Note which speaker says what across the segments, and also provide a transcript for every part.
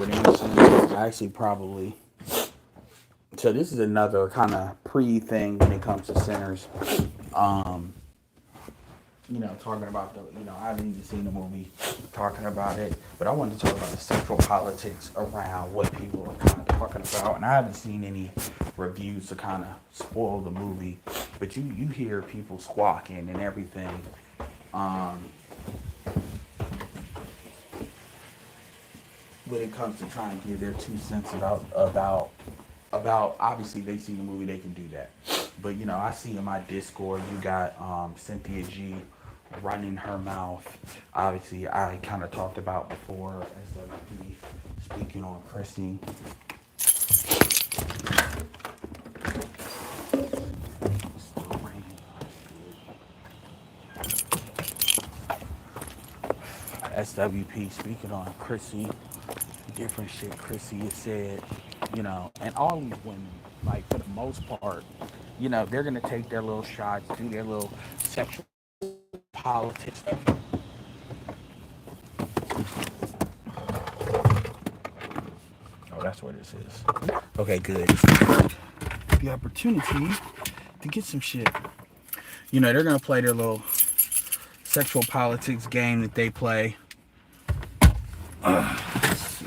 Speaker 1: Edward Anderson. I actually probably so this is another kind of pre thing when it comes to sinners. Um, talking about I haven't even seen the movie talking about it, but I wanted to talk about the sexual politics around what people are kind of talking about. And I haven't seen any reviews to kind of spoil the movie, but you hear people squawking and everything. Um, when it comes to trying to give their 2 cents about obviously they see the movie, they can do that. But I see in my Discord you got Cynthia G running her mouth. Obviously I kind of talked about before SWP speaking on Chrissy. SWP speaking on Chrissy, different shit Chrissy has said, and all these women, like for the most part, they're gonna take their little shots, do their little sexual politics. Oh, that's what this is. Okay, good. The opportunity to get some shit. They're gonna play their little sexual politics game that they play. Let's see.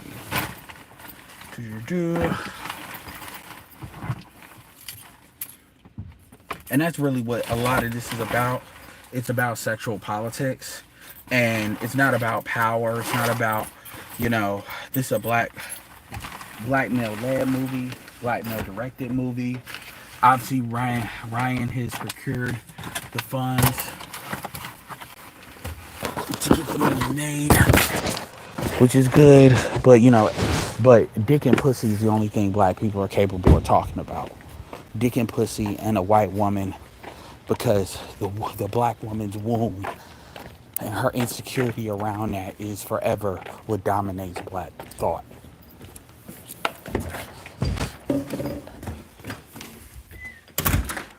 Speaker 1: And that's really what a lot of this is about. It's about sexual politics, and it's not about power. It's not about, this is a black male led movie, black male directed movie. Obviously, Ryan has procured the funds to get the movie made, which is good. But dick and pussy is the only thing black people are capable of talking about. Dick and pussy and a white woman, because the black woman's womb and her insecurity around that is forever what dominates black thought.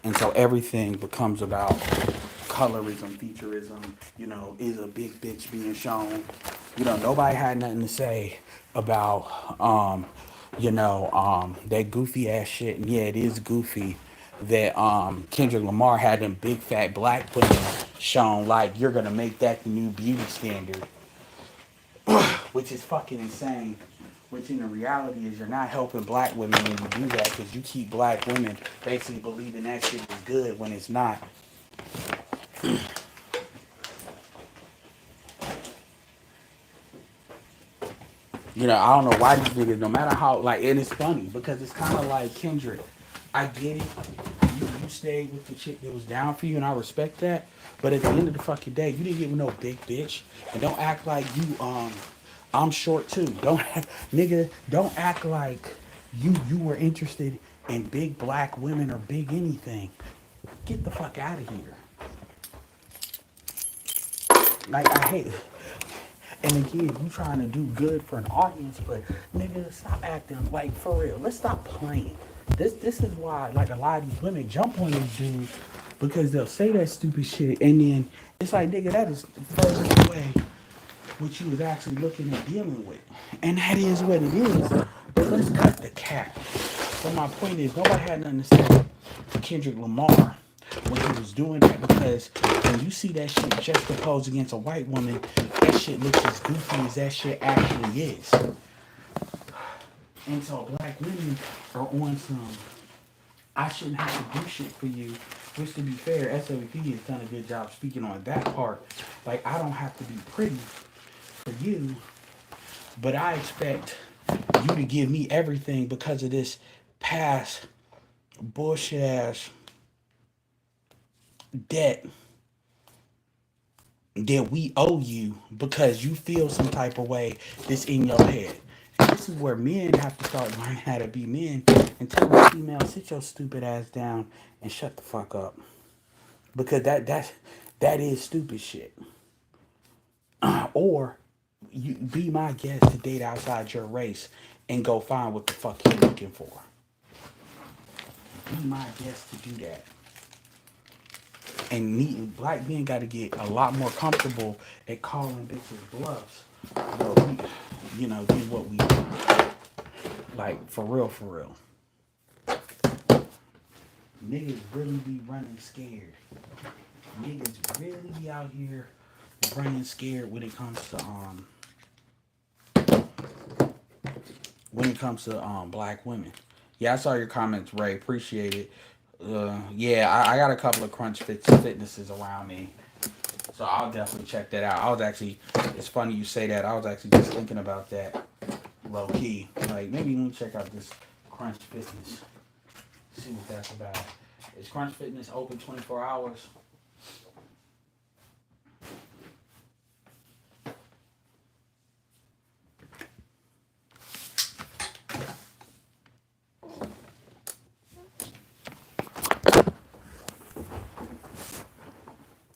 Speaker 1: And so everything becomes about colorism, featureism, is a big bitch being shown. Nobody had nothing to say about, that goofy ass shit. And yeah, it is goofy that Kendrick Lamar had them big fat black women shown like you're gonna make that the new beauty standard, which is fucking insane. Which in the reality is you're not helping black women when you do that because you keep black women basically believing that shit is good when it's not. I don't know why these niggas, no matter how, like, and it's funny because it's kind of like Kendrick. I get it. You stayed with the chick that was down for you, and I respect that. But at the end of the fucking day, you didn't get with no big bitch, and don't act like I'm short too. Nigga, don't act like you were interested in big black women or big anything. Get the fuck out of here. Like I hate it. And again, you trying to do good for an audience, but nigga, stop acting like for real. Let's stop playing. This is why like a lot of these women jump on these dudes because they'll say that stupid shit and then it's like nigga, that is further away what you was actually looking at dealing with. And that is what it is. But let's cut the cap. So my point is nobody had nothing to say to Kendrick Lamar when he was doing that because when you see that shit juxtaposed against a white woman, that shit looks as goofy as that shit actually is. And so black women are on some I shouldn't have to do shit for you. Which to be fair, SWP has done a good job speaking on that part. Like I don't have to be pretty for you, but I expect you to give me everything because of this past bullshit ass debt that we owe you because you feel some type of way that's in your head. And this is where men have to start learning how to be men and tell the female, sit your stupid ass down and shut the fuck up. Because that is stupid shit. Or you be my guest to date outside your race and go find what the fuck you're looking for. Be my guest to do that. And black men got to get a lot more comfortable at calling bitches bluffs Well, do what we do. Like, for real, for real. Niggas really be running scared. Niggas really be out here running scared when it comes to black women. Yeah, I saw your comments, Ray. Appreciate it. Yeah, I got a couple of fitnesses around me, so I'll definitely check that out. It's funny you say that. I was actually just thinking about that, low key. Like, maybe let me check out this Crunch Fitness. See what that's about. Is Crunch Fitness open 24 hours?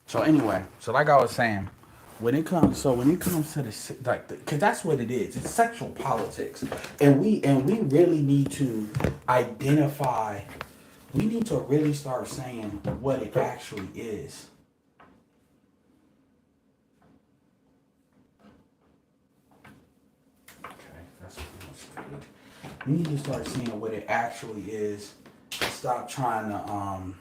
Speaker 1: So anyway, so like I was saying, when it comes to because that's what it is. It's sexual politics, and we really need to identify. We need to really start saying what it actually is. Okay, that's what we need to start seeing what it actually is. Stop trying to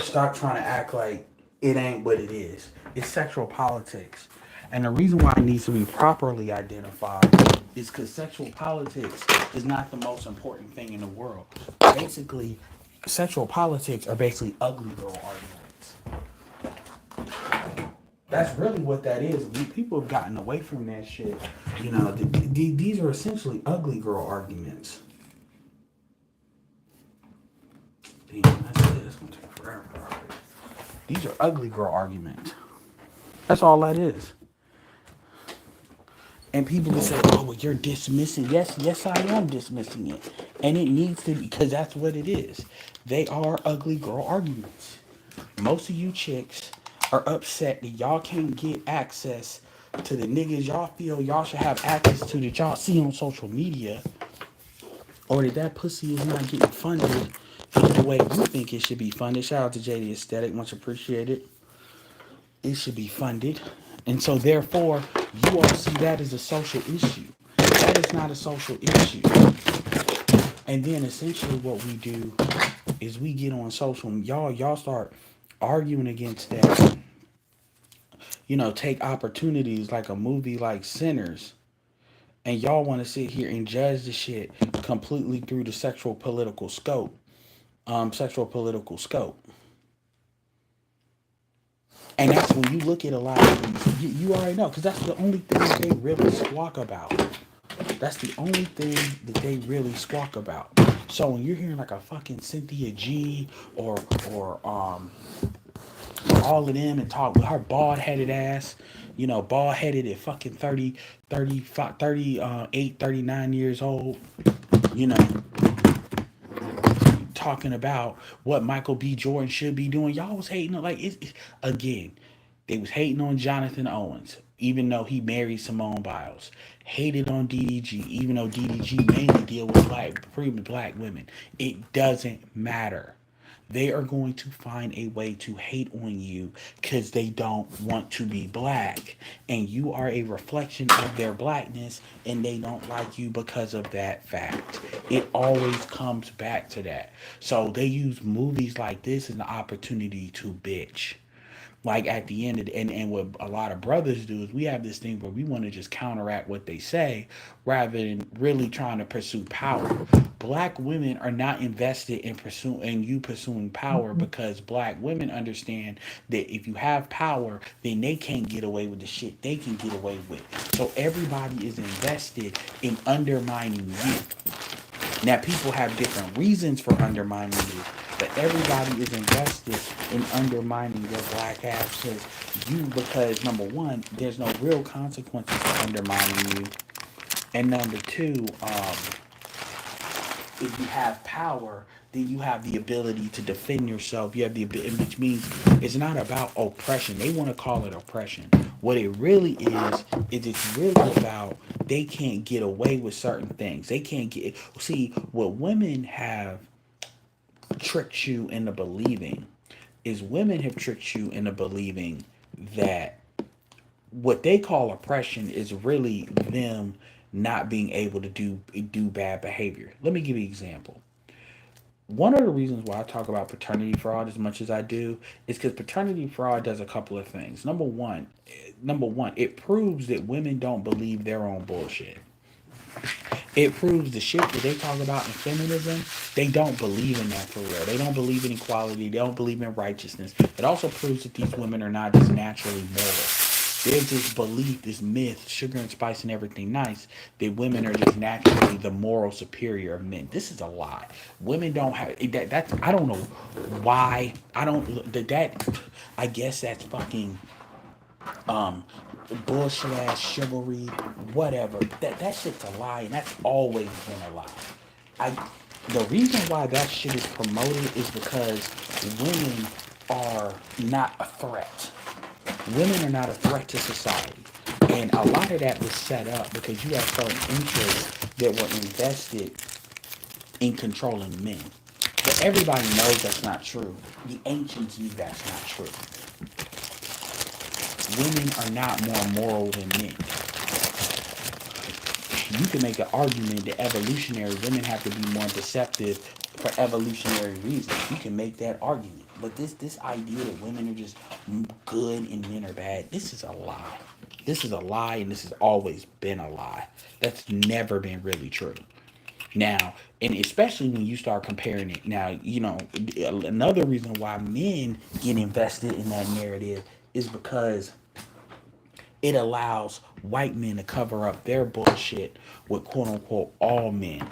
Speaker 1: stop trying to act like it ain't what it is. It's sexual politics. And the reason why it needs to be properly identified is because sexual politics is not the most important thing in the world. Basically, sexual politics are basically ugly girl arguments. That's really what that is. People have gotten away from that shit. These are essentially ugly girl arguments. Damn, that's it. It's gonna take forever. These are ugly girl arguments. That's all that is. And people will say, "Oh, well, you're dismissing." Yes, yes, I am dismissing it, and it needs to be because that's what it is. They are ugly girl arguments. Most of you chicks are upset that y'all can't get access to the niggas y'all feel y'all should have access to that y'all see on social media, or that pussy is not getting funded in the way you think it should be funded. Shout out to JD Aesthetic, much appreciated. It should be funded. And so therefore, you all see that as a social issue. That is not a social issue. And then essentially what we do is we get on social, y'all start arguing against that. Take opportunities like a movie like Sinners, and y'all want to sit here and judge the shit completely through the sexual political scope. And that's when you look at a lot of these, you already know, because that's the only thing that they really squawk about. That's the only thing that they really squawk about. So when you're hearing like a fucking Cynthia G or all of them and talk with her bald headed ass, bald headed at fucking 30, 35, 38, 39 years old, you know, talking about what Michael B. Jordan should be doing. Y'all was hating on, like, again, they was hating on Jonathan Owens, even though he married Simone Biles. Hated on DDG, even though DDG mainly deal with black women. It doesn't matter. They are going to find a way to hate on you because they don't want to be black. And you are a reflection of their blackness, and they don't like you because of that fact. It always comes back to that. So they use movies like this as an opportunity to bitch. Like at the end of and what a lot of brothers do is we have this thing where we want to just counteract what they say rather than really trying to pursue power. Black women are not invested in pursuing power because black women understand that if you have power, then they can't get away with the shit they can get away with. So everybody is invested in undermining you. Now, people have different reasons for undermining you, but everybody is invested in undermining your black ass because number one, there's no real consequences for undermining you, and number two, if you have power, then you have the ability to defend yourself. You have the ability, which means it's not about oppression. They want to call it oppression. What it really is it's really about they can't get away with certain things. They can't get. See, what women have tricked you into believing is women have tricked you into believing that what they call oppression is really them not being able to do bad behavior. Let me give you an example. One of the reasons why I talk about paternity fraud as much as I do is because paternity fraud does a couple of things. Number one, it proves that women don't believe their own bullshit. It proves the shit that they talk about in feminism, they don't believe in that for real. They don't believe in equality. They don't believe in righteousness. It also proves that these women are not just naturally moral. There's this belief, this myth, sugar and spice and everything nice, that women are just naturally the moral superior of men. This is a lie. Women don't have that. That's I don't know why. I don't that. I guess that's fucking um bullshit ass chivalry, whatever. That shit's a lie, and that's always been a lie. I the reason why that shit is promoted is because women are not a threat. Women are not a threat to society. And a lot of that was set up because you have certain interests that were invested in controlling men. But everybody knows that's not true. The ancients knew that's not true. Women are not more moral than men. You can make an argument that evolutionary women have to be more deceptive for evolutionary reasons. You can make that argument. But this idea that women are just good and men are bad, this is a lie. This is a lie, and this has always been a lie. That's never been really true. Now, and especially when you start comparing it, now, another reason why men get invested in that narrative is because it allows white men to cover up their bullshit with quote unquote all men.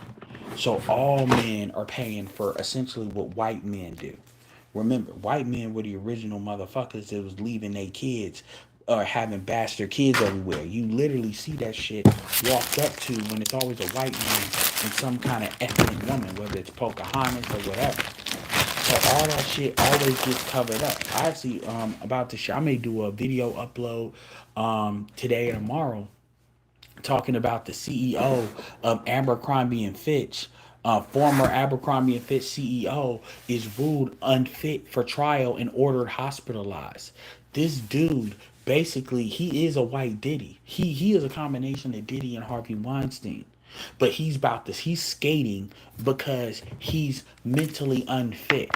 Speaker 1: So all men are paying for essentially what white men do. Remember, white men were the original motherfuckers that was leaving their kids or having bastard kids everywhere. You literally see that shit walked up to when it's always a white man and some kind of ethnic woman, whether it's Pocahontas or whatever. So all that shit always gets covered up. I actually about to I may do a video upload today or tomorrow talking about the CEO of Abercrombie and Fitch. Former Abercrombie and Fitch CEO is ruled unfit for trial and ordered hospitalized. This dude basically he is a white Diddy. He is a combination of Diddy and Harvey Weinstein. But he's about this. He's skating because he's mentally unfit.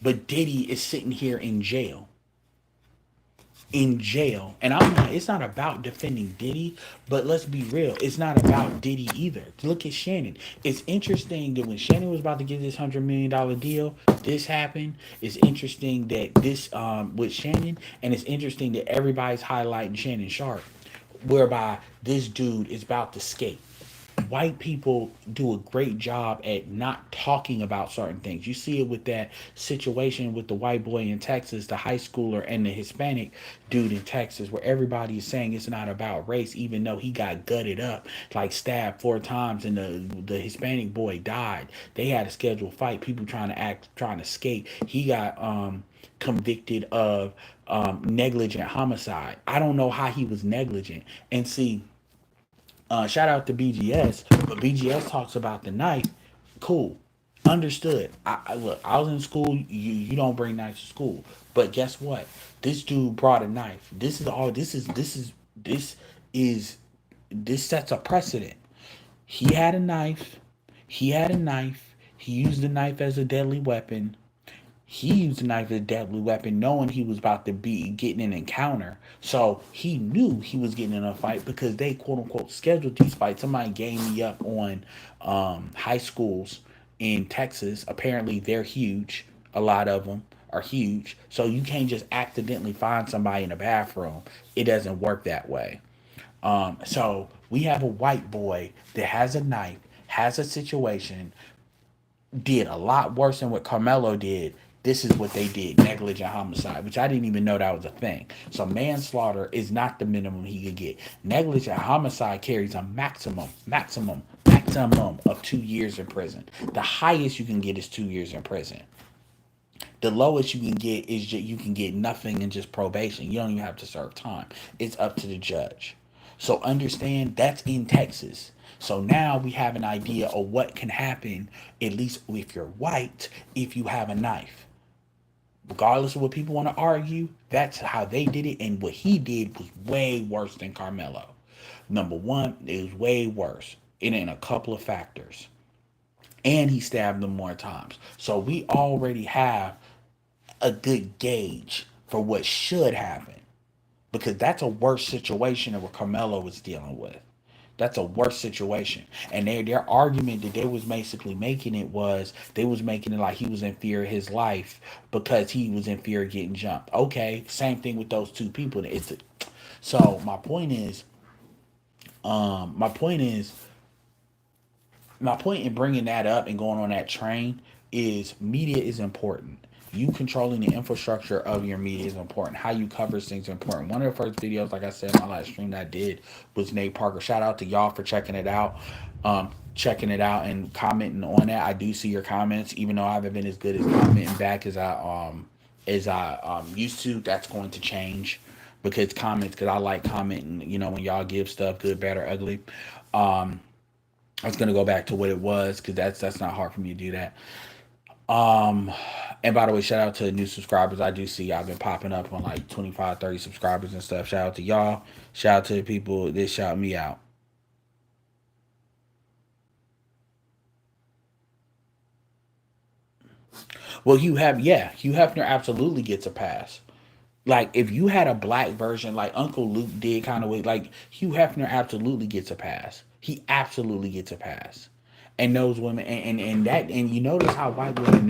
Speaker 1: But Diddy is sitting here in jail. In jail. And it's not about defending Diddy, but let's be real. It's not about Diddy either. Look at Shannon. It's interesting that when Shannon was about to get this $100 million deal, this happened. It's interesting that this with Shannon, and it's interesting that everybody's highlighting Shannon Sharp, whereby this dude is about to skate. White people do a great job at not talking about certain things. You see it with that situation with the white boy in Texas, the high schooler, and the Hispanic dude in Texas, where everybody is saying it's not about race, even though he got gutted up, like stabbed 4 times, and the Hispanic boy died. They had a scheduled fight. People trying to skate. He got convicted of negligent homicide. I don't know how he was negligent. And see, shout out to BGS, but BGS talks about the knife. Cool, understood. Look. I was in school. You don't bring knives to school, but guess what? This dude brought a knife. This is all. Is this sets a precedent. He had a knife. He had a knife. He used the knife as a deadly weapon. He used a knife as a deadly weapon, knowing he was about to be getting an encounter. So he knew he was getting in a fight because they quote unquote scheduled these fights. Somebody gave me up on high schools in Texas. Apparently, they're huge. A lot of them are huge. So you can't just accidentally find somebody in a bathroom. It doesn't work that way. So we have a white boy that has a knife, has a situation, did a lot worse than what Carmelo did. This is what they did: negligent homicide, which I didn't even know that was a thing. So manslaughter is not the minimum he could get. Negligent homicide carries a maximum of 2 years in prison. The highest you can get is 2 years in prison. The lowest you can get is you can get nothing and just probation. You don't even have to serve time. It's up to the judge. So understand that's in Texas. So now we have an idea of what can happen, at least if you're white, if you have a knife. Regardless of what people want to argue, that's how they did it. And what he did was way worse than Carmelo. Number one, it was way worse. And in a couple of factors. And he stabbed them more times. So we already have a good gauge for what should happen. Because that's a worse situation than what Carmelo was dealing with. That's a worse situation. And their argument that they was basically making it was they was making it like he was in fear of his life because he was in fear of getting jumped. Okay, same thing with those two people. So my point is, my point in bringing that up and going on that train is media is important. You controlling the infrastructure of your media is important. How you cover things is important. One of the first videos, like I said, my last stream that I did was Nate Parker. Shout out to y'all for checking it out. And commenting on that. I do see your comments, even though I haven't been as good as commenting back as I used to. That's going to change because I like commenting. When y'all give stuff, good, bad, or ugly. Um, I was gonna go back to what it was because that's not hard for me to do that. Um, and by the way, shout out to the new subscribers. I do see y'all been popping up on like 25, 30 subscribers and stuff. Shout out to y'all. Shout out to the people that shout me out. Well, Hugh Hefner absolutely gets a pass. Like if you had a black version, like Uncle Luke did, kind of way, like Hugh Hefner absolutely gets a pass. He absolutely gets a pass. And those women, and you notice how white women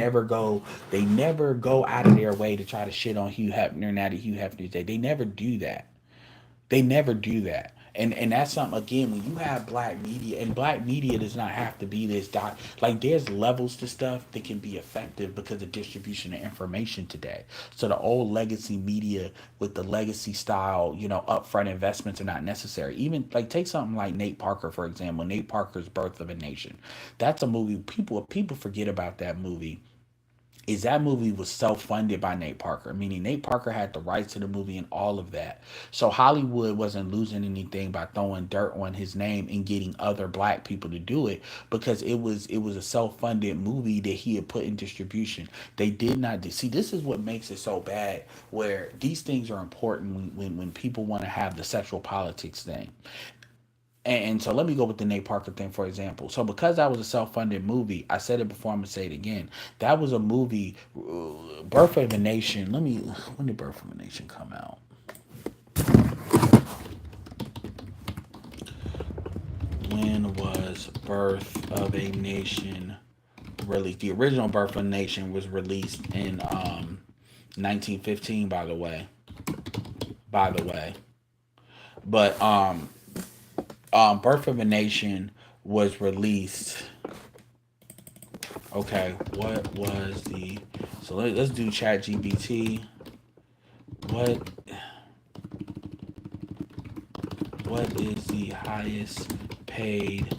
Speaker 1: they never go out of their way to try to shit on Hugh Hefner now that Hugh Hefner's dead. They never do that. They never do that. And that's something, again, when you have black media, and black media does not have to be this dot, like there's levels to stuff that can be effective because of distribution of information today. So the old legacy media with the legacy style, upfront investments are not necessary. Even like take something like Nate Parker, for example. Nate Parker's Birth of a Nation. That's a movie people forget about that movie, is that movie was self-funded by Nate Parker, meaning Nate Parker had the rights to the movie and all of that. So Hollywood wasn't losing anything by throwing dirt on his name and getting other black people to do it because it was a self-funded movie that he had put in distribution. They did not see, this is what makes it so bad, where these things are important when people want to have the sexual politics thing. And so let me go with the Nate Parker thing, for example. So because that was a self-funded movie, I said it before, I'm gonna say it again. That was a movie, Birth of a Nation. When did Birth of a Nation come out? When was Birth of a Nation released? The original Birth of a Nation was released in 1915, by the way. By the way, but Birth of a Nation was released. Okay, what was the? So let's do Chat GBT. What what is the highest paid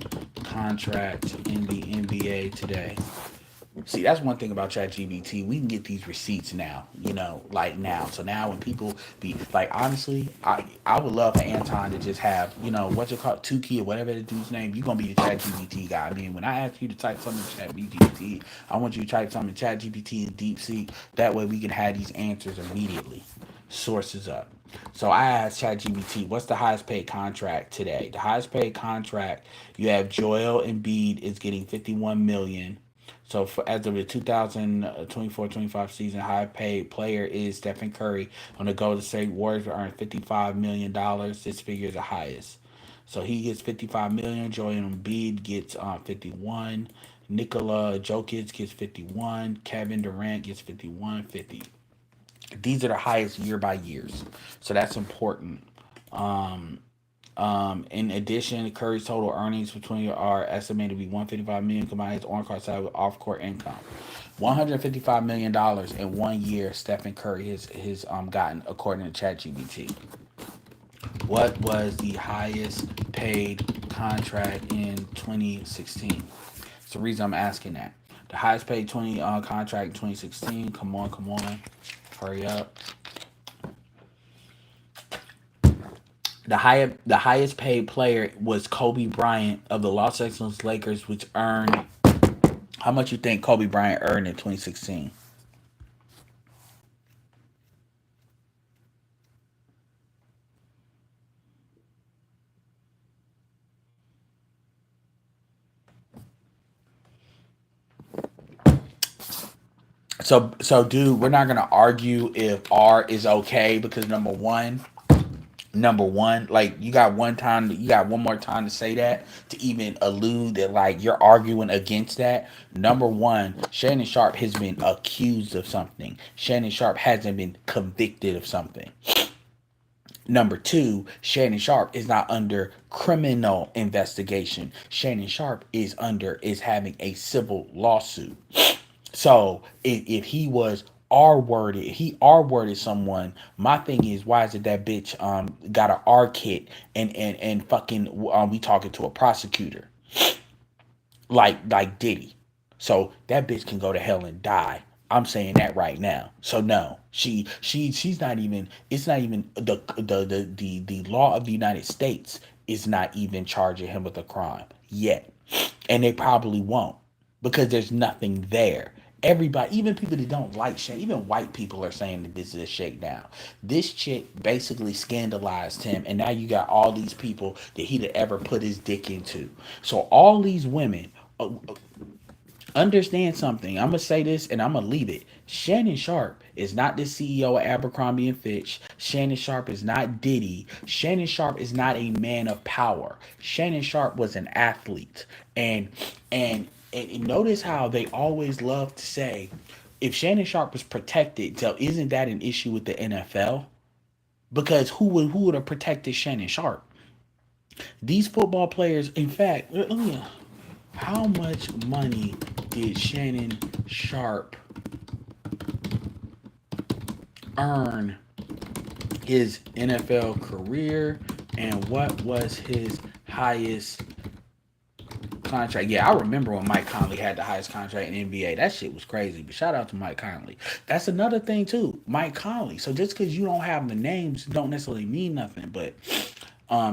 Speaker 1: contract in the NBA today? See, that's one thing about ChatGPT. We can get these receipts now, like now. So now when people be like, honestly, I would love for Anton to just have, what's it called, Tukey or whatever the dude's name. You're gonna be the ChatGPT guy. I mean, when I ask you to type something in ChatGPT, I want you to type something in ChatGPT and DeepSeek. That way we can have these answers immediately. Sources up. So I asked ChatGPT, what's the highest paid contract today? The highest paid contract, you have Joel Embiid is getting 51 million. So as of the 2024-25 season, high paid player is Stephen Curry on the Golden State Warriors, will earn $55 million. This figure is the highest. So he gets 55 million. Joel Embiid gets 51. Nikola Jokic gets 51. Kevin Durant gets 51, 50. These are the highest year by years. So that's important. Um, in addition, Curry's total earnings between are estimated to be 155 million combined his on court side with off court income. $155 million in 1 year. Stephen Curry has gotten according to ChatGPT. What was the highest paid contract in 2016? It's the reason I'm asking that. The highest paid 20 contract in 2016. Come on, hurry up. The highest paid player was Kobe Bryant of the Los Angeles Lakers, which earned, how much you think Kobe Bryant earned in 2016? So dude, we're not gonna argue if R is okay because number one, like you got one more time to say that to even allude that like you're arguing against that. Number one, Shannon Sharp has been accused of something. Shannon Sharp hasn't been convicted of something. Number two, Shannon Sharp is not under criminal investigation. Shannon Sharp is having a civil lawsuit. So if he was R worded, he R worded someone. My thing is, why is it that bitch got an R kit and fucking we talking to a prosecutor like Diddy? So that bitch can go to hell and die. I'm saying that right now. So no, she's not even. It's not even the law of the United States is not even charging him with a crime yet, and they probably won't because there's nothing there. Everybody, even people that don't like shit, even white people are saying that this is a shakedown. This chick basically scandalized him, and now you got all these people that he'd ever put his dick into. So all these women, understand something. I'm gonna say this and I'm gonna leave it. Shannon Sharp is not the CEO of Abercrombie and Fitch. Shannon Sharp is not Diddy. Shannon Sharp is not a man of power. Shannon Sharp was an athlete, and and notice how they always love to say, if Shannon Sharp was protected, so isn't that an issue with the NFL? Because who would have protected Shannon Sharp? These football players, in fact, how much money did Shannon Sharp earn his NFL career, and what was his highest contract? Yeah, I remember when Mike Conley had the highest contract in NBA. That shit was crazy. But shout out to Mike Conley. That's another thing too, Mike Conley. So just because you don't have the names, don't necessarily mean nothing. But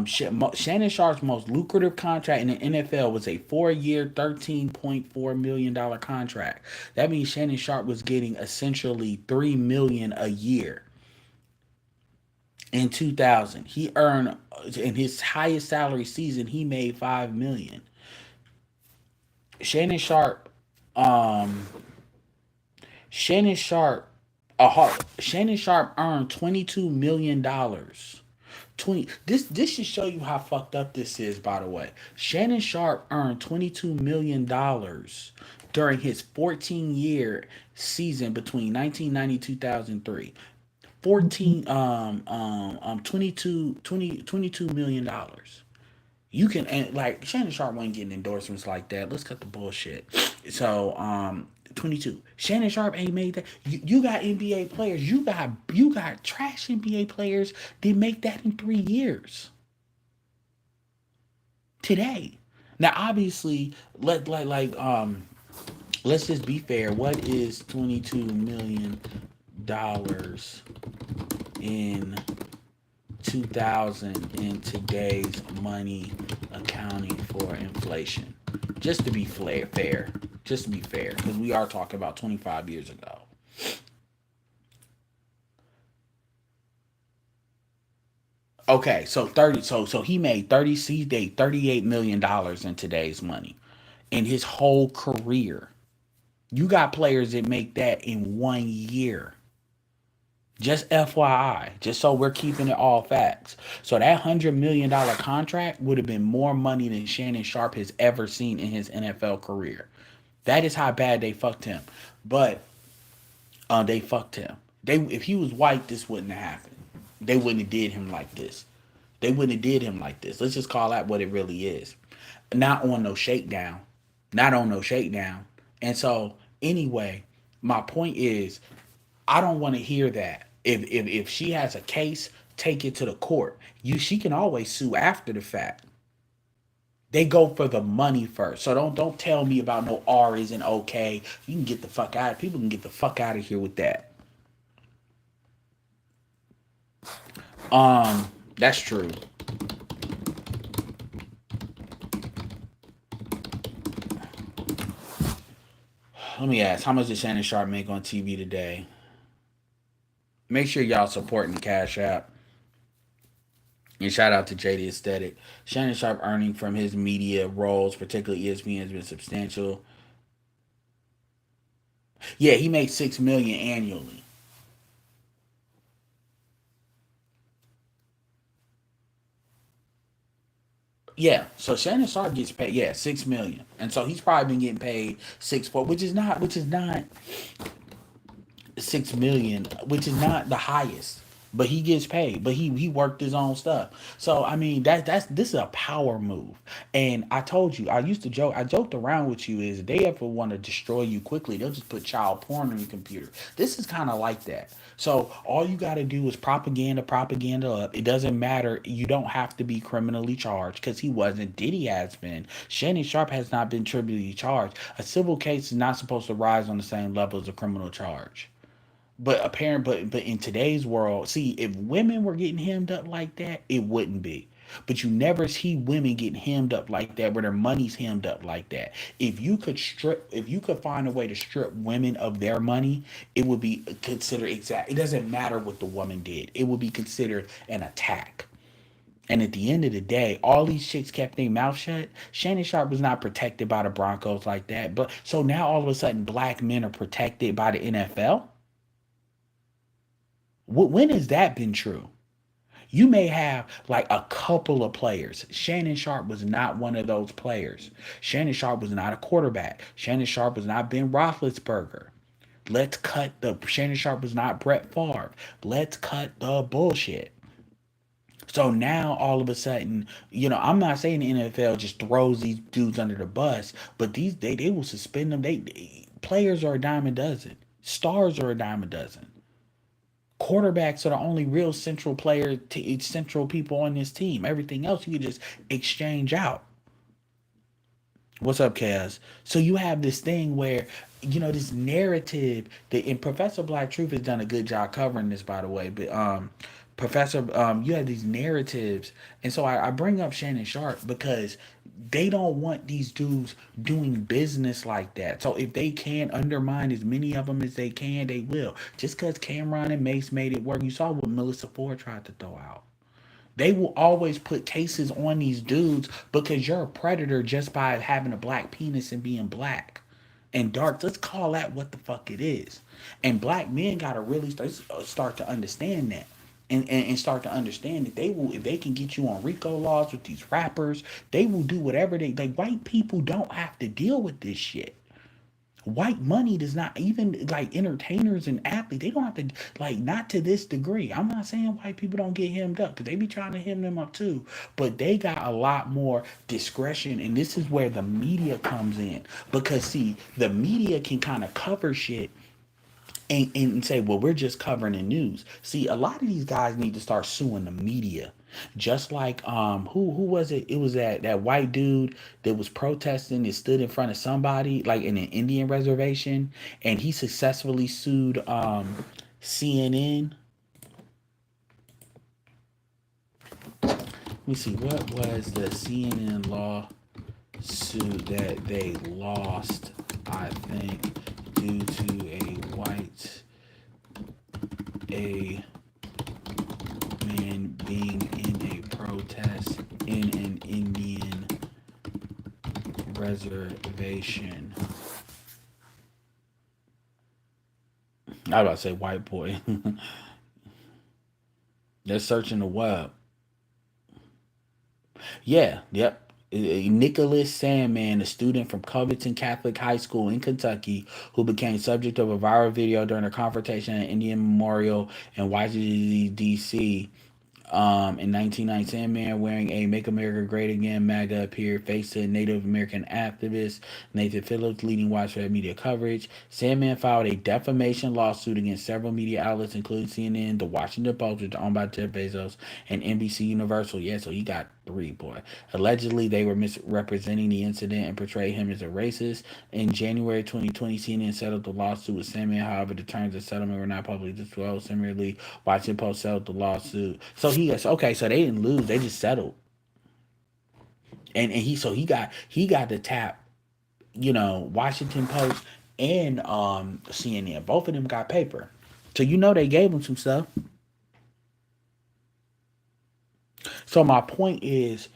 Speaker 1: Shannon Sharp's most lucrative contract in the NFL was a 4-year, $13.4 million contract. That means Shannon Sharp was getting essentially $3 million a year. In 2000, he earned in his highest salary season, he made $5 million. Shannon Sharp, um, Shannon Sharp, Shannon Sharp earned $22 million. 20, this should show you how fucked up this is, by the way. Shannon Sharp earned $22 million during his 14-year season between 1990 and 2003. 14 $22 million. You can, and like Shannon Sharp wasn't getting endorsements like that. Let's cut the bullshit. So 22. Shannon Sharp ain't made that. You got NBA players. You got trash NBA players that make that in 3 years today. Now obviously, let's just be fair. What is $22 million in 2000 in today's money, accounting for inflation? Just to be fair, just to be fair, because we are talking about 25 years ago. Okay, so 30, so he made 38 million dollars in today's money in his whole career. You got players that make that in 1 year. Just FYI, just so we're keeping it all facts. So that $100 million contract would have been more money than Shannon Sharp has ever seen in his NFL career. That is how bad they fucked him. But they fucked him. If he was white, this wouldn't have happened. They wouldn't have did him like this. They wouldn't have did him like this. Let's just call that what it really is. Not on no shakedown. Not on no shakedown. And so anyway, my point is, I don't want to hear that. If she has a case, take it to the court. She can always sue after the fact. They go for the money first. So don't tell me about no R isn't okay. You can get the fuck out. People can get the fuck out of here with that. That's true. Let me ask, how much did Shannon Sharp make on TV today? Make sure y'all supporting the Cash App. And shout out to JD Aesthetic. Shannon Sharp earning from his media roles, particularly ESPN, has been substantial. Yeah, he makes 6 million annually. Yeah, so Shannon Sharp gets paid, yeah, 6 million, and so he's probably been getting paid 6 4, which is not 6 million, which is not the highest, but he gets paid. But he worked his own stuff. So I mean that's this is a power move. And I told you, I used to joke, I joked around with you, is if they ever want to destroy you quickly, they'll just put child porn on your computer. This is kind of like that. So all you got to do is propaganda up. It doesn't matter. You don't have to be criminally charged because he wasn't. Diddy has been. Shannon Sharp has not been criminally charged. A civil case is not supposed to rise on the same level as a criminal charge. But in today's world, see, if women were getting hemmed up like that, it wouldn't be. But you never see women getting hemmed up like that, where their money's hemmed up like that. If you could find a way to strip women of their money, it would be considered exact. It doesn't matter what the woman did; it would be considered an attack. And at the end of the day, all these chicks kept their mouth shut. Shannon Sharp was not protected by the Broncos like that. But so now all of a sudden, black men are protected by the NFL. When has that been true? You may have like a couple of players. Shannon Sharp was not one of those players. Shannon Sharp was not a quarterback. Shannon Sharp was not Ben Roethlisberger. Let's cut the Shannon Sharp was not Brett Favre. Let's cut the bullshit. So now all of a sudden, I'm not saying the NFL just throws these dudes under the bus, but they will suspend them. Players are a dime a dozen. Stars are a dime a dozen. Quarterbacks are the only real central people on this team. Everything else you can just exchange out. What's up, Kaz? So you have this thing where this narrative that, and Professor Black Truth has done a good job covering this, by the way. But Professor, you have these narratives, and so I bring up Shannon Sharp because they don't want these dudes doing business like that. So if they can undermine as many of them as they can, they will. Just because Cameron and Mace made it work, you saw what Melissa Ford tried to throw out. They will always put cases on these dudes because you're a predator just by having a black penis and being black and dark. Let's call that what the fuck it is. And black men gotta really start to understand that. And start to understand that they will, if they can get you on RICO laws with these rappers, they will do whatever they like. White people don't have to deal with this shit. White money does not, even like entertainers and athletes, they don't have to, like, not to this degree. I'm not saying white people don't get hemmed up because they be trying to hem them up too, but they got a lot more discretion. And this is where the media comes in, because see, the media can kind of cover shit and say, well, we're just covering the news. See, a lot of these guys need to start suing the media. Just like who was it? It was that white dude that was protesting that stood in front of somebody like in an Indian reservation, and he successfully sued CNN. Let me see, what was the CNN lawsuit that they lost, I think, due to a man being in a protest in an Indian reservation. I was about to say white boy. They're searching the web. Yeah, yep. Nicholas Sandman, a student from Covington Catholic High School in Kentucky, who became subject of a viral video during a confrontation at Indian Memorial in Washington, D.C. In 1990, Sandman, wearing a Make America Great Again MAGA, appeared face to Native American activist Nathan Phillips, leading widespread media coverage. Sandman filed a defamation lawsuit against several media outlets, including CNN, The Washington Post, which is owned by Jeff Bezos, and NBC Universal. Yeah, so he got three, boy. Allegedly, they were misrepresenting the incident and portrayed him as a racist. In January 2020, CNN settled the lawsuit with Sandman. However, the terms of settlement were not publicly disclosed. Similarly, Washington Post settled the lawsuit. So he gets okay. So they didn't lose; they just settled. And he got to tap, Washington Post and CNN. Both of them got paper. So they gave him some stuff. So my point is,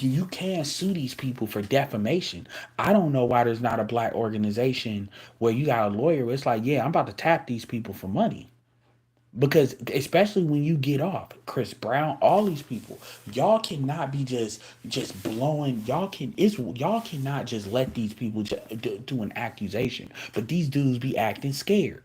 Speaker 1: You can't sue these people for defamation. I don't know why there's not a black organization where you got a lawyer. It's like, yeah, I'm about to tap these people for money. Because especially when you get off, Chris Brown, all these people, y'all cannot be just blowing. Y'all cannot just let these people do an accusation. But these dudes be acting scared.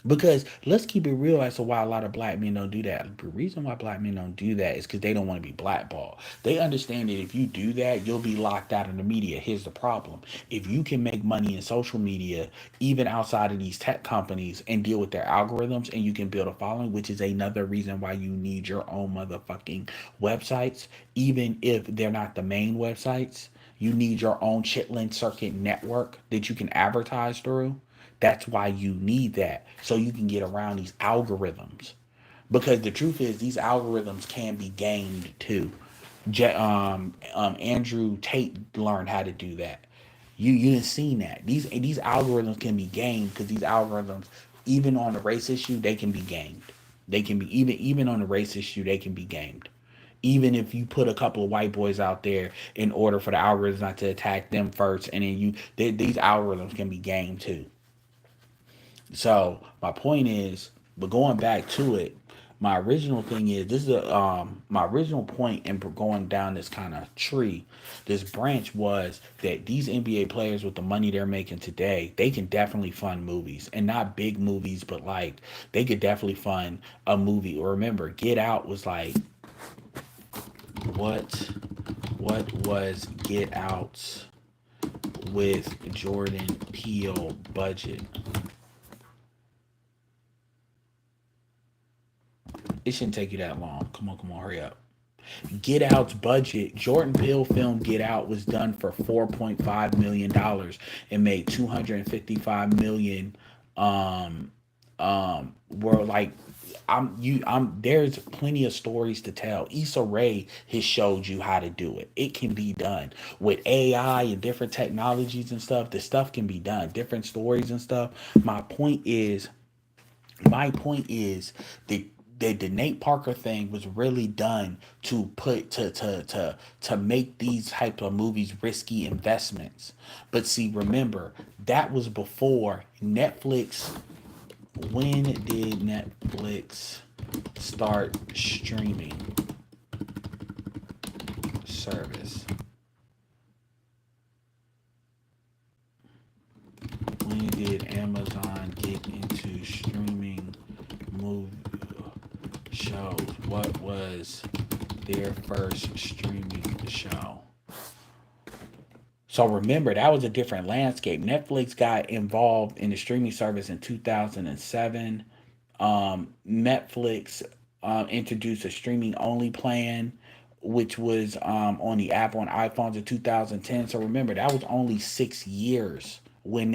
Speaker 1: Because let's keep it real as to why a lot of black men don't do that. The reason why black men don't do that is because they don't want to be blackballed. They understand that if you do that, you'll be locked out of the media. Here's the problem. If you can make money in social media, even outside of these tech companies, and deal with their algorithms, and you can build a following, which is another reason why you need your own motherfucking websites, even if they're not the main websites. You need your own Chitlin Circuit network that you can advertise through. That's why you need that. So you can get around these algorithms. Because the truth is, these algorithms can be gamed too. Andrew Tate learned how to do that. You didn't seen that. These algorithms can be gamed because these algorithms, even on the race issue, they can be gamed. They can be even on the race issue, they can be gamed. Even if you put a couple of white boys out there in order for the algorithms not to attack them first, and then these algorithms can be gamed too. So my point is, but going back to it, my original thing is this is my original point in going down this kind of tree, this branch was that these NBA players with the money they're making today, they can definitely fund movies and not big movies, but like they could definitely fund a movie. Or remember, Get Out was like what what was Get Out with Jordan Peele budget? It shouldn't take you that long. Come on, hurry up. Get Out's budget, Jordan Peele film Get Out was done for $4.5 million and made 255 million. Were like, I'm there's plenty of stories to tell. Issa Rae has showed you how to do it. It can be done with AI and different technologies and stuff. The stuff can be done. Different stories and stuff. My point is the the Nate Parker thing was really done to put to make these type of movies risky investments. But see, remember that was before Netflix. When did Netflix start streaming service? When did Amazon get into streaming movie shows? What was their first streaming show? So remember, that was a different landscape. Netflix got involved in the streaming service in 2007. Netflix introduced a streaming only plan, which was on the app on iPhones in 2010. So remember, that was only 6 years when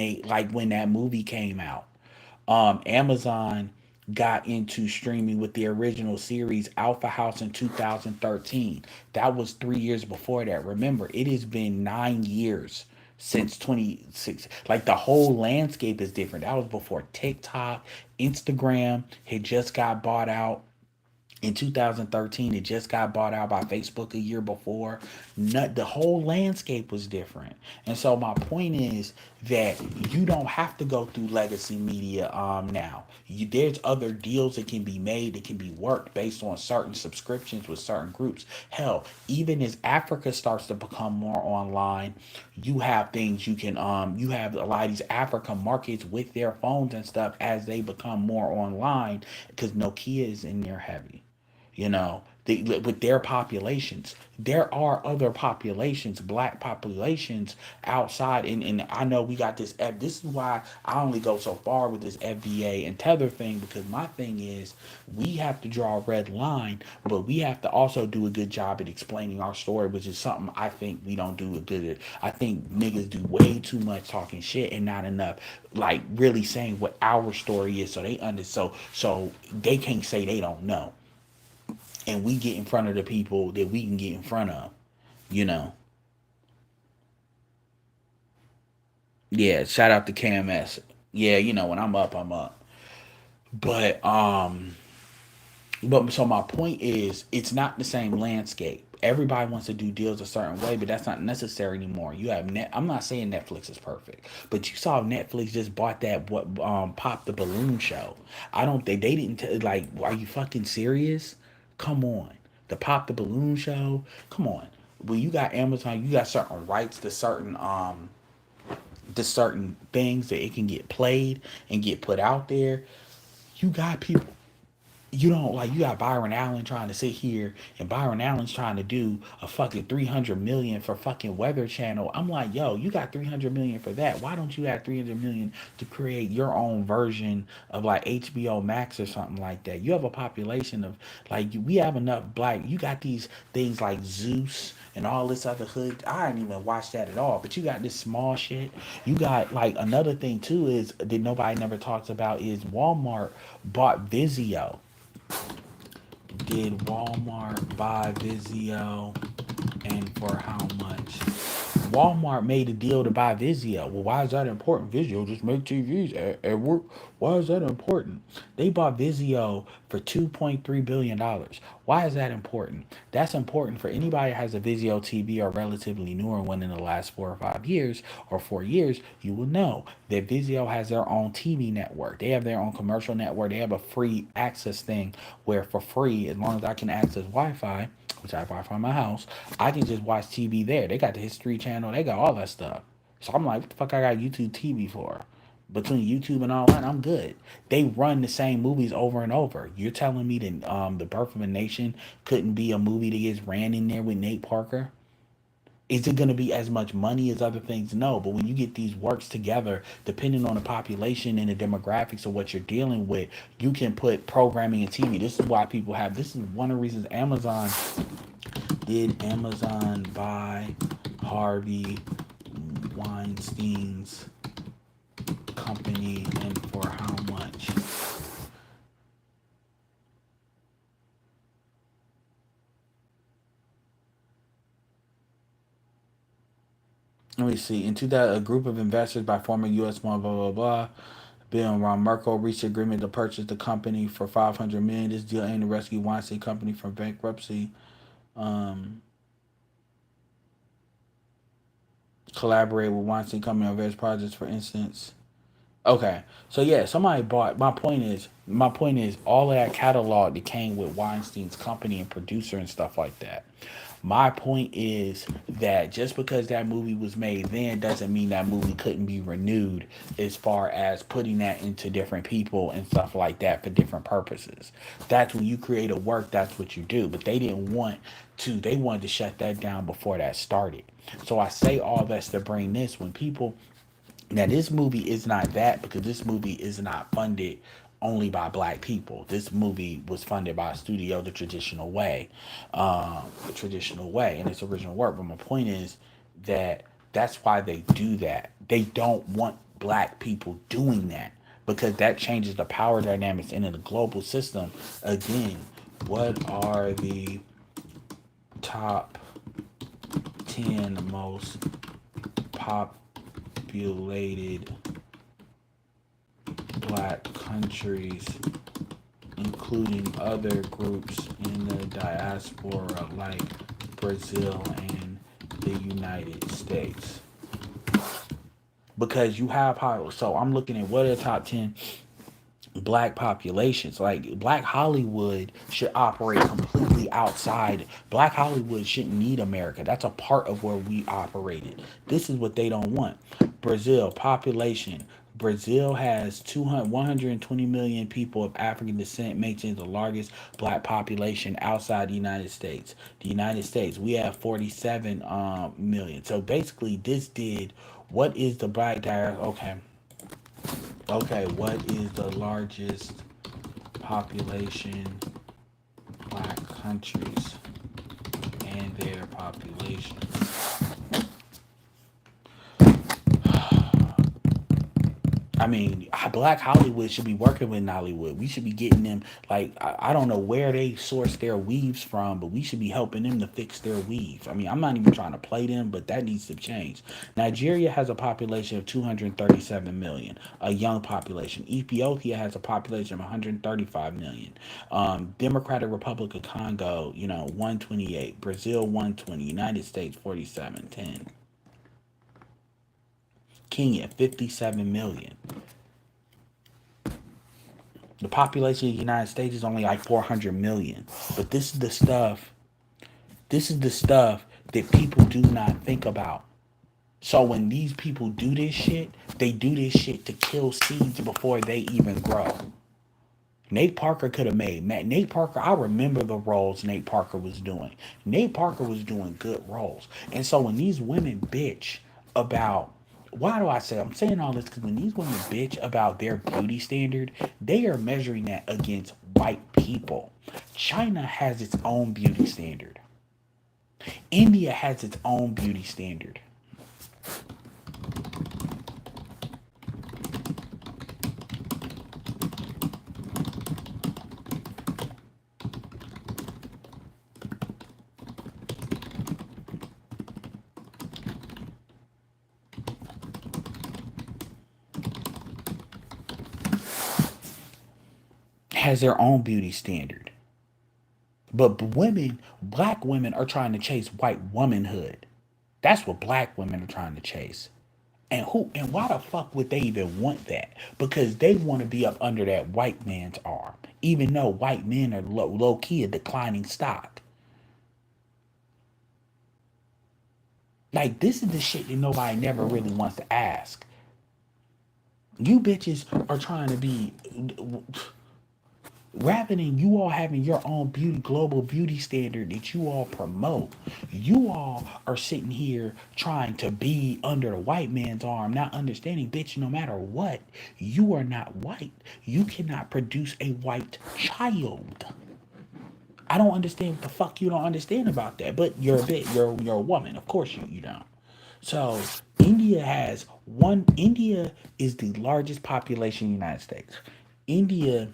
Speaker 1: when that movie came out. Amazon got into streaming with the original series Alpha House in 2013. That was 3 years before that. Remember, it has been 9 years since 26. Like the whole landscape is different. That was before TikTok, Instagram had just got bought out in 2013. It just got bought out by Facebook a year before. The whole landscape was different. And so my point is that you don't have to go through legacy media now. There's other deals that can be made, that can be worked based on certain subscriptions with certain groups. Hell, even as Africa starts to become more online, you have things you have a lot of these African markets with their phones and stuff as they become more online because Nokia is in there heavy, with their populations. There are other populations, black populations outside. And I know we got this is why I only go so far with this FBA and Tether thing, because my thing is we have to draw a red line, but we have to also do a good job at explaining our story, which is something I think we don't do a good at. I think niggas do way too much talking shit and not enough like really saying what our story is, so so they can't say they don't know, and we get in front of the people that we can get in front of, you know. Yeah, shout out to KMS. Yeah, when I'm up, I'm up. But so my point is it's not the same landscape. everybody wants to do deals a certain way, but that's not necessary anymore. You have I'm not saying Netflix is perfect, but you saw Netflix just bought that what Pop the Balloon show. I don't think they didn't like. Are you fucking serious? Come on, the Pop the Balloon show. Come on. When you got Amazon, you got certain rights to certain things that it can get played and get put out there. You got people, you don't like, you got Byron Allen trying to sit here, and Byron Allen's trying to do a fucking 300 million for fucking Weather Channel. I'm like, yo, you got 300 million for that. Why don't you have 300 million to create your own version of like HBO Max or something like that? You have a population of like, we have enough black, you got these things like Zeus and all this other hood. I didn't even watch that at all. But you got this small shit. You got like another thing too is that nobody never talks about is Walmart bought Vizio. Did Walmart buy Vizio, and for how much? Walmart made a deal to buy Vizio. Well, why is that important? Vizio just make TVs at work. Why is that important? They bought Vizio for $2.3 billion. Why is that important? That's important for anybody that has a Vizio TV or relatively newer one in the last 4 or 5 years or 4 years. You will know that Vizio has their own TV network. They have their own commercial network. They have a free access thing where for free, as long as I can access Wi-Fi, which I have Wi-Fi in my house, I can just watch TV there. They got the History Channel. They got all that stuff. So I'm like, what the fuck I got YouTube TV for? Between YouTube and all that, I'm good. They run the same movies over and over. You're telling me that The Birth of a Nation couldn't be a movie that gets ran in there with Nate Parker? Is it going to be as much money as other things? No. But when you get these works together, depending on the population and the demographics of what you're dealing with, you can put programming in TV. This is why people have, this is one of the reasons Amazon, did Amazon buy Harvey Weinstein's company and for how much? Let me see. In 2000, a group of investors by former U.S. blah blah blah blah. Bill and Ron Merkel reached agreement to purchase the company for 500 million. This deal aimed to rescue Weinstein Company from bankruptcy. Um, Collaborate with Weinstein Company on various projects, for instance. Okay, so yeah, somebody bought. My point is, all of that catalog that came with Weinstein's company and producer and stuff like that. My point is that just because that movie was made then doesn't mean that movie couldn't be renewed as far as putting that into different people and stuff like that for different purposes. That's when you create a work, that's what you do. But they didn't want to, they wanted to shut that down before that started. So I say all that's to bring this when people, now, this movie is not that because this movie is not funded only by black people. This movie was funded by a studio the traditional way in its original work. But my point is that that's why they do that. They don't want black people doing that because that changes the power dynamics in the global system. Again, what are the top 10 most populated black countries, including other groups in the diaspora like Brazil and the United States? Because you have, so I'm looking at what are the top 10 black populations. Like black Hollywood should operate completely outside. Black Hollywood shouldn't need America. That's a part of where we operated. This is what they don't want. Brazil population. Brazil has 120 million people of African descent, making it the largest black population outside the United States. The United States, we have 47 million. So basically, this did, what is the black diaspora? Okay, what is the largest population black countries and their population? I mean, Black Hollywood should be working with Nollywood. We should be getting them, like, I don't know where they source their weaves from, but we should be helping them to fix their weaves. I mean, I'm not even trying to play them, but that needs to change. Nigeria has a population of 237 million, a young population. Ethiopia has a population of 135 million. Democratic Republic of Congo, 128. Brazil, 120. United States, 47, 10. Kenya, 57 million. The population of the United States is only like 400 million. But this is the stuff that people do not think about. So when these people do this shit, they do this shit to kill seeds before they even grow. Nate Parker could have made Nate Parker. I remember the roles Nate Parker was doing. Nate Parker was doing good roles. And so when these women bitch about, why do I say I'm saying all this? Because when these women bitch about their beauty standard, they are measuring that against white people. China has its own beauty standard. India has its own beauty standard. Has their own beauty standard. But black women are trying to chase white womanhood. That's what black women are trying to chase. And why the fuck would they even want that? Because they want to be up under that white man's arm, even though white men are low key a declining stock. Like, this is the shit that nobody never really wants to ask. You bitches are trying to be, rather than you all having your own global beauty standard that you all promote, you all are sitting here trying to be under the white man's arm, not understanding, bitch, no matter what, you are not white. You cannot produce a white child. I don't understand what the fuck you don't understand about that, but you're a woman. Of course you don't. So India is the largest population in the United States. India.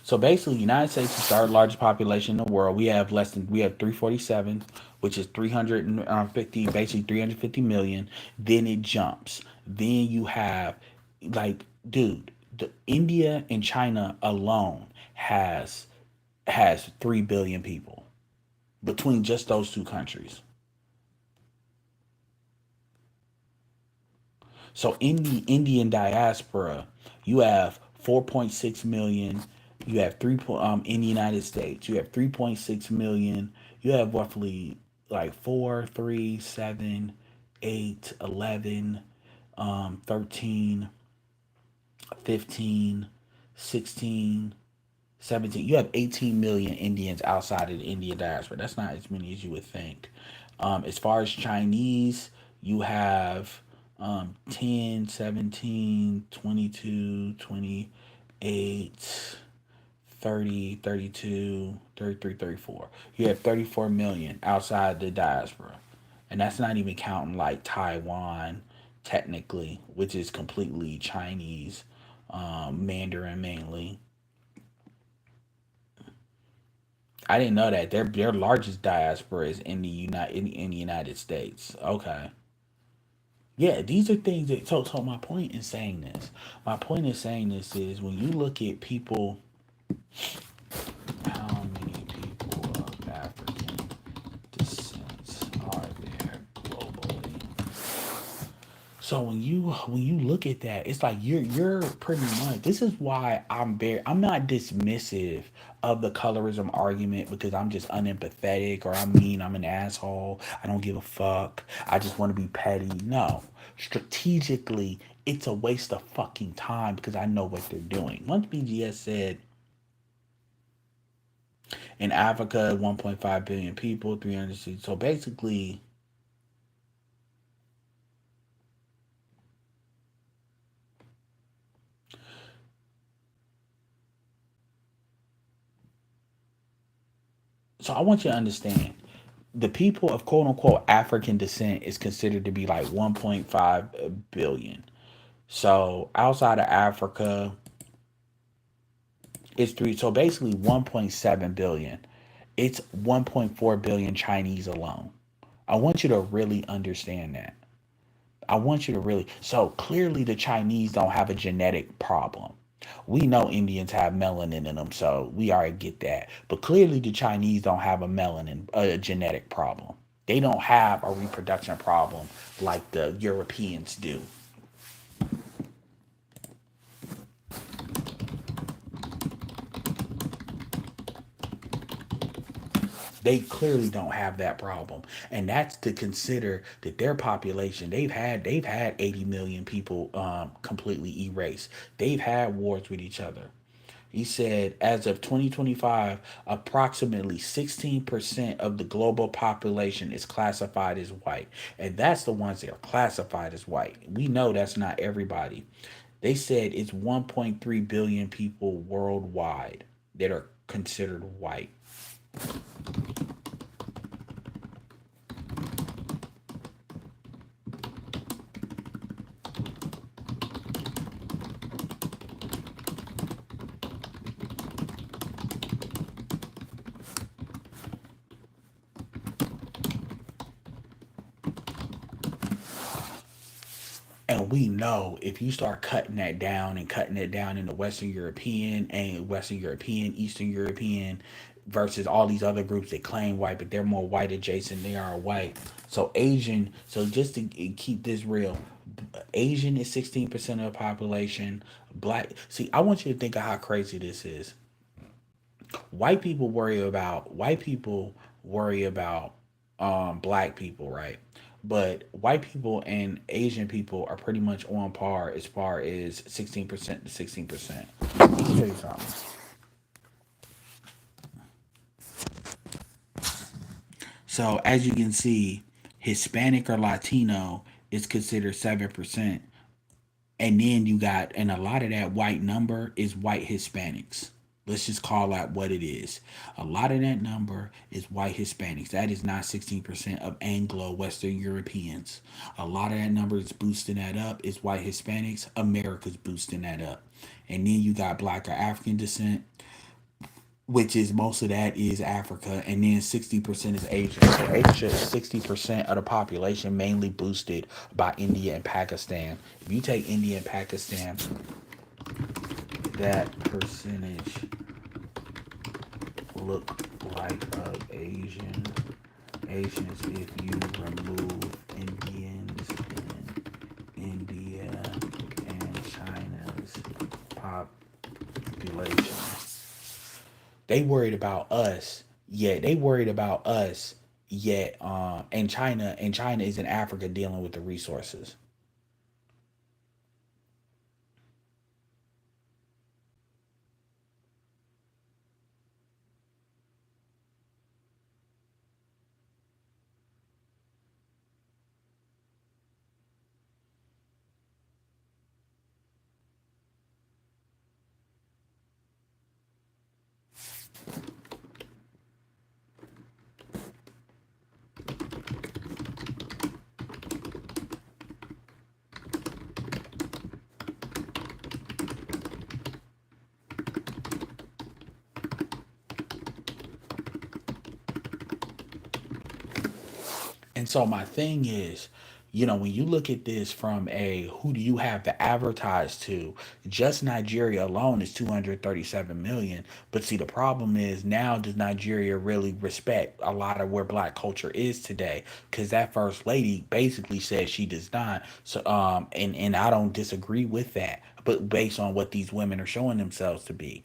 Speaker 1: So basically, the United States is the third largest population in the world. We have 347, which is 350, basically 350 million. Then it jumps. Then you have, like, dude, India and China alone has 3 billion people between just those two countries. So in the Indian diaspora, you have 4.6 million. You have in the United States. You have 3.6 million. You have roughly like 4, 3, 7, 8, 11, 13, 15, 16, 17. You have 18 million Indians outside of the Indian diaspora. That's not as many as you would think. As far as Chinese, you have 10, 17, 22, 28, 30, 32, 33, 34. You have 34 million outside the diaspora. And that's not even counting like Taiwan, technically, which is completely Chinese, Mandarin mainly. I didn't know that their largest diaspora is in the United States. Okay. Yeah, these are things that so my point in saying this. My point in saying this is when you look at people, how many people of African descent are there globally? So when you look at that, it's like you're pretty much, this is why I'm not dismissive of the colorism argument because I'm just unempathetic or I'm an asshole. I don't give a fuck. I just want to be petty. No. Strategically, it's a waste of fucking time because I know what they're doing. Once BGS said in Africa, 1.5 billion people, 300 cities. So basically, So I want you to understand the people of quote unquote African descent is considered to be like 1.5 billion. So outside of Africa, it's three. So basically 1.7 billion. It's 1.4 billion Chinese alone. I want you to really understand that. I want you to really. So clearly, the Chinese don't have a genetic problem. We know Indians have melanin in them, so we already get that. But clearly, the Chinese don't have a genetic problem. They don't have a reproduction problem like the Europeans do. They clearly don't have that problem, and that's to consider that their population they've had 80 million people completely erased. They've had wars with each other. He said, as of 2025, approximately 16% of the global population is classified as white. And that's the ones that are classified as white. We know that's not everybody. They said it's 1.3 billion people worldwide that are considered white. And we know if you start cutting that down and cutting it down into Western European, Eastern European versus all these other groups that claim white, but they're more white adjacent, they are white. So Asian, so just to keep this real, Asian is 16% of the population. Black, see, I want you to think of how crazy this is. White people worry about black people, right? But white people and Asian people are pretty much on par as far as 16% to 16%. Let me tell you something. So as you can see, Hispanic or Latino is considered 7%. And then you got, and a lot of that white number is white Hispanics. Let's just call out what it is. A lot of that number is white Hispanics. That is not 16% of Anglo Western Europeans. A lot of that number is boosting that up is white Hispanics. America's boosting that up. And then you got black or African descent, which is most of that is Africa, and then 60% is Asia. So Asia is 60% of the population, mainly boosted by India and Pakistan. If you take India and Pakistan, that percentage look like Asians if you remove Indians in India and China's population. They worried about us. Yeah, they worried about us. Yet, and China is in Africa dealing with the resources. And so my thing is, when you look at this from a who do you have to advertise to, just Nigeria alone is 237 million. But see, the problem is now does Nigeria really respect a lot of where black culture is today? Because that first lady basically said she does not. So and I don't disagree with that. But based on what these women are showing themselves to be,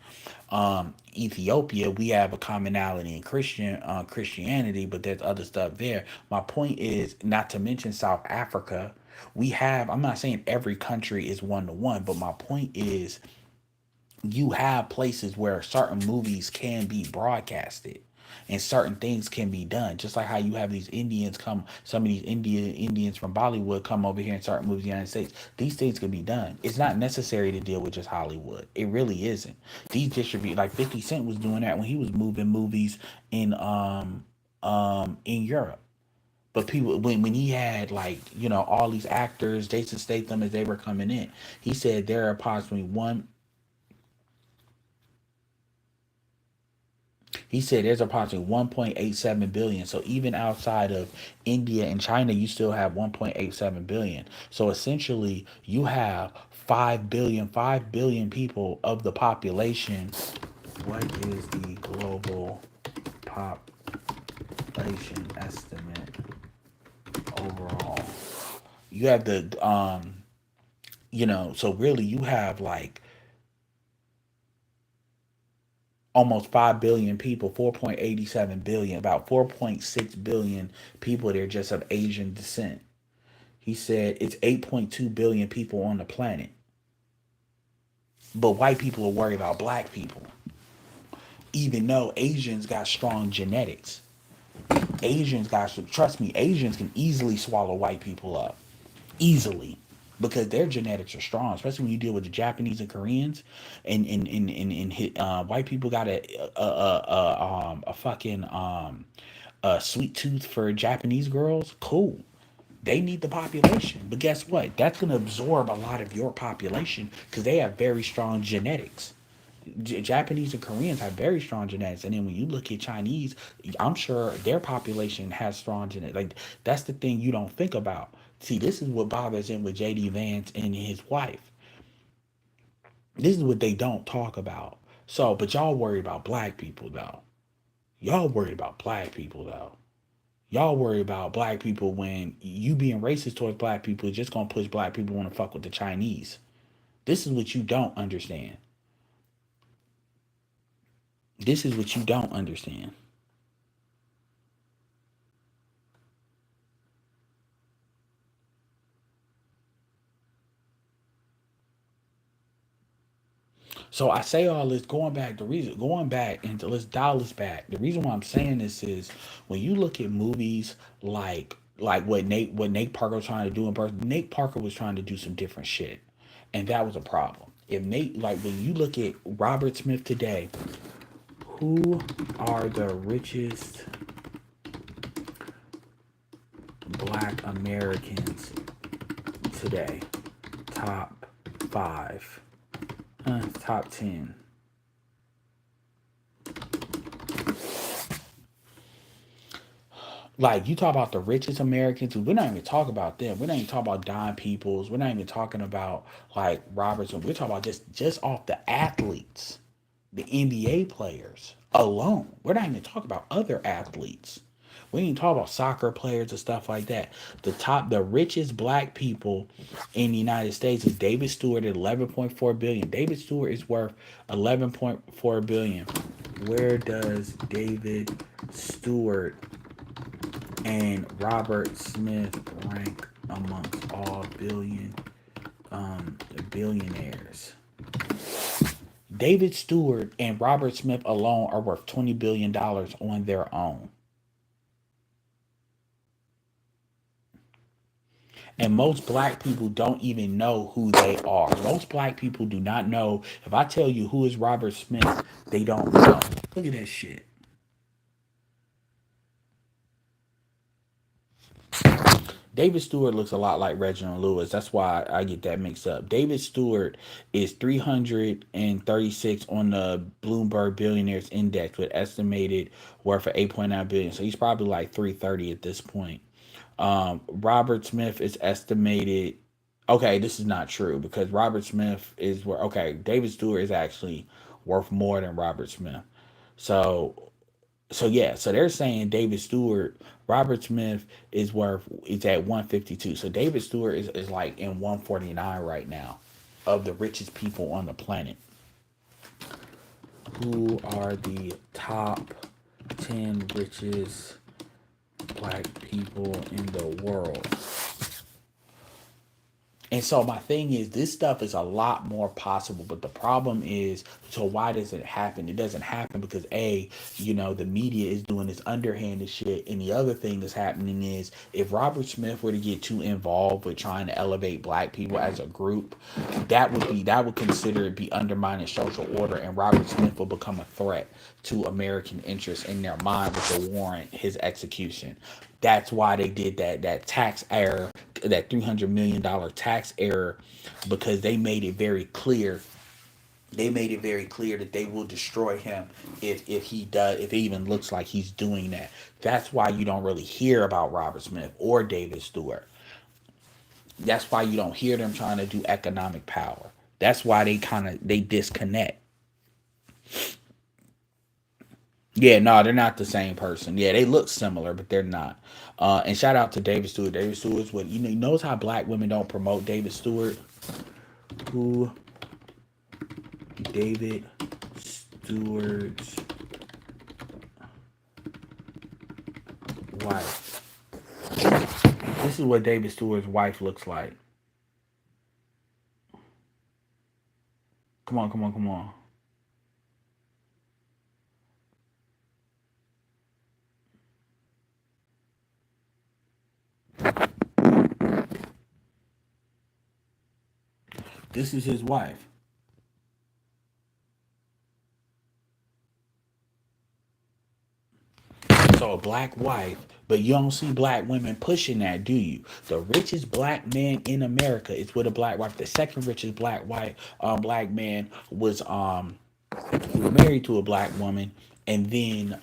Speaker 1: Ethiopia, we have a commonality in Christianity, but there's other stuff there. My point is, not to mention South Africa, we have. I'm not saying every country is one to one, but my point is, you have places where certain movies can be broadcasted. and certain things can be done. Just like how you have these Indians come, some of these Indians from Bollywood come over here and start movies in the United States. These things can be done. It's not necessary to deal with just Hollywood. It really isn't. These distribute like 50 Cent was doing that when he was moving movies in Europe. But people, when he had like all these actors, Jason Statham, as they were coming in, he said there are approximately one. He said there's approximately 1.87 billion. So even outside of India and China, you still have 1.87 billion. So essentially, you have 5 billion people of the population. What is the global population estimate overall? You have so really you have like almost 5 billion people, 4.87 billion, about 4.6 billion people there just of Asian descent. He said it's 8.2 billion people on the planet. But white people are worried about black people, even though Asians got strong genetics. Trust me, Asians can easily swallow white people up. Easily. Because their genetics are strong, especially when you deal with the Japanese and Koreans, and white people got a fucking a sweet tooth for Japanese girls. Cool, they need the population, but guess what? That's gonna absorb a lot of your population because they have very strong genetics. Japanese and Koreans have very strong genetics, and then when you look at Chinese, I'm sure their population has strong genetics. Like that's the thing you don't think about. See, this is what bothers him with JD Vance and his wife. This is what they don't talk about. So, but y'all worry about black people though. Y'all worry about black people though. Y'all worry about black people when you being racist towards black people is just gonna push black people want to fuck with the Chinese. This is what you don't understand. This is what you don't understand. So I say all this going back and let's dial this back. The reason why I'm saying this is when you look at movies like what Nate Parker was trying to do in birth, Nate Parker was trying to do some different shit. And that was a problem. If Nate like when you look at Robert Smith today, who are the richest black Americans today? Top five. Top 10. Like you talk about the richest Americans, we're not even talking about them. We're not even talking about Don Peoples. We're not even talking about like Robertson. We're talking about just off the athletes, the NBA players alone. We're not even talking about other athletes. We ain't talk about soccer players and stuff like that. The richest black people in the United States is David Stewart at 11.4 billion. David Stewart is worth 11.4 billion. Where does David Stewart and Robert Smith rank amongst all billionaires? David Stewart and Robert Smith alone are worth $20 billion on their own. And most black people don't even know who they are. Most black people do not know. If I tell you who is Robert Smith, they don't know. Look at that shit. David Stewart looks a lot like Reginald Lewis. That's why I get that mixed up. David Stewart is 336 on the Bloomberg Billionaires Index with estimated worth of 8.9 billion. So he's probably like 330 at this point. Robert Smith is estimated. Okay, this is not true because Robert Smith is where. Okay, David Stewart is actually worth more than Robert Smith. So yeah, so they're saying David Stewart, Robert Smith is at 152. So David Stewart is like in 149 right now of the richest people on the planet. Who are the top 10 richest black people in the world? And so my thing is, this stuff is a lot more possible, but the problem is, so why does it happen? It doesn't happen because the media is doing this underhanded shit, and the other thing that's happening is, if Robert Smith were to get too involved with trying to elevate black people as a group, that would consider it be undermining social order, and Robert Smith will become a threat to American interests in their mind, which will warrant his execution. That's why they did that tax error, that $300 million tax error, because they made it very clear that they will destroy him if it even looks like he's doing that. That's why you don't really hear about Robert Smith or David Stewart. That's why you don't hear them trying to do economic power. That's why they disconnect. Yeah, no, they're not the same person. Yeah, they look similar, but they're not. And shout out to David Stewart. David Stewart's what you knows how black women don't promote David Stewart. Who David Stewart's wife. This is what David Stewart's wife looks like. Come on, come on, come on. This is his wife. So a black wife, but you don't see black women pushing that, do you? The richest black man in America is with a black wife. The second richest black man was married to a black woman, and then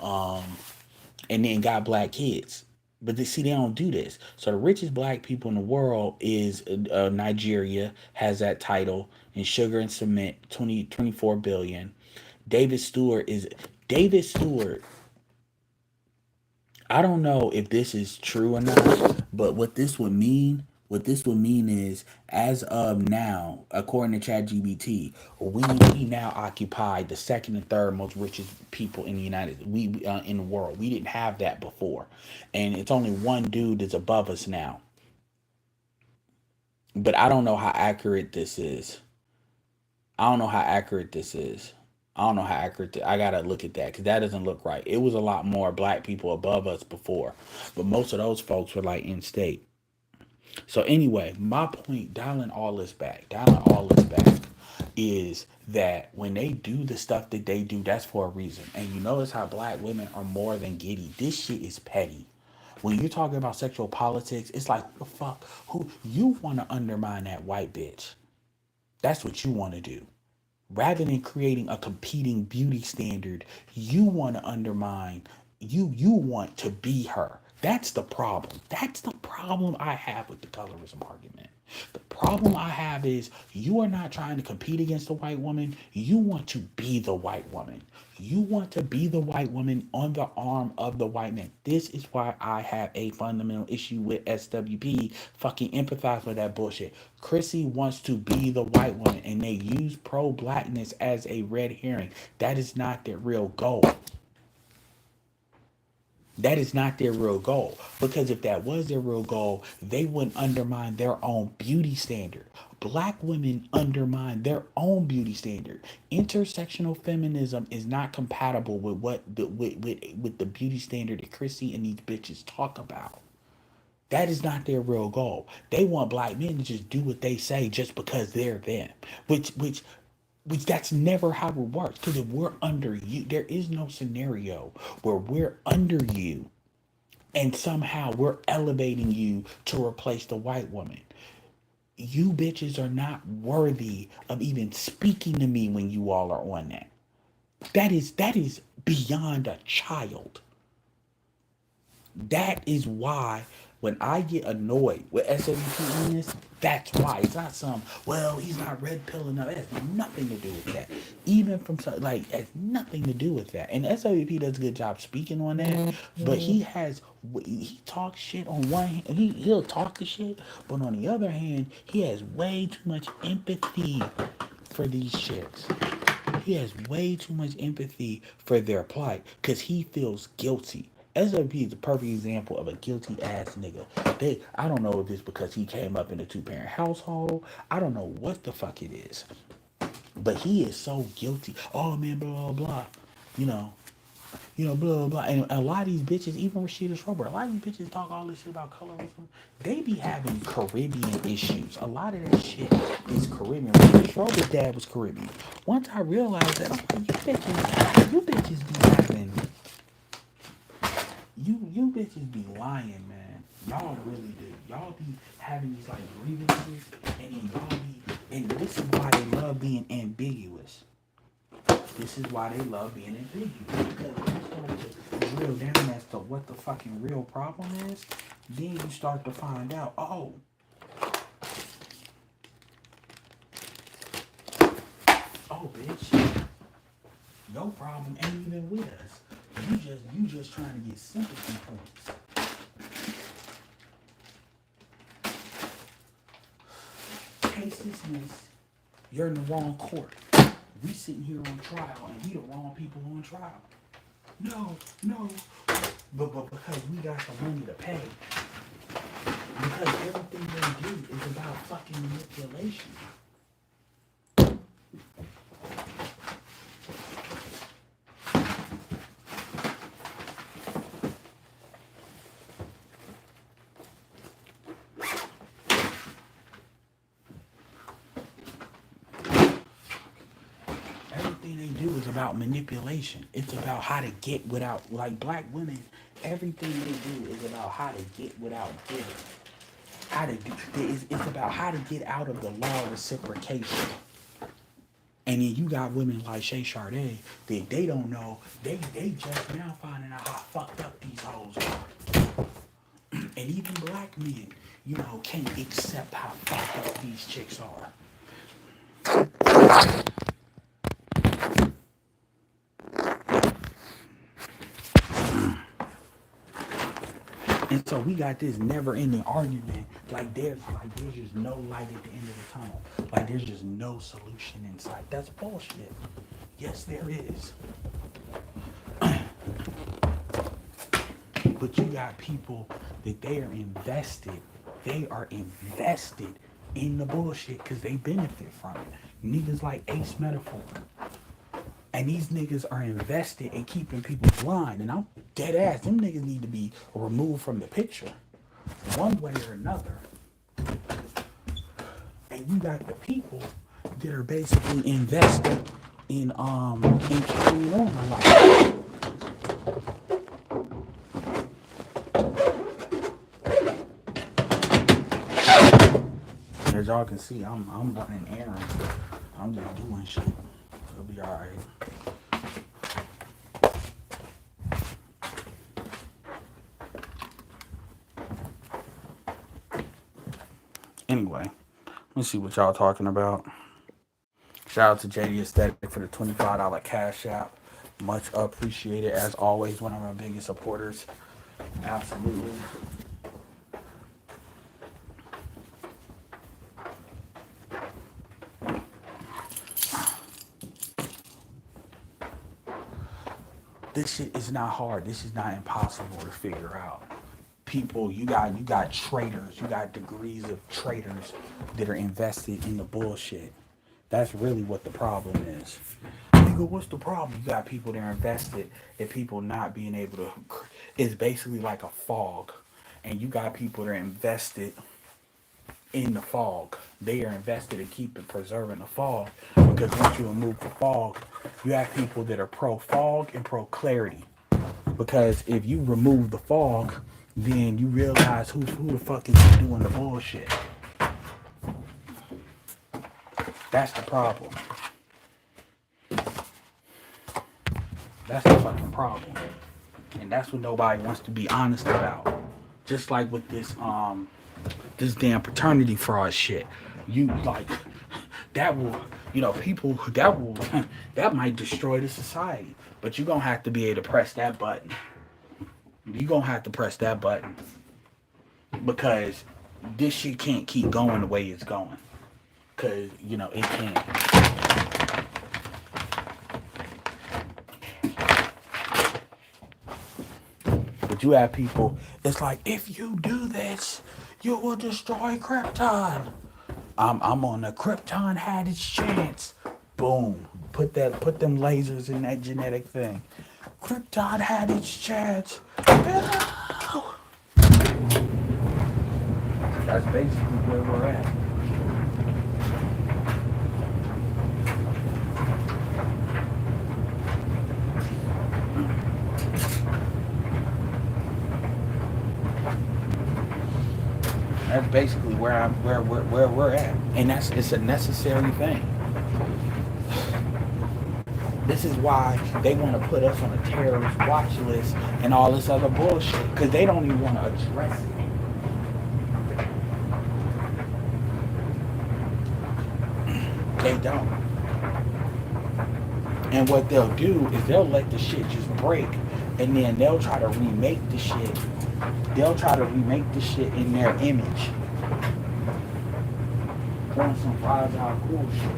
Speaker 1: got black kids. But they don't do this. So the richest black people in the world is Nigeria, has that title, and sugar and cement, 24 billion. David Stewart is David Stewart. I don't know if this is true or not, but what this would mean is, as of now, according to ChatGPT, we now occupy the second and third most richest people in the in the world. We didn't have that before, and it's only one dude that's above us now. But I don't know how accurate this is. I don't know how accurate this is. I don't know how accurate. I gotta look at that because that doesn't look right. It was a lot more black people above us before, but most of those folks were like in state. So anyway, my point, dialing all this back, is that when they do the stuff that they do, that's for a reason. And you notice how black women are more than giddy. This shit is petty. When you're talking about sexual politics, it's like, who the fuck? Who you want to undermine that white bitch? That's what you want to do. Rather than creating a competing beauty standard, you want to undermine, you want to be her. That's the problem. That's the problem I have with the colorism argument. The problem I have is, you are not trying to compete against the white woman. You want to be the white woman. You want to be the white woman on the arm of the white man. This is why I have a fundamental issue with SWP fucking empathize with that bullshit. Chrissy wants to be the white woman, and they use pro blackness as a red herring. That is not their real goal. That is not their real goal. Because if that was their real goal, they wouldn't undermine their own beauty standard. Black women undermine their own beauty standard. Intersectional feminism is not compatible with with the beauty standard that Chrissy and these bitches talk about. That is not their real goal. They want black men to just do what they say just because they're them. Which that's never how it works. Because if we're under you, there is no scenario where we're under you and somehow we're elevating you to replace the white woman. You bitches are not worthy of even speaking to me when you all are on that. That is beyond a child. That is why when I get annoyed with SWP in this, that's why. It's not well, he's not red pill enough. It has nothing to do with that. Even from it has nothing to do with that. And SWP does a good job speaking on that. But he talks shit on one hand. He'll talk the shit, but on the other hand, he has way too much empathy for these chicks. He has way too much empathy for their plight because he feels guilty. SWP is a perfect example of a guilty ass nigga. I don't know if it's because he came up in a 2-parent household. I don't know what the fuck it is, but he is so guilty. Oh man, blah blah blah. You know, blah blah blah. And a lot of these bitches, even Rashida Schroeder, a lot of these bitches talk all this shit about colorism. They be having Caribbean issues. A lot of that shit is Caribbean. Rashida Schroeder's dad was Caribbean. Once I realized that, I'm like, you bitches be having, you bitches be lying, man. Y'all really do. Y'all be having these like grievances, and then y'all be, and this is why they love being ambiguous. This is why they love being ambiguous. Because when you start to drill down as to what the fucking real problem is, then you start to find out, oh bitch, your problem ain't even with us. You just trying to get sympathy points. Case dismissed. You're in the wrong court. We sitting here on trial and we the wrong people on trial. No, but because we got the money to pay. Because everything they do is about fucking manipulation. Everything they do is about manipulation. It's about how to get without, like black women, everything they do is about how to get without giving. It's about how to get out of the law of reciprocation. And then you got women like Shay Sade that they don't know. They just now finding out how fucked up these hoes are. And even black men, can't accept how fucked up these chicks are. And so we got this never-ending argument. Like there's just no light at the end of the tunnel. Like there's just no solution in sight. That's bullshit. Yes, there is. But you got people that they are invested. They are invested in the bullshit because they benefit from it. Niggas like Ace Metaphor. And these niggas are invested in keeping people blind. And I'm dead ass. Them niggas need to be removed from the picture. One way or another. And you got the people that are basically invested in carrying on a lot. As y'all can see, I'm running errands. I'm just doing shit. It'll be alright. Anyway, let's see what y'all talking about. Shout out to JD Aesthetic for the $25 cash app. Much appreciated as always. One of our biggest supporters. Absolutely. This shit is not hard. This is not impossible to figure out. People, you got traders, you got degrees of traders that are invested in the bullshit. That's really what the problem is. Nigga, what's the problem? You got people that are invested in people not being able to. It's basically like a fog. And you got people that are invested in the fog. They are invested in keeping preserving the fog. Because once you remove the fog, you have people that are pro fog and pro clarity. Because if you remove the fog, then you realize who the fuck is doing the bullshit. That's the problem. That's the fucking problem. And that's what nobody wants to be honest about. Just like with this damn paternity fraud shit. You like that will people that might destroy the society. But you're gonna have to be able to press that button. You're gonna have to press that button. Because this shit can't keep going the way it's going. Cause it can't. But you have people, it's like, if you do this, you will destroy Krypton. I'm on the Krypton had its chance. Boom. Put them lasers in that genetic thing. Krypton had its chance. No! That's basically where we're at. That's basically where we're at. And it's a necessary thing. This is why they want to put us on a terrorist watch list and all this other bullshit. Because they don't even want to address it. They don't. And what they'll do is they'll let the shit just break, and then they'll try to remake the shit. They'll try to remake the shit in their image. On some fragile cool shit.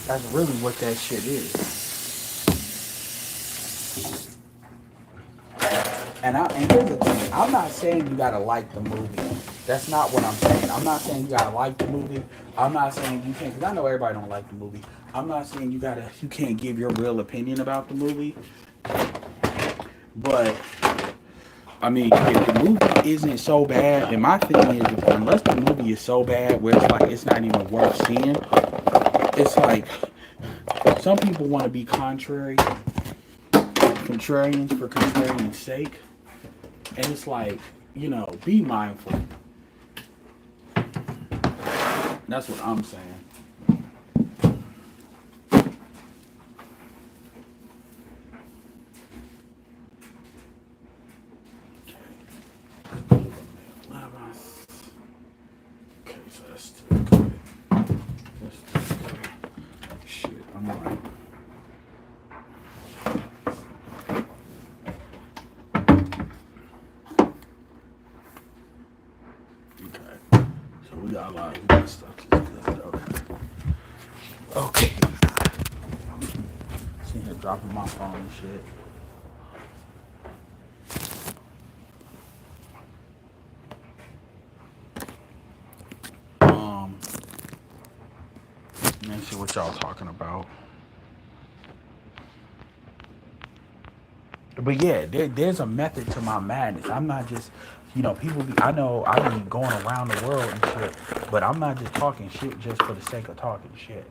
Speaker 1: That's really what that shit is. And here's the thing, I'm not saying you gotta like the movie. That's not what I'm saying. I'm not saying you gotta like the movie. I'm not saying you can't, because I know everybody don't like the movie. I'm not saying you can't give your real opinion about the movie. But I mean, if the movie isn't so bad, and my thing is, unless the movie is so bad where it's like it's not even worth seeing, it's like some people want to be contrarians for contrarian's sake, and it's like, be mindful. That's what I'm saying. Okay, so that's still good. That's still good. Shit, I'm right. Okay. So we got a lot of good stuff. Okay. Sitting here dropping my phone and shit. Let me see what y'all talking about. But yeah, there's a method to my madness. I'm not just, people I know I be going around the world and shit, but I'm not just talking shit just for the sake of talking shit.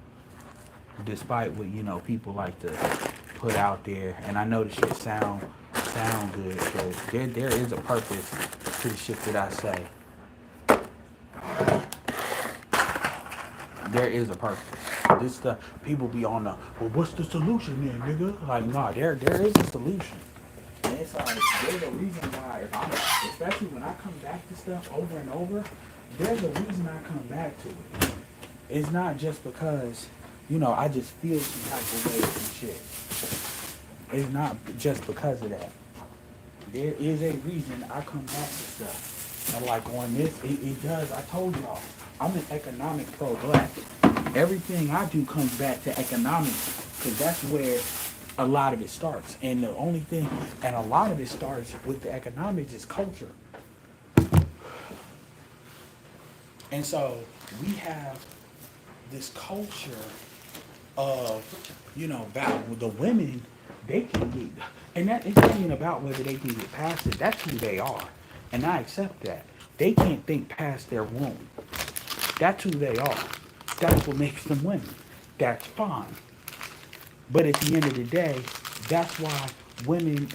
Speaker 1: Despite what, people like to put out there. And I know the shit sound good, but there is a purpose to the shit that I say. There is a purpose. This stuff, people be on the, well, what's the solution then, nigga? Like, nah, there is a solution. And it's like, there's a reason why, especially when I come back to stuff over and over, there's a reason I come back to it. It's not just because, I just feel some type of way and shit. It's not just because of that. There is a reason I come back to stuff. And like on this, it does, I told y'all, I'm an economic pro-black. Everything I do comes back to economics, because that's where a lot of it starts. And the only thing, and a lot of it starts with the economics, is culture. And so we have this culture of, about the women, they can get, and that it's not even about whether they can get past it. That's who they are. And I accept that. They can't think past their womb. That's who they are. That's what makes them women. That's fine. But at the end of the day, that's why women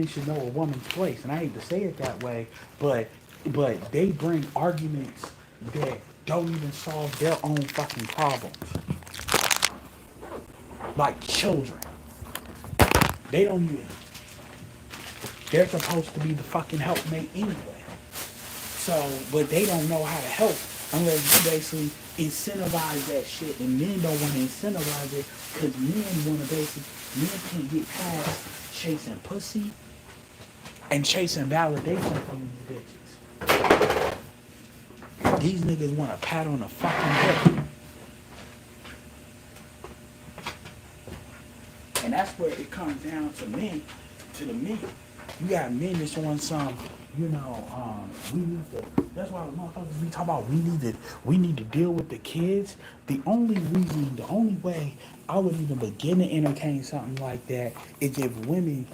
Speaker 1: should know a woman's place. And I hate to say it that way, but they bring arguments that don't even solve their own fucking problems. Like children. They don't even, they're supposed to be the fucking helpmate anyway. So, but they don't know how to help unless you basically incentivize that shit, and men don't want to incentivize it because men want to basically, men can't get past chasing pussy and chasing validation from these bitches. These niggas want a pat on the fucking head. And that's where it comes down to men, to the men. You got men that's on some, we need to, that's why the motherfuckers be talking about we need to deal with the kids. The only reason, the only way I would even begin to entertain something like that is if women,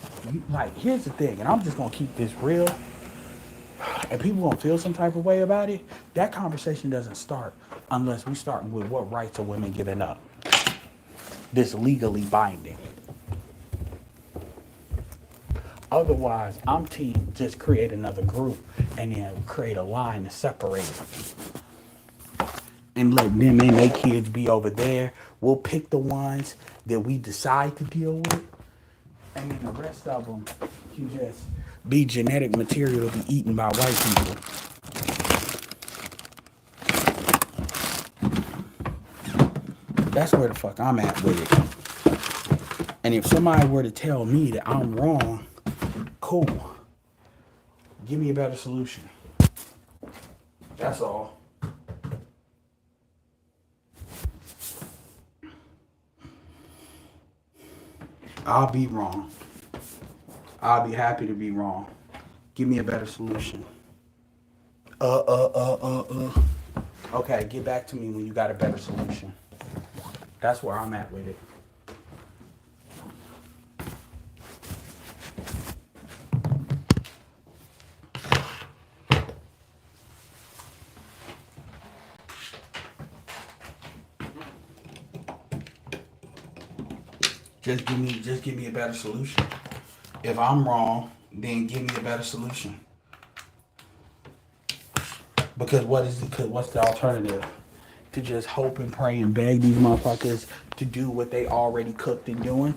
Speaker 1: like, here's the thing, and I'm just gonna keep this real, and people gonna feel some type of way about it. That conversation doesn't start unless we start with what rights are women giving up. This legally binding. Otherwise, I'm team just create another group and then create a line to separate them. And let them and their kids be over there. We'll pick the ones that we decide to deal with. And then the rest of them can just be genetic material to be eaten by white people. That's where the fuck I'm at with it. And if somebody were to tell me that I'm wrong, cool. Give me a better solution. That's all. I'll be wrong. I'll be happy to be wrong. Give me a better solution. Okay, get back to me when you got a better solution. That's where I'm at with it. Just give me a better solution. If I'm wrong, then give me a better solution. Because what's the alternative? To just hope and pray and beg these motherfuckers to do what they already cooked and doing?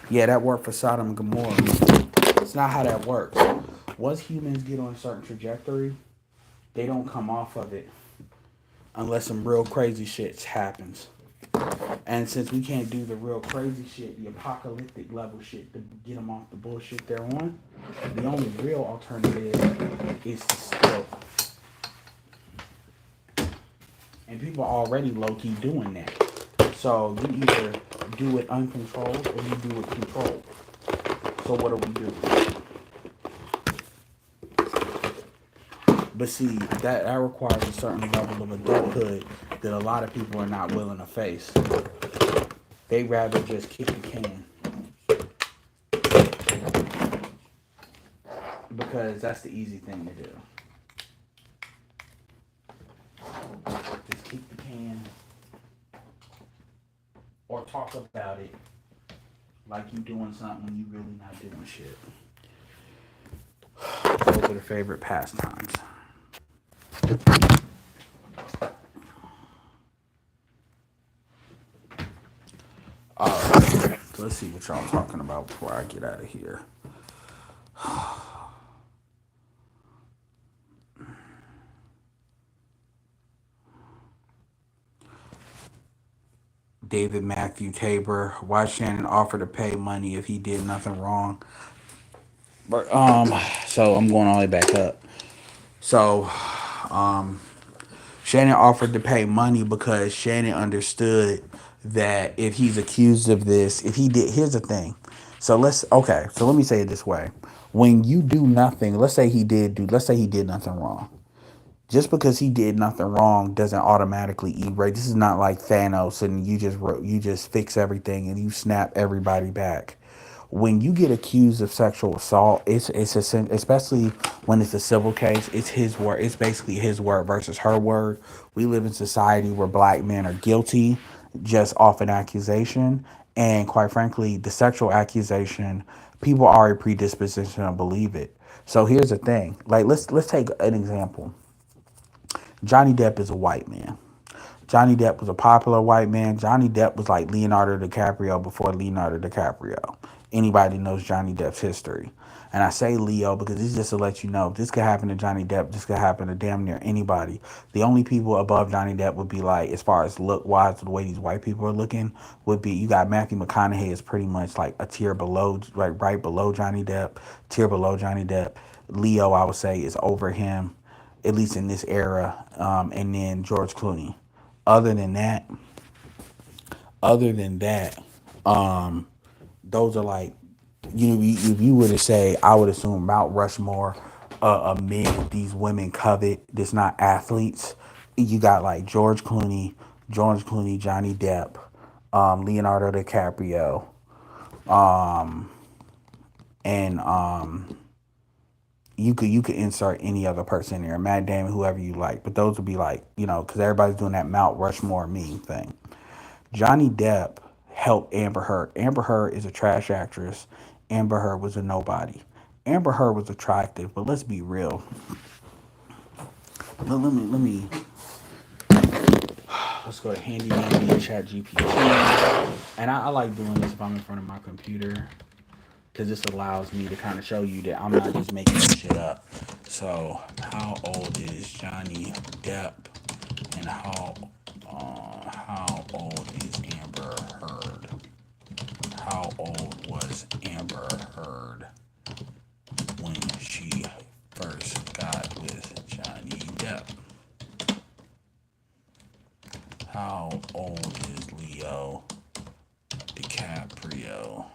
Speaker 1: Yeah, that worked for Sodom and Gomorrah. It's not how that works. Once humans get on a certain trajectory, they don't come off of it unless some real crazy shit happens. And since we can't do the real crazy shit, the apocalyptic level shit, to get them off the bullshit they're on, the only real alternative is to still. And people are already low-key doing that. So you either do it uncontrolled or you do it controlled. So what do we do? But see, that requires a certain level of adulthood that a lot of people are not willing to face. They rather just kick the can. Because that's the easy thing to do. Just kick the can. Or talk about it like you doing something when you really not doing shit. Those are the favorite pastimes. Alright, so let's see what y'all talking about before I get out of here. David Matthew Tabor, why Shannon offered to pay money if he did nothing wrong. But so I'm going all the way back up. So Shannon offered to pay money because Shannon understood that if he's accused of this, if he did, here's the thing. So let me say it this way. When you do nothing, let's say he did nothing wrong. Just because he did nothing wrong doesn't automatically erase. This is not like Thanos and you just fix everything and you snap everybody back. When you get accused of sexual assault, especially when it's a civil case, it's his word. It's basically his word versus her word. We live in a society where black men are guilty just off an accusation, and quite frankly, the sexual accusation, people are a predisposition to believe it. So here's the thing. Like let's take an example. Johnny Depp is a white man. Johnny Depp was a popular white man. Johnny Depp was like Leonardo DiCaprio before Leonardo DiCaprio. Anybody knows Johnny Depp's history. And I say Leo because this is just to let you know this could happen to Johnny Depp. This could happen to damn near anybody. The only people above Johnny Depp would be like, as far as look wise, the way these white people are looking, would be you got Matthew McConaughey is pretty much like a tier below, right below Johnny Depp, tier below Johnny Depp. Leo, I would say, is over him, at least in this era. And then George Clooney. Other than that, other than that, um, those are like, if you were to say, I would assume Mount Rushmore of men these women covet that's not athletes. You got like George Clooney, Johnny Depp, Leonardo DiCaprio, and you could insert any other person in there, Matt Damon, whoever you like. But those would be like, because everybody's doing that Mount Rushmore meme thing. Johnny Depp helped Amber Heard. Amber Heard is a trash actress. Amber Heard was a nobody. Amber Heard was attractive, but let's be real. Let me let's go to Handy Dandy and Chat GPT. And I like doing this if I'm in front of my computer because this allows me to kind of show you that I'm not just making this shit up. So, how old is Johnny Depp, and how old is Amber Heard? How old was Amber Heard when she first got with Johnny Depp? How old is Leo DiCaprio?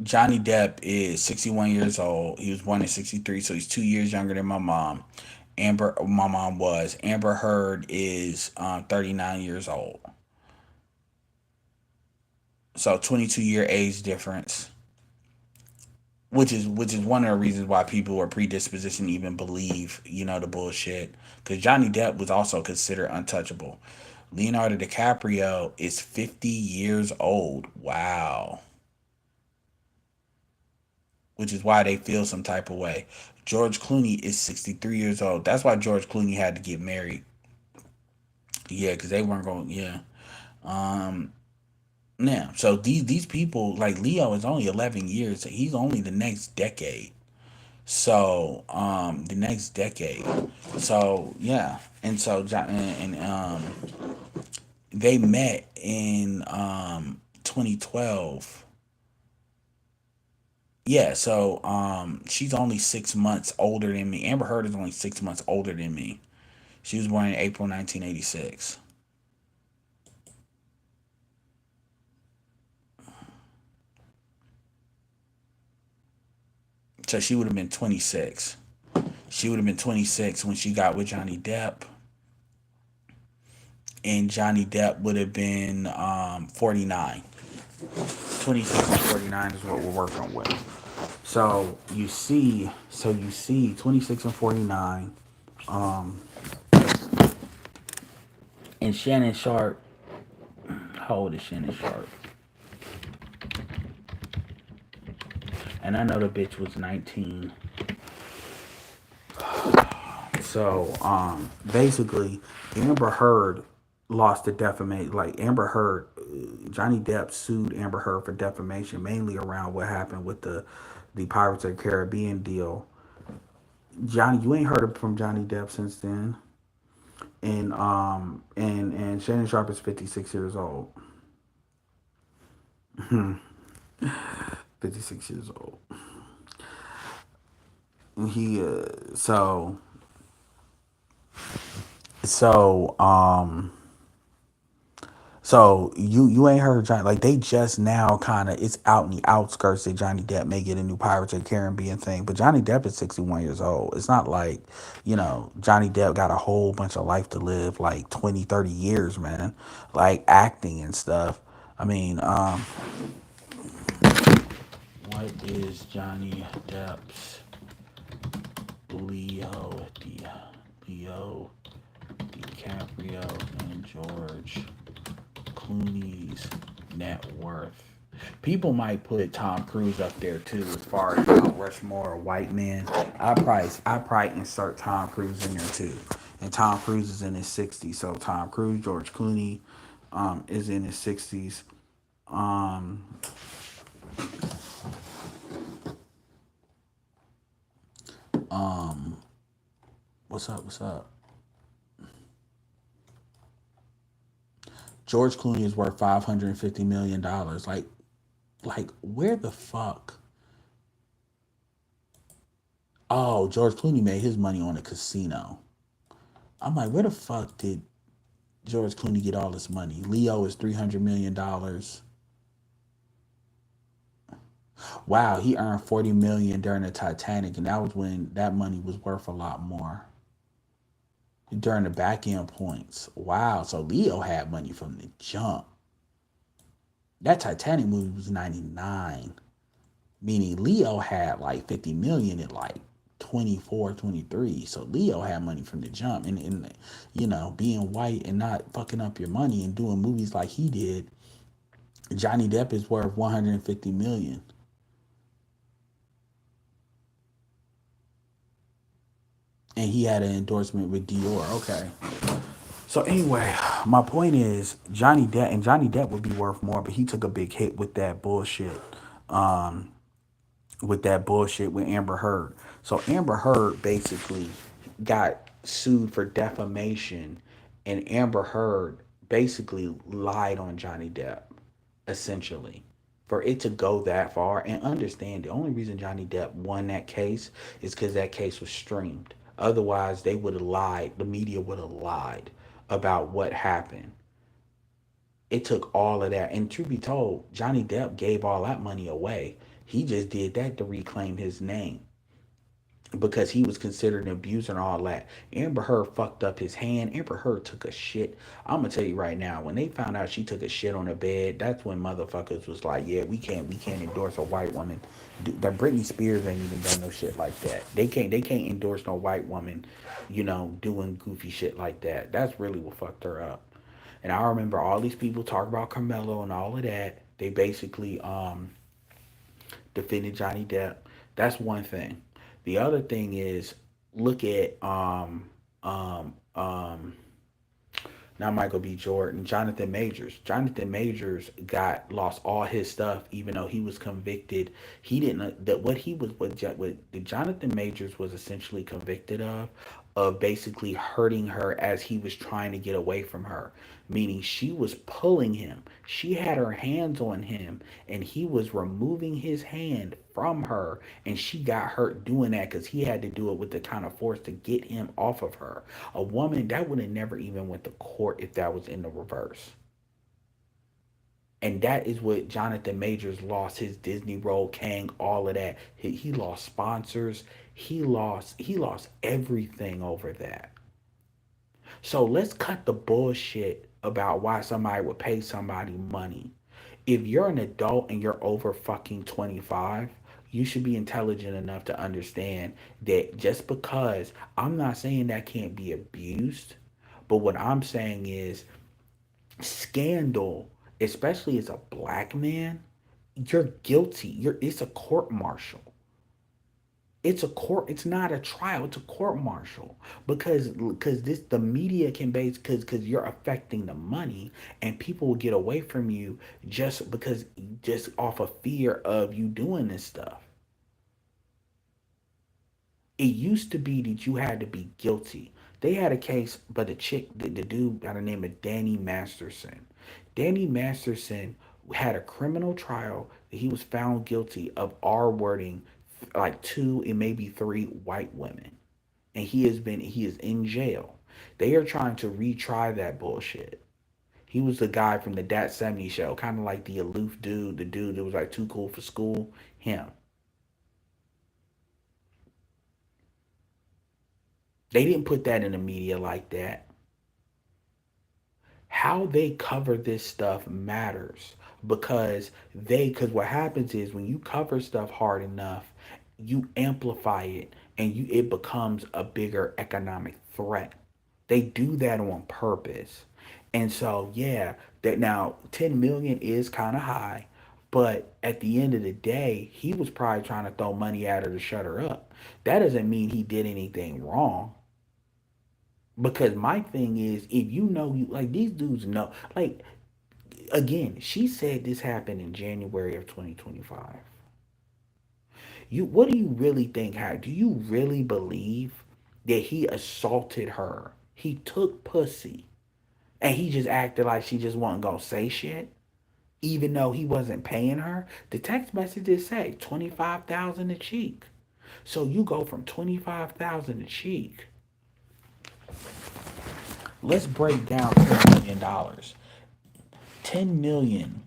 Speaker 1: Johnny Depp is 61 years old. He was born in 63, so he's 2 years younger than my mom. My mom was. Amber Heard is 39 years old. So 22-year age difference, which is one of the reasons why people are predispositioned to even believe, the bullshit. Because Johnny Depp was also considered untouchable. Leonardo DiCaprio is 50 years old. Wow. Which is why they feel some type of way. George Clooney is 63 years old. That's why George Clooney had to get married. Yeah, because they weren't going. Yeah. Um. Now, so these people like Leo is only 11 years. So he's only the next decade. So the next decade. So yeah, and so they met in 2012. Yeah, so she's only 6 months older than me. Amber Heard is only 6 months older than me. She was born in April 1986. So she would have been 26. She would have been 26 when she got with Johnny Depp. And Johnny Depp would have been 49. 26 and 49 is what we're working with. So you see 26 and 49. Um, and Shannon Sharp, how old is Shannon Sharp? And I know the bitch was 19. So basically, Amber Heard lost the defamation. Like Amber Heard, Johnny Depp sued Amber Heard for defamation, mainly around what happened with the Pirates of the Caribbean deal. Johnny, you ain't heard from Johnny Depp since then. And Shannon Sharp is 56 years old. 56 years old. He so so you ain't heard Johnny, like they just now kind of, it's out in the outskirts that Johnny Depp may get a new Pirates of the Caribbean thing, but Johnny Depp is 61 years old. It's not like, Johnny Depp got a whole bunch of life to live, like 20, 30 years, man, like acting and stuff. I mean, what is Johnny Depp's Leo Leo DiCaprio and George Clooney's net worth? People might put Tom Cruise up there too, as far as Mount Rushmore or white men. I probably insert Tom Cruise in there too. And Tom Cruise is in his 60s, so Tom Cruise, George Clooney, is in his 60s. Um, um, what's up? What's up? George Clooney is worth $550 million. Like where the fuck? Oh, George Clooney made his money on a casino. I'm like, where the fuck did George Clooney get all this money? Leo is $300 million. Wow, he earned 40 million during the Titanic, and that was when that money was worth a lot more during the back end points. Wow, so Leo had money from the jump. That Titanic movie was 99, meaning Leo had like 50 million at like 24, 23. So Leo had money from the jump, and being white and not fucking up your money and doing movies like he did. Johnny Depp is worth 150 million, and he had an endorsement with Dior. Okay. So anyway, my point is Johnny Depp would be worth more, but he took a big hit with that bullshit. Um, with Amber Heard. So Amber Heard basically got sued for defamation, and Amber Heard basically lied on Johnny Depp, essentially. For it to go that far, and understand the only reason Johnny Depp won that case is because that case was streamed. Otherwise, they would have lied. The media would have lied about what happened. It took all of that. And truth be told, Johnny Depp gave all that money away. He just did that to reclaim his name because he was considered an abuser and all that. Amber Heard fucked up his hand. Amber Heard took a shit. I'm gonna tell you right now, when they found out she took a shit on the bed, that's when motherfuckers was like, yeah, we can't endorse a white woman. That Britney Spears ain't even done no shit like that. They can't endorse no white woman, doing goofy shit like that. That's really what fucked her up. And I remember all these people talk about Carmelo and all of that. They basically defended Johnny Depp. That's one thing. The other thing is look at not Michael B. Jordan, Jonathan Majors. Jonathan Majors got lost all his stuff, even though he was convicted. He didn't that what he was what the Jonathan Majors was essentially convicted of basically hurting her as he was trying to get away from her, meaning she was pulling him. She had her hands on him, and he was removing his hand from her, and she got hurt doing that because he had to do it with the kind of force to get him off of her. A woman that would have never even went to court if that was in the reverse. And that is what Jonathan Majors lost his Disney role, Kang, all of that. He lost sponsors. He lost everything over that. So let's cut the bullshit about why somebody would pay somebody money. If you're an adult and you're over fucking 25, you should be intelligent enough to understand that just because I'm not saying that can't be abused, but what I'm saying is scandal, especially as a black man, you're guilty. It's a court martial. It's not a trial, it's a court martial, because this the media can base because you're affecting the money, and people will get away from you just off of fear of you doing this stuff. It used to be that you had to be guilty. They had a case, but the dude by the name of Danny Masterson. Danny Masterson had a criminal trial that he was found guilty of R wording like two and maybe three white women. And he is in jail. They are trying to retry that bullshit. He was the guy from the Dat 70 show, kind of like the aloof dude, the dude that was like too cool for school. Him. They didn't put that in the media like that. How they cover this stuff matters because what happens is when you cover stuff hard enough, you amplify it, and it becomes a bigger economic threat. They do that on purpose. And so yeah, that now 10 million is kind of high, But at the end of the day, he was probably trying to throw money at her to shut her up. That doesn't mean he did anything wrong. Because my thing is, if you know, you like these dudes know. Like again, she said this happened in January of 2025. What do you really think? How do you really believe that he assaulted her? He took pussy, and he just acted like she just wasn't gonna say shit, even though he wasn't paying her. The text messages say 25,000 a cheek. So you go from 25,000 a cheek. Let's break down $10 million. 10 million.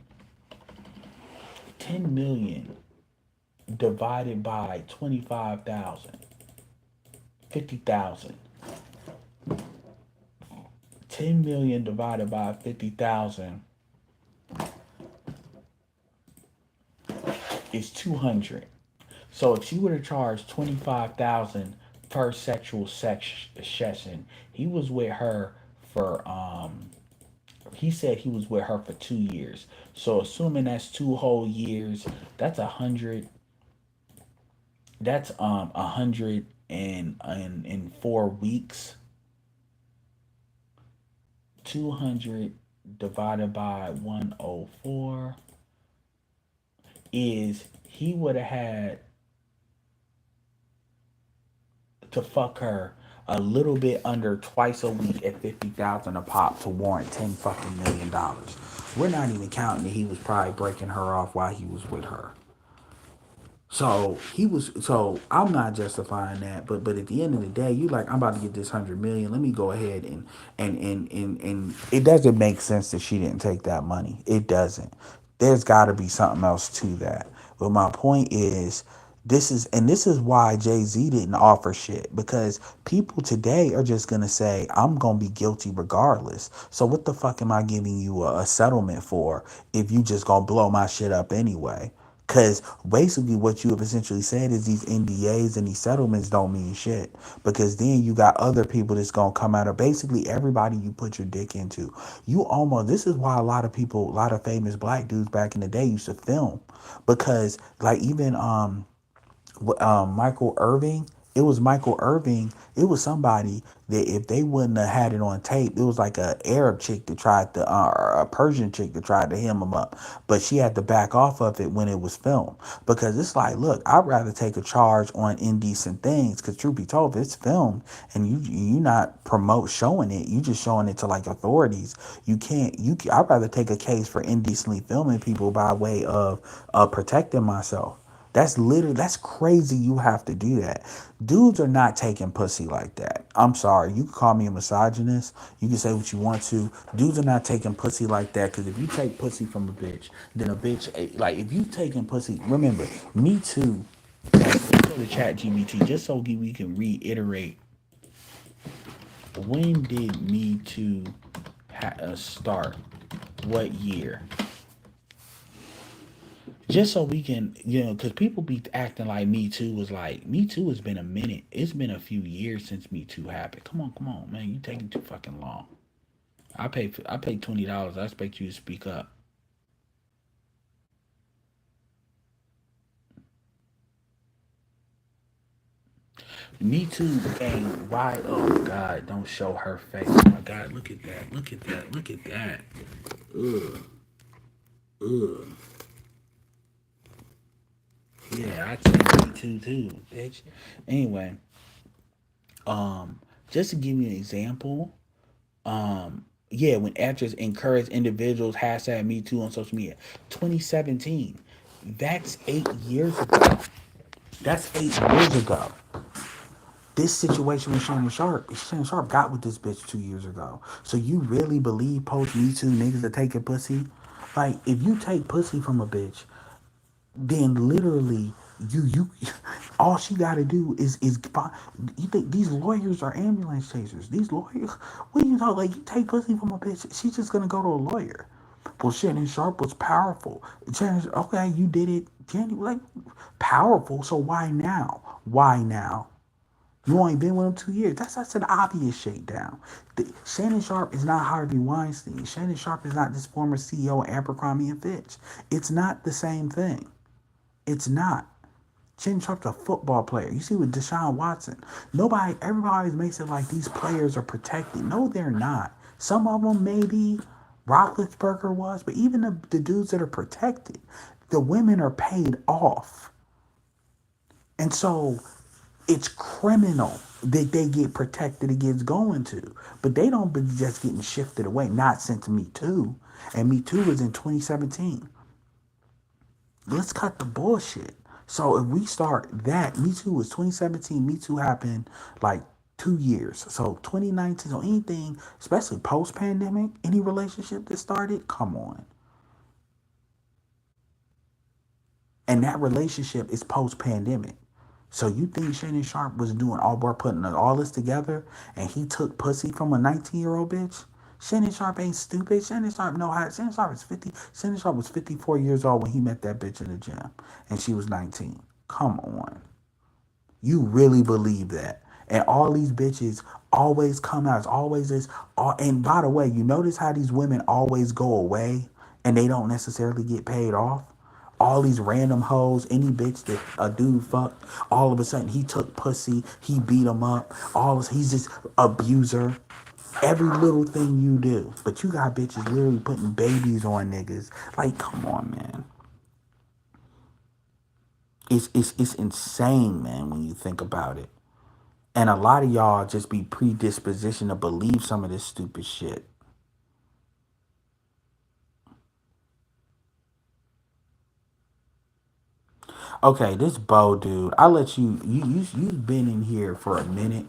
Speaker 1: 10 million divided by 25,000. 50,000. 10 million divided by 50,000 is 200. So if she would have charged 25,000 per sexual session, he was with her for he said he was with her for 2 years. So assuming that's 2 whole years, that's 100. That's 104 weeks. 200 divided by 104 is he would have had to fuck her a little bit under twice a week at 50,000 a pop to warrant $10 fucking million. We're not even counting that he was probably breaking her off while he was with her. So he was. So I'm not justifying that, but at the end of the day, you like I'm about to get this 100 million. Let me go ahead and it doesn't make sense that she didn't take that money. It doesn't. There's got to be something else to that. But my point is, this is why Jay Z didn't offer shit because people today are just gonna say I'm gonna be guilty regardless. So what the fuck am I giving you a settlement for if you just gonna blow my shit up anyway? Because basically, what you have essentially said is these NDAs and these settlements don't mean shit. Because then you got other people that's going to come out of basically everybody you put your dick into. This is why a lot of people, a lot of famous black dudes back in the day used to film. Because, like, even Michael Irving. It was Michael Irving. It was somebody that if they wouldn't have had it on tape, it was like a Arab chick that tried to, or a Persian chick that tried to hem him up, but she had to back off of it when it was filmed because it's like, look, I'd rather take a charge on indecent things because truth be told, if it's filmed and you not promote showing it, you just showing it to like authorities. You can't. I'd rather take a case for indecently filming people by way of protecting myself. That's crazy you have to do that. Dudes are not taking pussy like that. I'm sorry. You can call me a misogynist. You can say what you want to. Dudes are not taking pussy like that because if you take pussy from a bitch, then a bitch, like if you taking pussy, remember, Me Too, like, let's go to Chat GBT just so we can reiterate when did Me Too start? What year? Just so we can, because people be acting like Me Too was like, Me Too has been a minute. It's been a few years since Me Too happened. Come on, man. You taking too fucking long. I paid $20. I expect you to speak up. Me Too became why? Oh God, don't show her face. Oh my God, look at that. Look at that. Look at that. Ugh. Ugh. Yeah, I take Me too, bitch. Anyway, just to give you an example, yeah, when actors encourage individuals hashtag Me Too on social media, 2017. That's 8 years ago. That's 8 years ago. This situation with Shannon Sharp got with this bitch 2 years ago. So you really believe post Me Too niggas are taking pussy? Like, if you take pussy from a bitch, then literally you all she got to do is you think these lawyers are ambulance chasers? These lawyers, what do you know? Like, you take pussy from a bitch, she's just gonna go to a lawyer. Well, Shannon Sharp was powerful. Okay, you did it. Like, powerful. So why now? Why now? You only been with him 2 years. That's an obvious shakedown. Shannon Sharpe is not Harvey Weinstein. Shannon Sharpe is not this former CEO of Abercrombie and Fitch. It's not the same thing. It's not. Shannon Sharpe's a football player. You see with Deshaun Watson. Everybody makes it like these players are protected. No, they're not. Some of them maybe Roethlisberger was, but even the dudes that are protected, the women are paid off. And so it's criminal that they get protected against going to. But they don't be just getting shifted away. Not since Me Too. And Me Too was in 2017. Let's cut the bullshit. So if we start that, Me Too was 2017. Me Too happened like 2 years. So 2019, so anything, especially post-pandemic, any relationship that started, come on. And that relationship is post-pandemic. So you think Shannon Sharpe was doing all we're putting all this together and he took pussy from a 19-year-old bitch? Shannon Sharpe ain't stupid. Shannon Sharpe know how. Shannon Sharpe is 50. Shannon Sharpe was 54 years old when he met that bitch in the gym and she was 19. Come on. You really believe that? And all these bitches always come out. It's always this. And by the way, you notice how these women always go away and they don't necessarily get paid off? All these random hoes, any bitch that a dude fucked, all of a sudden he took pussy, he beat him up, he's just abuser. Every little thing you do. But you got bitches literally putting babies on niggas. Like, come on, man. It's insane, man, when you think about it. And a lot of y'all just be predispositioned to believe some of this stupid shit. Okay, this Bo dude, I'll let you've been in here for a minute.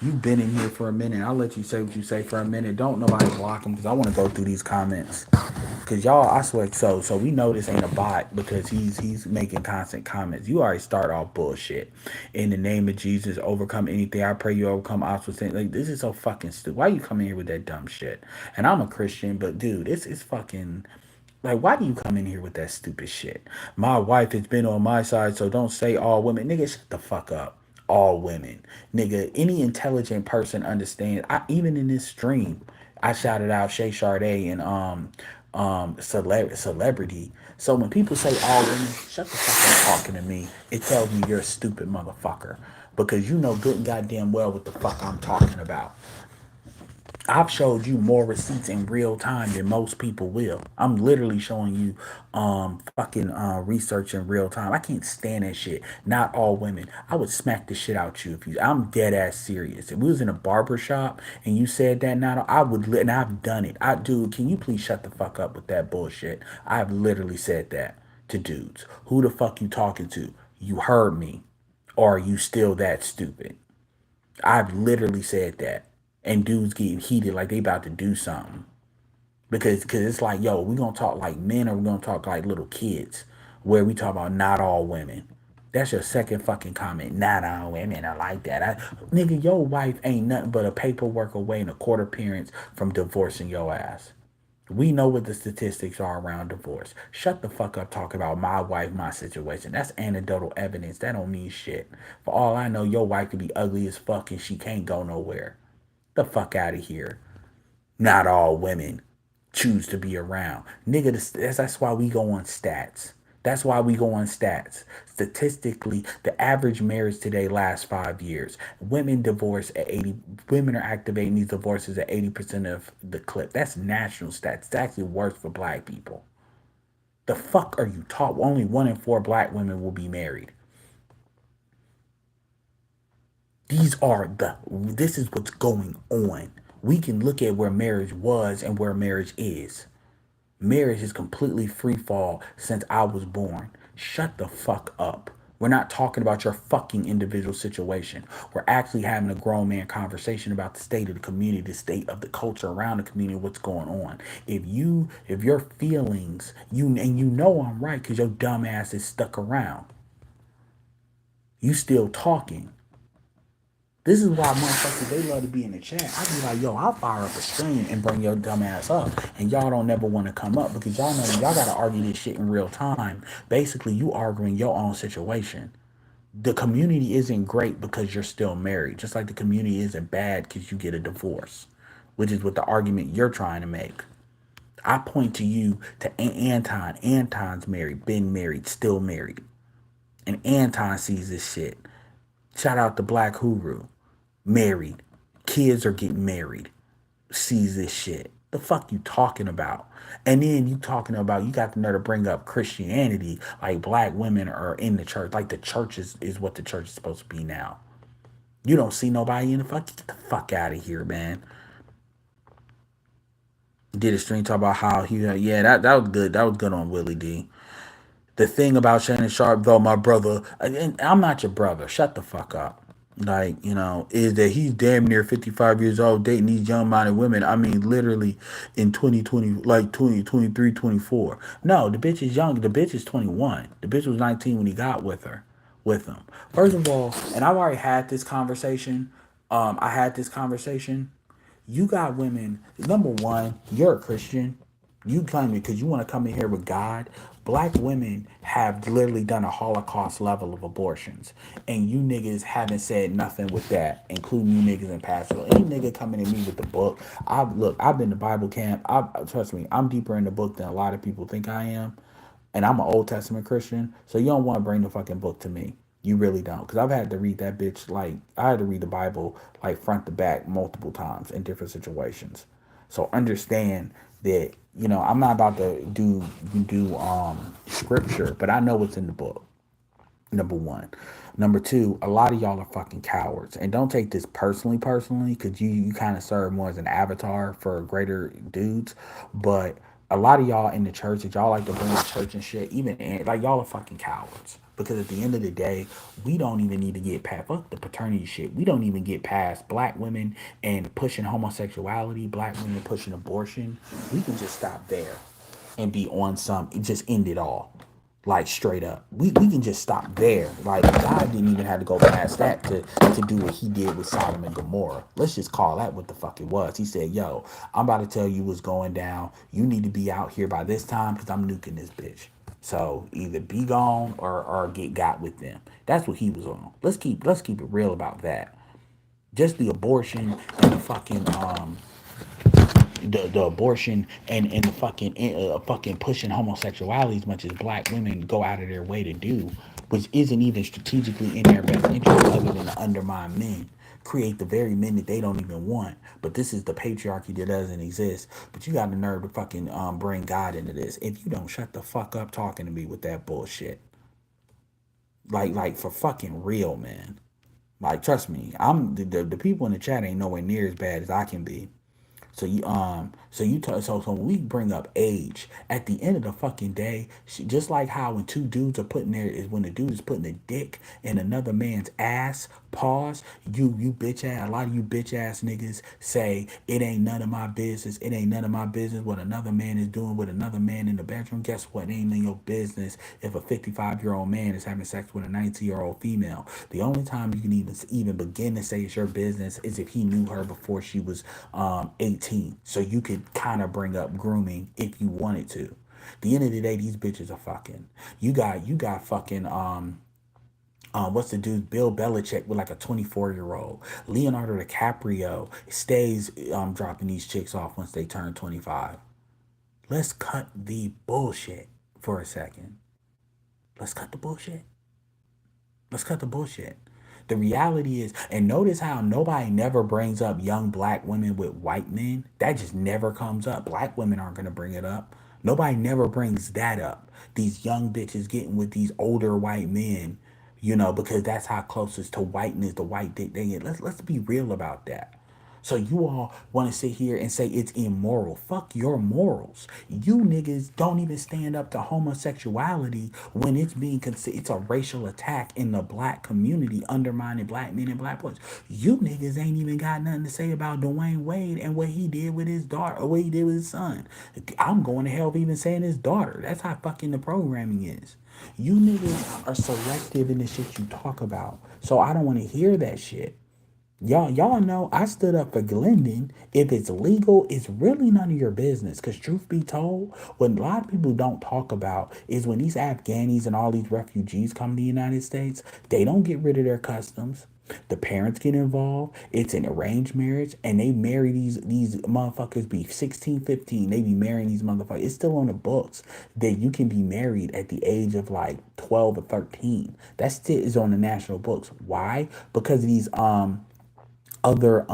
Speaker 1: You've been in here for a minute. I'll let you say what you say for a minute. Don't nobody block him because I want to go through these comments. Cause y'all, I swear, so we know this ain't a bot because he's making constant comments. You already start off bullshit. In the name of Jesus, overcome anything. I pray you overcome obstacles. Like this is so fucking stupid. Why you coming here with that dumb shit? And I'm a Christian, but dude, it's fucking. Like, why do you come in here with that stupid shit? My wife has been on my side, so don't say all women. Nigga, shut the fuck up. All women. Nigga, any intelligent person understands. Even in this stream, I shouted out Shay Sade and celebrity. So when people say all women, shut the fuck up talking to me. It tells me you're a stupid motherfucker. Because you know good and goddamn well what the fuck I'm talking about. I've showed you more receipts in real time than most people will. I'm literally showing you fucking research in real time. I can't stand that shit. Not all women. I would smack the shit out you if you I'm dead ass serious. If we was in a barber shop and you said that now, I would and I've done it. Dude, can you please shut the fuck up with that bullshit? I've literally said that to dudes. Who the fuck you talking to? You heard me. Or are you still that stupid? I've literally said that. And dudes getting heated like they about to do something. Because it's like, yo, we gonna talk like men or we gonna talk like little kids. Where we talk about not all women. That's your second fucking comment. Not all women are like that. Nigga, your wife ain't nothing but a paperwork away and a court appearance from divorcing your ass. We know what the statistics are around divorce. Shut the fuck up talking about my wife, my situation. That's anecdotal evidence. That don't mean shit. For all I know, your wife could be ugly as fuck and she can't go nowhere. The fuck out of here. Not all women choose to be around. Nigga, that's why we go on stats. That's why we go on stats. Statistically, the average marriage today lasts 5 years. Women divorce at 80. Women are activating these divorces at 80% of the clip. That's national stats. It's actually worse for black people. The fuck are you taught? Only 1 in 4 black women will be married. This is what's going on. We can look at where marriage was and where marriage is. Marriage is completely free fall since I was born. Shut the fuck up. We're not talking about your fucking individual situation. We're actually having a grown man conversation about the state of the community, the state of the culture around the community, what's going on. If your feelings, and you know I'm right because your dumb ass is stuck around. You still talking. This is why motherfuckers, they love to be in the chat. I be like, yo, I'll fire up a stream and bring your dumb ass up. And y'all don't never want to come up because y'all know y'all got to argue this shit in real time. Basically, you arguing your own situation. The community isn't great because you're still married, just like the community isn't bad because you get a divorce, which is what the argument you're trying to make. I point to you to Anton. Anton's married, been married, still married. And Anton sees this shit. Shout out to Black Huru. Married. Kids are getting married. Sees this shit. The fuck you talking about? And then you talking about, you got the nerve to bring up Christianity, like black women are in the church, like the church is what the church is supposed to be now. You don't see nobody in the fuck. Get the fuck out of here, man. Did a stream talk about how he, yeah, that was good. That was good on Willie D. The thing about Shannon Sharp, though, my brother, and I'm not your brother. Shut the fuck up. Like, is that he's damn near 55 years old dating these young minded women. I mean, literally in 2020, like 2023, 24. No, the bitch is young. The bitch is 21. The bitch was 19 when he got with him. First of all, and I've already had this conversation. I had this conversation. You got women. Number one, you're a Christian. You claim it because you want to come in here with God. Black women have literally done a Holocaust level of abortions, and you niggas haven't said nothing with that, including you niggas in Pastor. Any nigga coming at me with the book, I've been to Bible camp. Trust me, I'm deeper in the book than a lot of people think I am, and I'm an Old Testament Christian. So you don't want to bring the fucking book to me. You really don't, because I've had to read that bitch like I had to read the Bible like front to back multiple times in different situations. So understand that I'm not about to do scripture, but I know what's in the book. Number one. Number two, a lot of y'all are fucking cowards. And don't take this personally, because you kind of serve more as an avatar for greater dudes. But a lot of y'all in the church that y'all like to bring to church and shit, like y'all are fucking cowards. Because at the end of the day, we don't even need to get past fuck the paternity shit. We don't even get past black women and pushing homosexuality, black women pushing abortion. We can just stop there and be on some, just end it all. Like straight up. We can just stop there. Like God didn't even have to go past that to do what he did with Sodom and Gomorrah. Let's just call that what the fuck it was. He said, yo, I'm about to tell you what's going down. You need to be out here by this time because I'm nuking this bitch. So either be gone or get got with them. That's what he was on. Let's keep it real about that. Just the abortion and the fucking the abortion and the fucking pushing homosexuality as much as black women go out of their way to do, which isn't even strategically in their best interest other than to undermine men, create the very men that they don't even want. But this is the patriarchy that doesn't exist. But you got the nerve to fucking bring God into this. If you don't shut the fuck up talking to me with that bullshit, like for fucking real, man. Like trust me, I'm the people in the chat ain't nowhere near as bad as I can be. So when we bring up age, at the end of the fucking day, just like how when two dudes are putting there is when the dude is putting a dick in another man's ass. Pause. You bitch ass. A lot of you bitch ass niggas say it ain't none of my business. It ain't none of my business what another man is doing with another man in the bedroom. Guess what? It ain't none of your business if a 55-year-old man is having sex with a 19-year-old female. The only time you can even begin to say it's your business is if he knew her before she was 18. So you could kind of bring up grooming if you wanted to. At the end of the day, these bitches are fucking. You got fucking what's the dude? Bill Belichick with like a 24-year-old. Leonardo DiCaprio stays dropping these chicks off once they turn 25. Let's cut the bullshit for a second. Let's cut the bullshit. Let's cut the bullshit. The reality is, and notice how nobody never brings up young black women with white men. That just never comes up. Black women aren't going to bring it up. Nobody never brings that up. These young bitches getting with these older white men, because that's how closest to whiteness the white dick they get. Let's be real about that. So you all want to sit here and say it's immoral. Fuck your morals. You niggas don't even stand up to homosexuality when it's being considered. It's a racial attack in the black community, undermining black men and black boys. You niggas ain't even got nothing to say about Dwayne Wade and what he did with his daughter or what he did with his son. I'm going to hell for even saying his daughter. That's how fucking the programming is. You niggas are selective in the shit you talk about. So I don't want to hear that shit. Y'all know I stood up for Glendon. If it's legal, it's really none of your business. Cause truth be told, what a lot of people don't talk about is when these Afghanis and all these refugees come to the United States, they don't get rid of their customs. The parents get involved. It's an arranged marriage, and they marry these motherfuckers be 16, 15. They be marrying these motherfuckers. It's still on the books that you can be married at the age of like 12 or 13. That still is on the national books. Why? Because of these other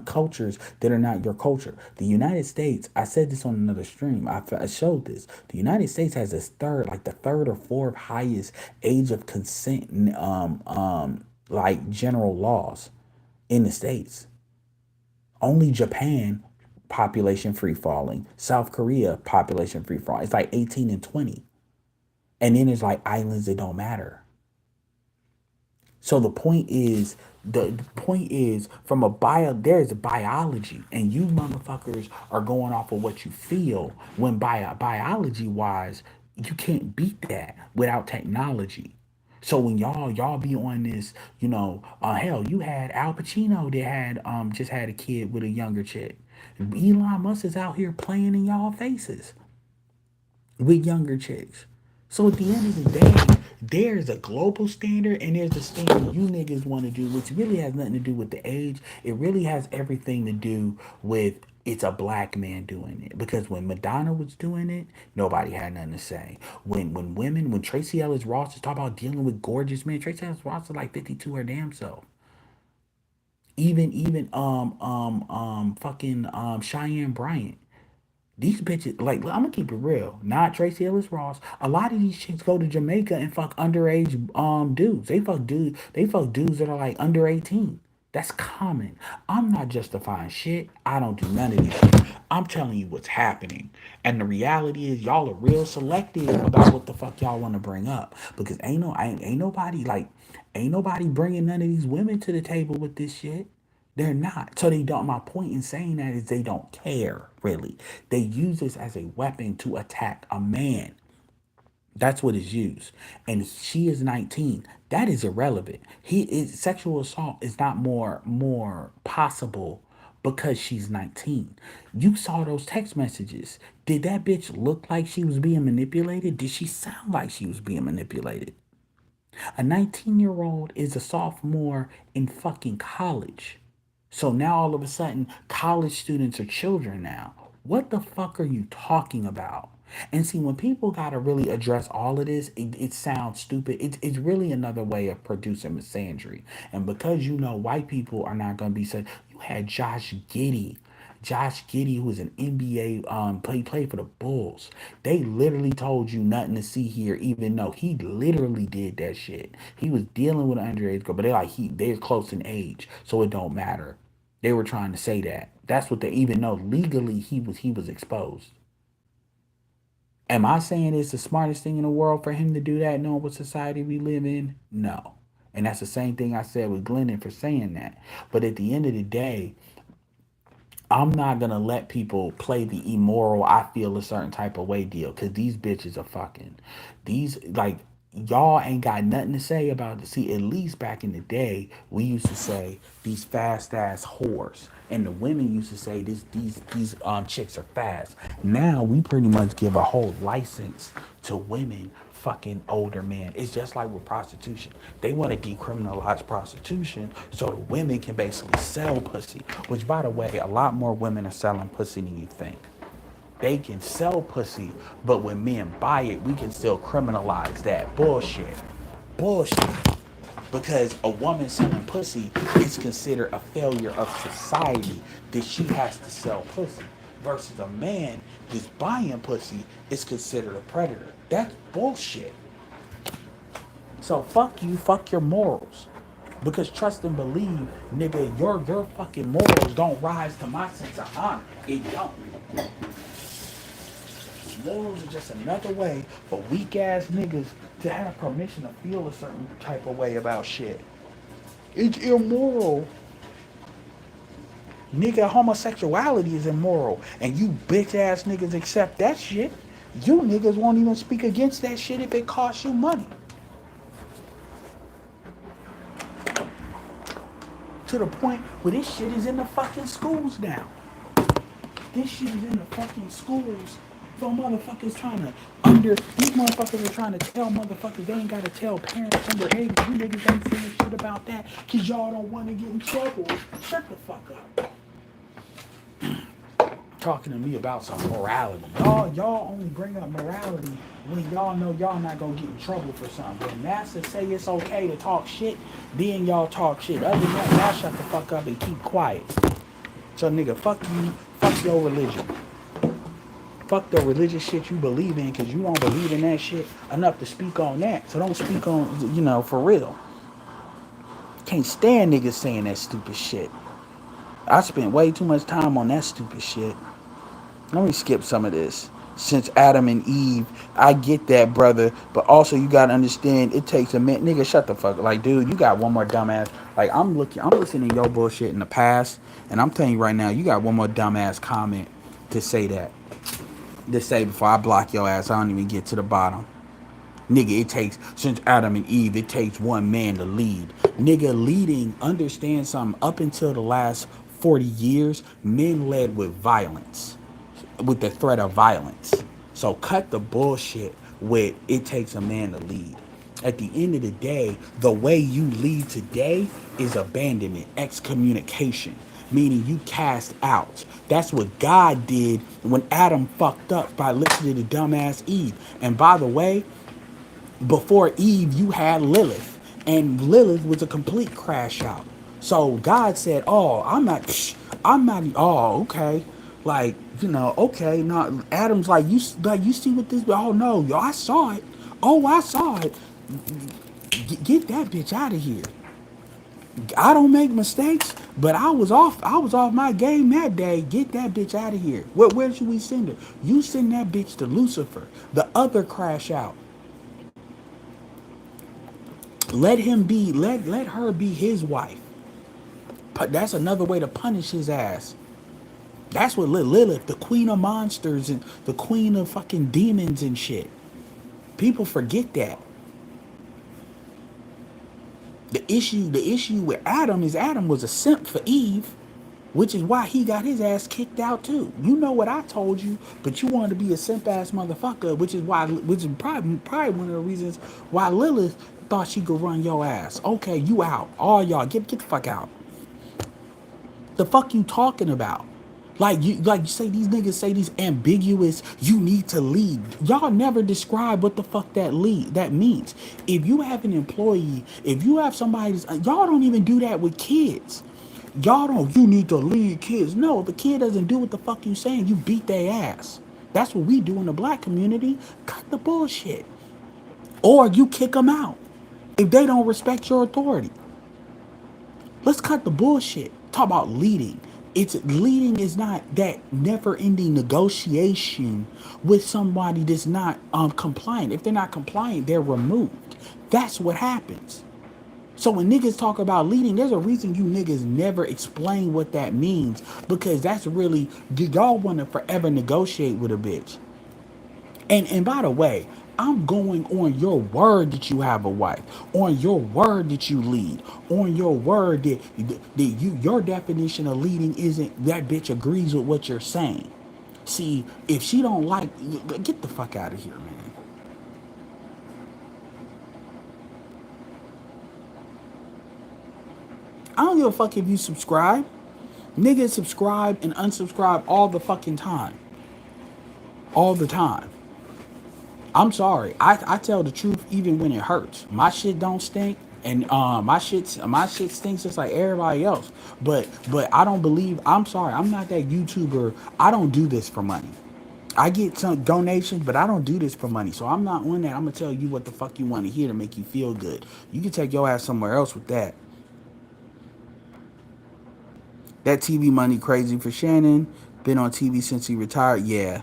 Speaker 1: cultures that are not your culture. The United States, I said this on another stream. I showed this. The United States has this the third or fourth highest age of consent, like general laws in the states. Only Japan, population free falling. South Korea, population free falling. It's like 18 and 20. And then there's like islands that don't matter. So the point is from a there's a biology, and you motherfuckers are going off of what you feel when biology wise you can't beat that without technology. So when y'all be on this, hell, you had Al Pacino that had just had a kid with a younger chick. Elon Musk is out here playing in y'all faces with younger chicks. So at the end of the day, there's a global standard and there's a standard you niggas want to do, which really has nothing to do with the age. It really has everything to do with it's a black man doing it. Because when Madonna was doing it, nobody had nothing to say. When Tracy Ellis Ross is talking about dealing with gorgeous men, Tracy Ellis Ross is like 52 her damn self. Even fucking Cheyenne Bryant. These bitches, like, I'm gonna keep it real. Not Tracy Ellis Ross. A lot of these chicks go to Jamaica and fuck underage dudes. They fuck dudes that are like under 18. That's common. I'm not justifying shit. I don't do none of this shit. I'm telling you what's happening. And the reality is y'all are real selective about what the fuck y'all want to bring up. Because ain't nobody bringing none of these women to the table with this shit. They're not. So they don't. My point in saying that is they don't care, really. They use this as a weapon to attack a man. That's what is used. And she is 19. That is irrelevant. Sexual assault is not more possible because she's 19. You saw those text messages. Did that bitch look like she was being manipulated? Did she sound like she was being manipulated? A 19-year-old is a sophomore in fucking college. So now all of a sudden, college students are children now. What the fuck are you talking about? And see, when people got to really address all of this, it sounds stupid. It's really another way of producing misandry. And because white people are not going to be said, you had Josh Giddey. Josh Giddey, who is an NBA, played for the Bulls. They literally told you nothing to see here, even though he literally did that shit. He was dealing with an underage girl, but they're close in age, so it don't matter. They were trying to say that. That's what they even know legally he was exposed. Am I saying it's the smartest thing in the world for him to do that, knowing what society we live in? No. And that's the same thing I said with Glennon for saying that. But at the end of the day, I'm not gonna let people play the immoral, I feel a certain type of way deal, because these bitches are fucking. These, like, y'all ain't got nothing to say about it. See, at least back in the day, we used to say these fast ass whores. And the women used to say these chicks are fast. Now we pretty much give a whole license to women fucking older men. It's just like with prostitution. They want to decriminalize prostitution so the women can basically sell pussy. Which, by the way, a lot more women are selling pussy than you think. They can sell pussy, but when men buy it, we can still criminalize that bullshit. Bullshit. Because a woman selling pussy is considered a failure of society that she has to sell pussy. Versus a man that's buying pussy is considered a predator. That's bullshit. So fuck you, fuck your morals. Because trust and believe, nigga, your fucking morals don't rise to my sense of honor. It don't. Morals are just another way for weak ass niggas to have permission to feel a certain type of way about shit. It's immoral. Nigga, homosexuality is immoral. And you bitch ass niggas accept that shit. You niggas won't even speak against that shit if it costs you money. to the point where this shit is in the fucking schools now. This shit is in the fucking schools. So motherfuckers trying to these motherfuckers are trying to tell motherfuckers they ain't gotta tell parents underage. You niggas ain't saying shit about that cause y'all don't want to get in trouble. Shut the fuck up. Talking to me about some morality. Y'all only bring up morality when y'all know y'all not gonna get in trouble for something. When NASA say it's okay to talk shit, then y'all talk shit. Other than that, y'all shut the fuck up and keep quiet. So nigga, fuck you, fuck your religion. Fuck the religious shit you believe in, cause you don't believe in that shit enough to speak on that. So don't speak on, for real. Can't stand niggas saying that stupid shit. I spent way too much time on that stupid shit. Let me skip some of this. Since Adam and Eve, I get that, brother, but also you gotta understand it takes a minute. Nigga, shut the fuck up. Like, dude, you got one more dumbass. Like, I'm listening to your bullshit in the past, and I'm telling you right now, you got one more dumbass comment to say that. To say before I block your ass, I don't even get to the bottom. Nigga, it takes, since Adam and Eve, it takes one man to lead. Nigga, leading, understand something, up until the last 40 years, men led with violence, with the threat of violence. So cut the bullshit with it takes a man to lead. At the end of the day, the way you lead today is abandonment, excommunication, meaning you cast out. That's what God did when Adam fucked up by listening to dumbass Eve. And by the way, before Eve, you had Lilith, and Lilith was a complete crash out. So God said, "Oh, I'm not. Oh, okay, like okay." Now Adam's like you see what this? Oh no, yo, I saw it. Oh, I saw it. Get that bitch out of here. I don't make mistakes, but I was off. I was off my game that day. Get that bitch out of here. Where should we send her? You send that bitch to Lucifer, the other crash out. Let her be his wife. But that's another way to punish his ass. That's what Lilith, the queen of monsters and the queen of fucking demons and shit. People forget that. The issue with Adam is Adam was a simp for Eve, which is why he got his ass kicked out too. You know what I told you, but you wanted to be a simp ass motherfucker, which is probably one of the reasons why Lilith thought she could run your ass. Okay, you out. All y'all get the fuck out. The fuck you talking about? Like you say these niggas say these ambiguous you need to lead. Y'all never describe what the fuck that means. If you have an employee, if you have somebody y'all don't even do that with kids. Y'all don't you need to lead kids. No, if the kid doesn't do what the fuck you saying, you beat their ass. That's what we do in the black community. Cut the bullshit. Or you kick them out if they don't respect your authority. Let's cut the bullshit. Talk about leading. It's leading is not that never-ending negotiation with somebody that's not compliant. If they're not compliant, they're removed. That's what happens. So when niggas talk about leading, there's a reason you niggas never explain what that means, because that's really y'all want to forever negotiate with a bitch. And by the way, I'm going on your word that you have a wife, on your word that you lead, on your word that your definition of leading isn't that bitch agrees with what you're saying. See, if she don't like, get the fuck out of here, man. I don't give a fuck if you subscribe. Niggas subscribe and unsubscribe all the fucking time. All the time. I'm sorry. I tell the truth even when it hurts. My shit don't stink, and my shit stinks just like everybody else. But I don't believe. I'm sorry. I'm not that YouTuber. I don't do this for money. I get some donations, but I don't do this for money. So I'm not on that. I'm gonna tell you what the fuck you want to hear to make you feel good. You can take your ass somewhere else with that. That TV money crazy for Shannon. Been on TV since he retired. Yeah,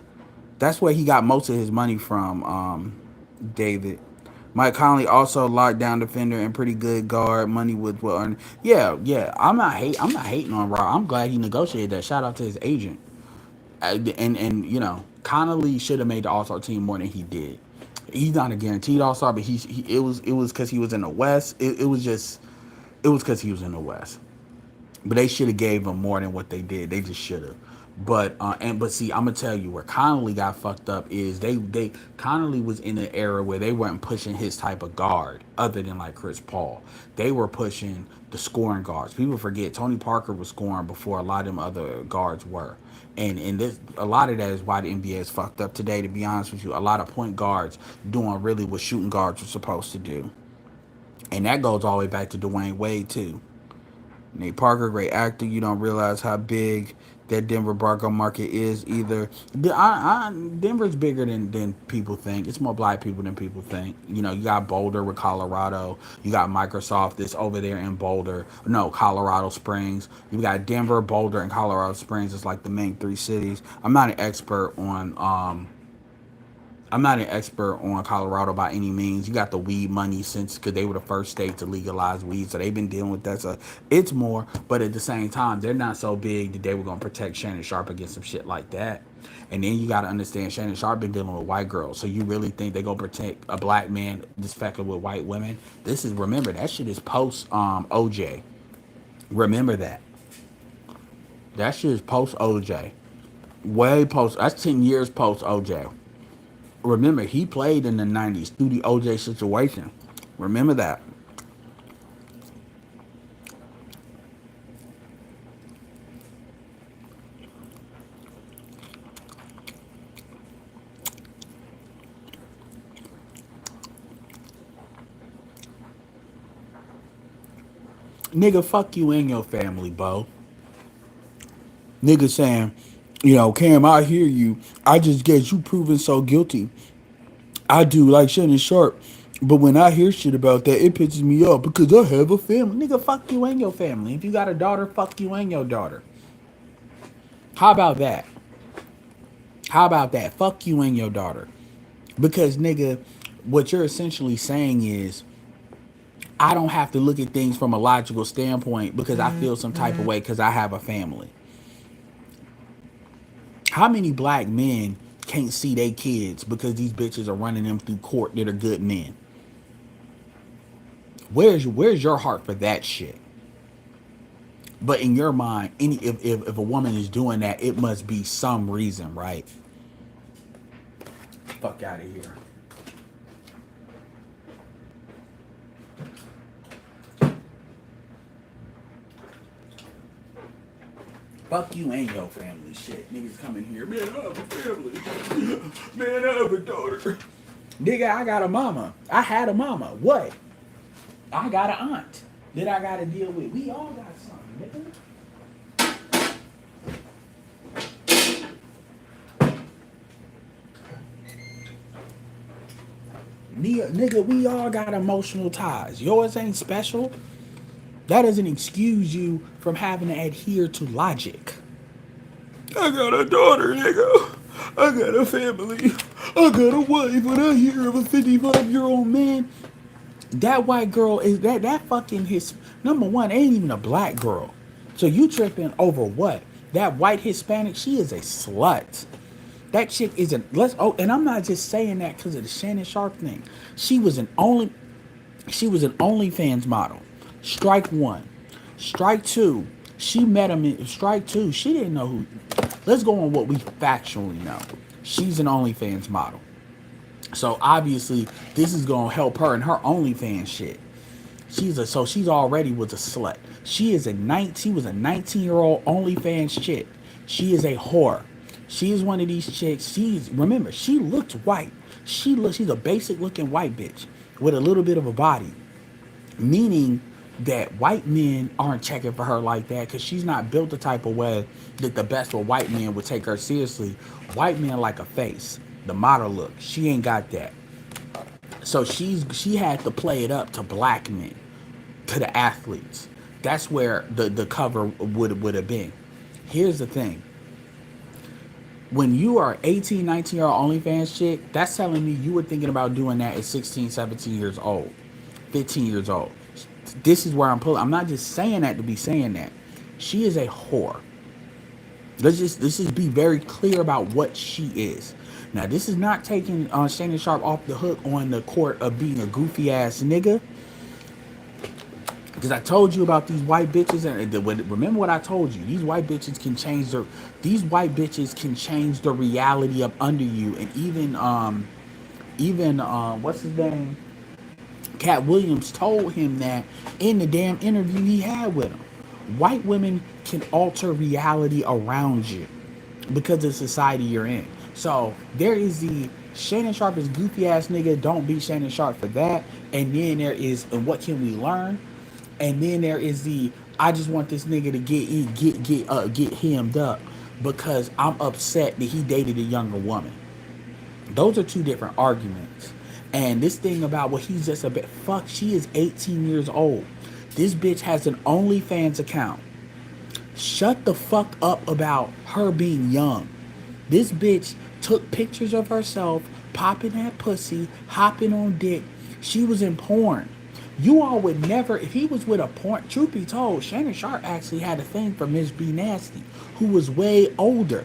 Speaker 1: that's where he got most of his money from. David. Mike Conley also lockdown defender and pretty good guard. Money with what earned. Yeah. I'm not hating on Raw. I'm glad he negotiated that. Shout out to his agent. And Connolly should have made the All-Star team more than he did. He's not a guaranteed All-Star, but it was because he was in the West. It was because he was in the West. But they should have gave him more than what they did. They just should have. But see, I'm gonna tell you where Connolly got fucked up is they Connolly was in an era where they weren't pushing his type of guard other than like Chris Paul. They were pushing the scoring guards. People forget Tony Parker was scoring before a lot of them other guards were. And this a lot of that is why the NBA is fucked up today, to be honest with you. A lot of point guards doing really what shooting guards were supposed to do. And that goes all the way back to Dwayne Wade too. Nate Parker, great actor. You don't realize how big that Denver Bronco market is either. Denver's bigger than people think. It's more black people than people think. You know, you got Boulder with Colorado. You got Microsoft that's over there in Boulder. No, Colorado Springs. You got Denver, Boulder, and Colorado Springs. It's like the main three cities. I'm not an expert on Colorado by any means. You got the weed money since because they were the first state to legalize weed, so they've been dealing with that. So it's more, but at the same time, they're not so big that they were gonna protect Shannon Sharp against some shit like that. And then you got to understand Shannon Sharp been dealing with white girls, so you really think they gonna protect a black man this fucking with white women? This is remember that shit is post OJ. Remember that shit is post OJ, way post. That's 10 years post OJ. Remember, he played in the 90s through the OJ situation. Remember that. Nigga, fuck you and your family, Bo. Nigga saying, you know, Cam, I hear you. I just get you proven so guilty. I do like Shannon Sharp. But when I hear shit about that, it pisses me off because I have a family. Nigga, fuck you and your family. If you got a daughter, fuck you and your daughter. How about that? How about that? Fuck you and your daughter. Because, nigga, what you're essentially saying is, I don't have to look at things from a logical standpoint because I feel some type of way because I have a family. How many black men can't see their kids because these bitches are running them through court that are good men? Where's your heart for that shit? But in your mind, if a woman is doing that, it must be some reason, right? Fuck out of here. Fuck you and your family. Shit. Niggas coming here. Man, I have a family. Man, I have a daughter. Nigga, I got a mama. I had a mama. What? I got an aunt that I gotta deal with. We all got something, nigga. Nigga, we all got emotional ties. Yours ain't special. That doesn't excuse you from having to adhere to logic. I got a daughter, nigga. I got a family. I got a wife. When I hear of a 55-year-old man, that white girl is that fucking his number one ain't even a black girl. So you tripping over what? That white Hispanic, she is a slut. That chick is an and I'm not just saying that because of the Shannon Sharp thing. She was an OnlyFans model. Strike one. Strike two. She met him in strike two. She didn't know who. Let's go on what we factually know. She's an OnlyFans model. So obviously this is gonna help her in her OnlyFans shit. She's already was a slut. She was a 19-year-old OnlyFans chick. She is a whore. She is one of these chicks. Remember, she looked white. She's a basic looking white bitch with a little bit of a body. Meaning that white men aren't checking for her like that because she's not built the type of way that the best of white men would take her seriously. White men like a face, the model look. She ain't got that. So she had to play it up to black men, to the athletes. That's where the cover would have been. Here's the thing. When you are 18, 19-year-old OnlyFans chick, that's telling me you were thinking about doing that at 16, 17 years old, 15 years old. This is where I'm pulling. I'm not just saying that to be saying that. She is a whore. Let's just be very clear about what she is. Now, this is not taking Shannon Sharp off the hook on the court of being a goofy ass nigga. Because I told you about these white bitches, and remember what I told you. These white bitches can change their. These white bitches can change the reality up under you, and even what's his name? Cat Williams told him that in the damn interview he had with him. White women can alter reality around you because of the society you're in. So there is the Shannon Sharp is goofy ass nigga. Don't beat Shannon Sharp for that. And then there is and what can we learn? And then there is the I just want this nigga to get hemmed up because I'm upset that he dated a younger woman. Those are two different arguments. And this thing about well, he's just a bit fuck. She is 18 years old. This bitch has an OnlyFans account. Shut the fuck up about her being young. This bitch took pictures of herself popping that pussy, hopping on dick. She was in porn. You all would never, if he was with a porn, truth be told, Shannon Sharp actually had a thing for Miss B Nasty, who was way older.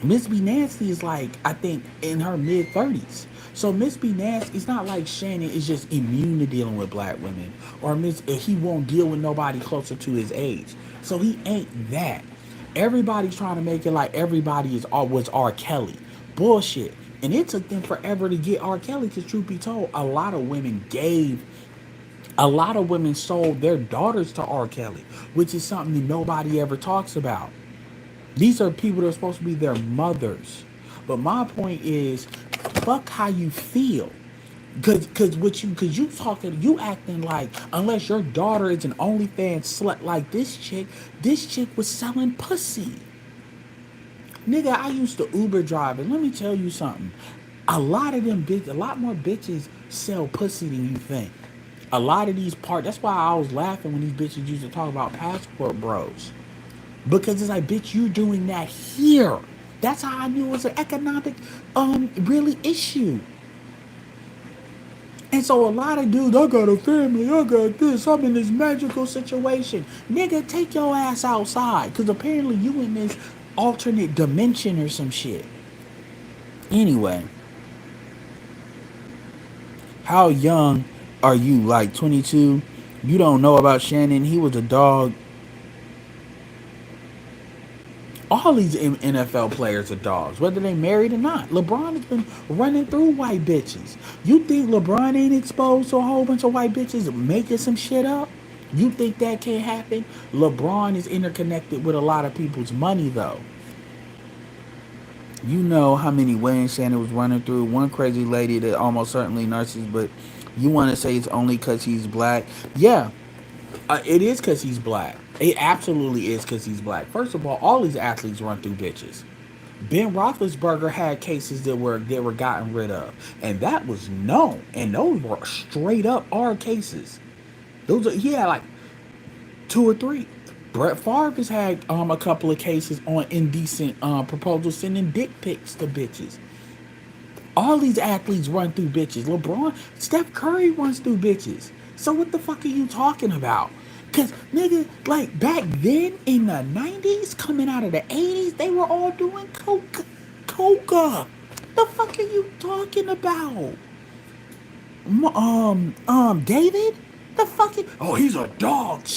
Speaker 1: Miss B Nasty is like, I think, in her mid 30s. So Miss B Nasty, it's not like Shannon is just immune to dealing with black women, or he won't deal with nobody closer to his age. So he ain't that. Everybody's trying to make it like everybody was R. Kelly. Bullshit. And it took them forever to get R. Kelly, because truth be told, a lot of women sold their daughters to R. Kelly, which is something that nobody ever talks about. These are people that are supposed to be their mothers. But my point is, fuck how you feel. Cause you acting like unless your daughter is an OnlyFans slut like this chick was selling pussy. Nigga, I used to Uber drive, and let me tell you something. A lot more bitches sell pussy than you think. A lot of these that's why I was laughing when these bitches used to talk about passport bros. Because it's like, bitch, you doing that here. That's how I knew it was an economic, really issue. And so a lot of dudes, I got a family, I got this, I'm in this magical situation. Nigga, take your ass outside. Because apparently you in this alternate dimension or some shit. Anyway, how young are you? Like 22? You don't know about Shannon. He was a dog. All these NFL players are dogs, whether they married or not. LeBron has been running through white bitches. You think LeBron ain't exposed to a whole bunch of white bitches making some shit up? You think that can't happen? LeBron is interconnected with a lot of people's money, though. You know how many Wayne Shannon was running through. One crazy lady that almost certainly narcissist, but you want to say it's only because he's black? Yeah, it is because he's black. It absolutely is because he's black. First of all these athletes run through bitches. Ben Roethlisberger had cases that were gotten rid of, and that was known. And those were straight up R cases. He had like two or three. Brett Favre has had a couple of cases on indecent proposals, sending dick pics to bitches. All these athletes run through bitches. Steph Curry runs through bitches. So what the fuck are you talking about? Cause nigga, like back then in the 90s, coming out of the 80s, they were all doing coca. The fuck are you talking about? David? The fucking he's a dog.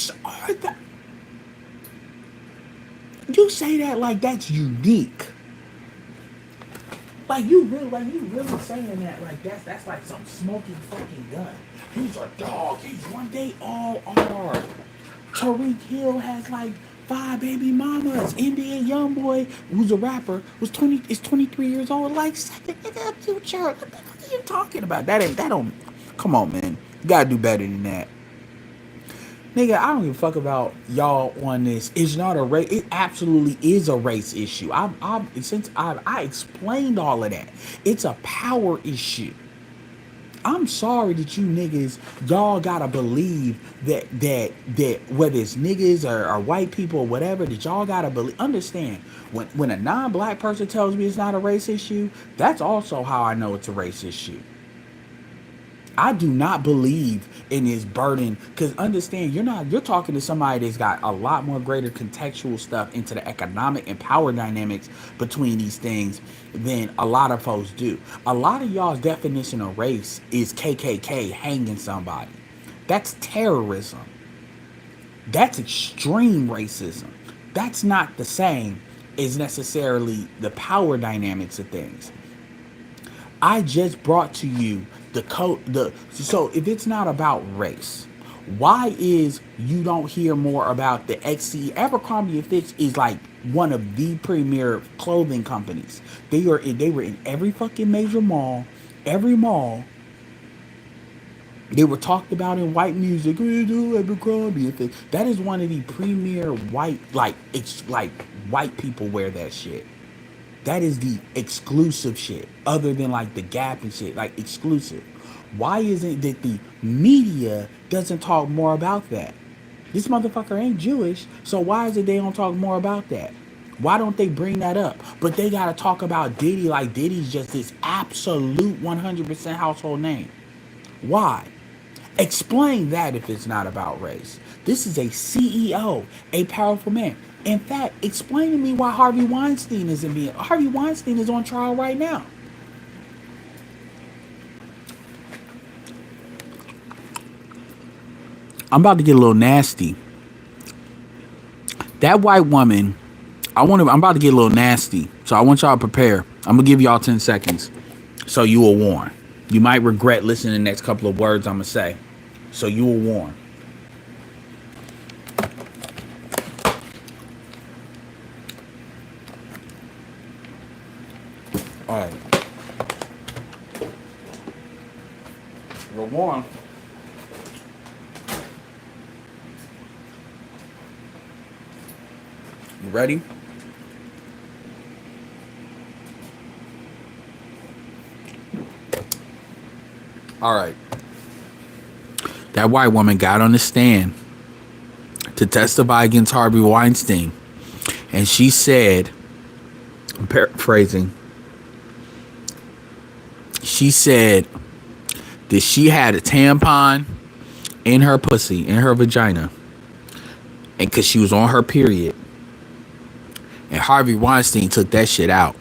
Speaker 1: You say that like that's unique. You really saying that like that's like some smoking fucking gun. He's a dog. He's one. They all are. Tariq Hill has like 5 baby mamas. NBA YoungBoy, who's a rapper, is 23 years old. Like second nigga Future. What the fuck are you talking about? That don't. Come on, man. You gotta do better than that. Nigga, I don't give a fuck about y'all on this. It's not a race. It absolutely is a race issue. I explained all of that. It's a power issue. I'm sorry that you niggas, y'all gotta believe that whether it's niggas or white people or whatever, that y'all gotta believe. Understand, when a non-black person tells me it's not a race issue, that's also how I know it's a race issue. I do not believe in this burden, because understand, you're talking to somebody that's got a lot more greater contextual stuff into the economic and power dynamics between these things than a lot of folks do. A lot of y'all's definition of race is KKK hanging somebody. That's terrorism. That's extreme racism. That's not the same as necessarily the power dynamics of things. I just brought to you the code. So if it's not about race, why is you don't hear more about the XC? Abercrombie and Fitch is like one of the premier clothing companies. They were in every fucking major mall, every mall. They were talked about in white music. "We do Abercrombie and Fitch." That is one of the premier white, like it's like white people wear that shit. That is the exclusive shit, other than like the Gap and shit, like exclusive. Why isn't it that the media doesn't talk more about that? This motherfucker ain't Jewish, so why is it they don't talk more about that? Why don't they bring that up? But they gotta talk about Diddy like Diddy's just this absolute 100% household name. Why? Explain that if it's not about race. This is a CEO, a powerful man. In fact, explain to me why Harvey Weinstein isn't being. Harvey Weinstein is on trial right now. I'm about to get a little nasty. That white woman, I'm about to get a little nasty. So I want y'all to prepare. I'm gonna give y'all 10 seconds. So you will warn. You might regret listening to the next couple of words I'm gonna say. So you will warn. All right. You'll warn. You ready? All right. That white woman got on the stand to testify against Harvey Weinstein. And she said, I'm paraphrasing, she said that she had a tampon in her pussy, in her vagina, and because she was on her period. And Harvey Weinstein took that shit out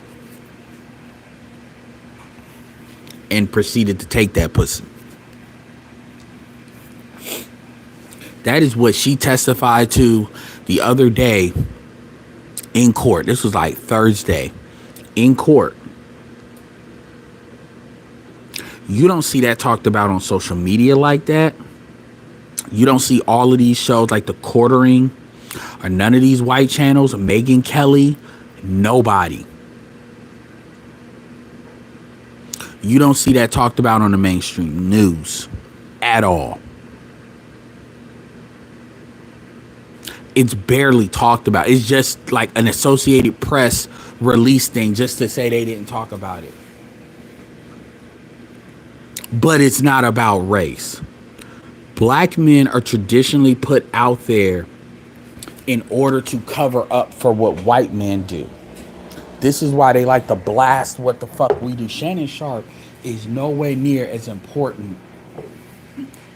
Speaker 1: and proceeded to take that pussy. That is what she testified to the other day in court. This was like Thursday in court. You don't see that talked about on social media like that. You don't see all of these shows like The Quartering or none of these white channels. Megyn Kelly, nobody. You don't see that talked about on the mainstream news at all. It's barely talked about. It's just like an Associated Press release thing just to say they didn't talk about it. But it's not about race. Black men are traditionally put out there in order to cover up for what white men do. This is why they like to blast what the fuck we do. Shannon Sharp is nowhere near as important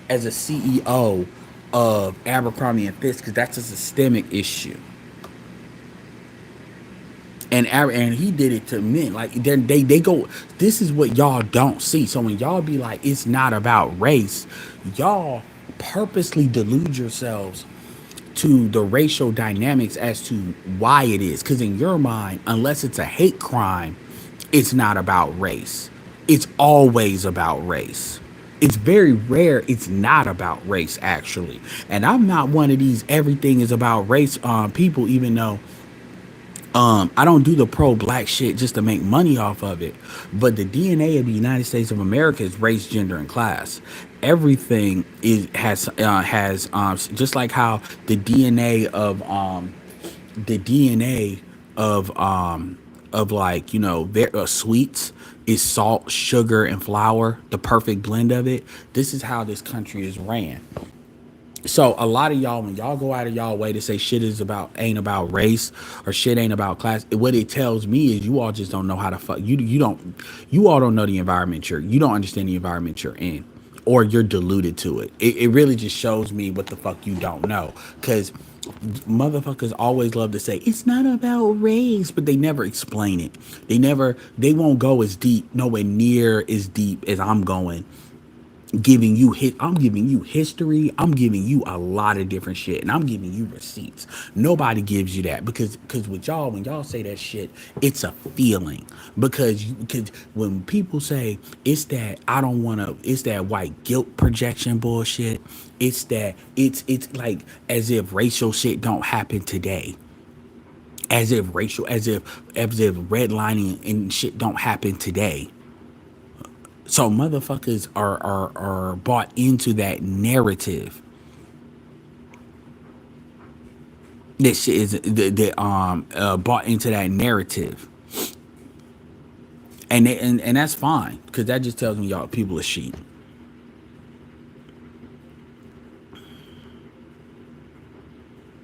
Speaker 1: as a CEO of Abercrombie and Fitch, because that's a systemic issue. And he did it to men. Like they go. This is what y'all don't see. So when y'all be like, it's not about race, y'all purposely delude yourselves to the racial dynamics as to why it is. Because in your mind, unless it's a hate crime, it's not about race. It's always about race. It's very rare it's not about race, actually. And I'm not one of these everything is about race people, even though I don't do the pro-black shit just to make money off of it. But the DNA of the United States of America is race, gender, and class. Everything has just like how the DNA of like, you know, sweets is salt, sugar, and flour, the perfect blend of it. This is how this country is ran. So a lot of y'all, when y'all go out of y'all way to say shit ain't about race or shit ain't about class, what it tells me is you all just don't know how to fuck. You all don't know the environment you don't understand the environment you're in, or you're deluded to it. It really just shows me what the fuck you don't know. Because motherfuckers always love to say it's not about race, but they never explain it. They won't go as deep, nowhere near as deep as I'm going I'm giving you history, I'm giving you a lot of different shit, and I'm giving you receipts. Nobody gives you that because with y'all, when y'all say that shit, it's a feeling. Because when people say it's that I don't want to, it's that white guilt projection bullshit. It's that it's like as if racial shit don't happen today, as if redlining and shit don't happen today. So motherfuckers are bought into that narrative. This shit is bought into that narrative, and that's fine because that just tells me y'all people are sheep.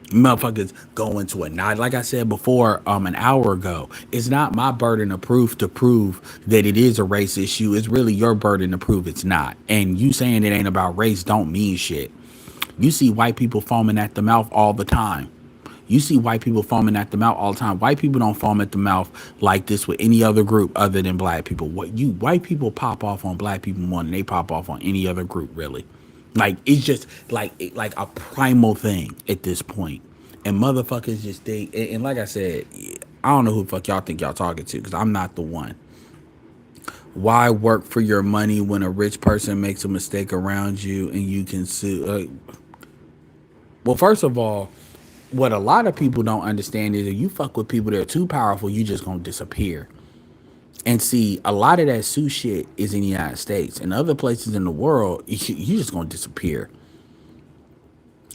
Speaker 1: Motherfuckers go into a not like I said before an hour ago. It's not my burden of proof to prove that it is a race issue. It's really your burden to prove it's not. And you saying it ain't about race don't mean shit. You see white people foaming at the mouth all the time. You see white people foaming at the mouth all the time. White people don't foam at the mouth like this with any other group other than black people. What you white people pop off on black people more than they pop off on any other group, really. Like it's just like a primal thing at this point. And motherfuckers just think, and like I said, I don't know who the fuck y'all think y'all talking to because I'm not the one. Why work for your money when a rich person makes a mistake around you and you can sue? Well, first of all, what a lot of people don't understand is if you fuck with people that are too powerful, you just gonna disappear. And see, a lot of that sue shit is in the United States and other places in the world. You just gonna disappear.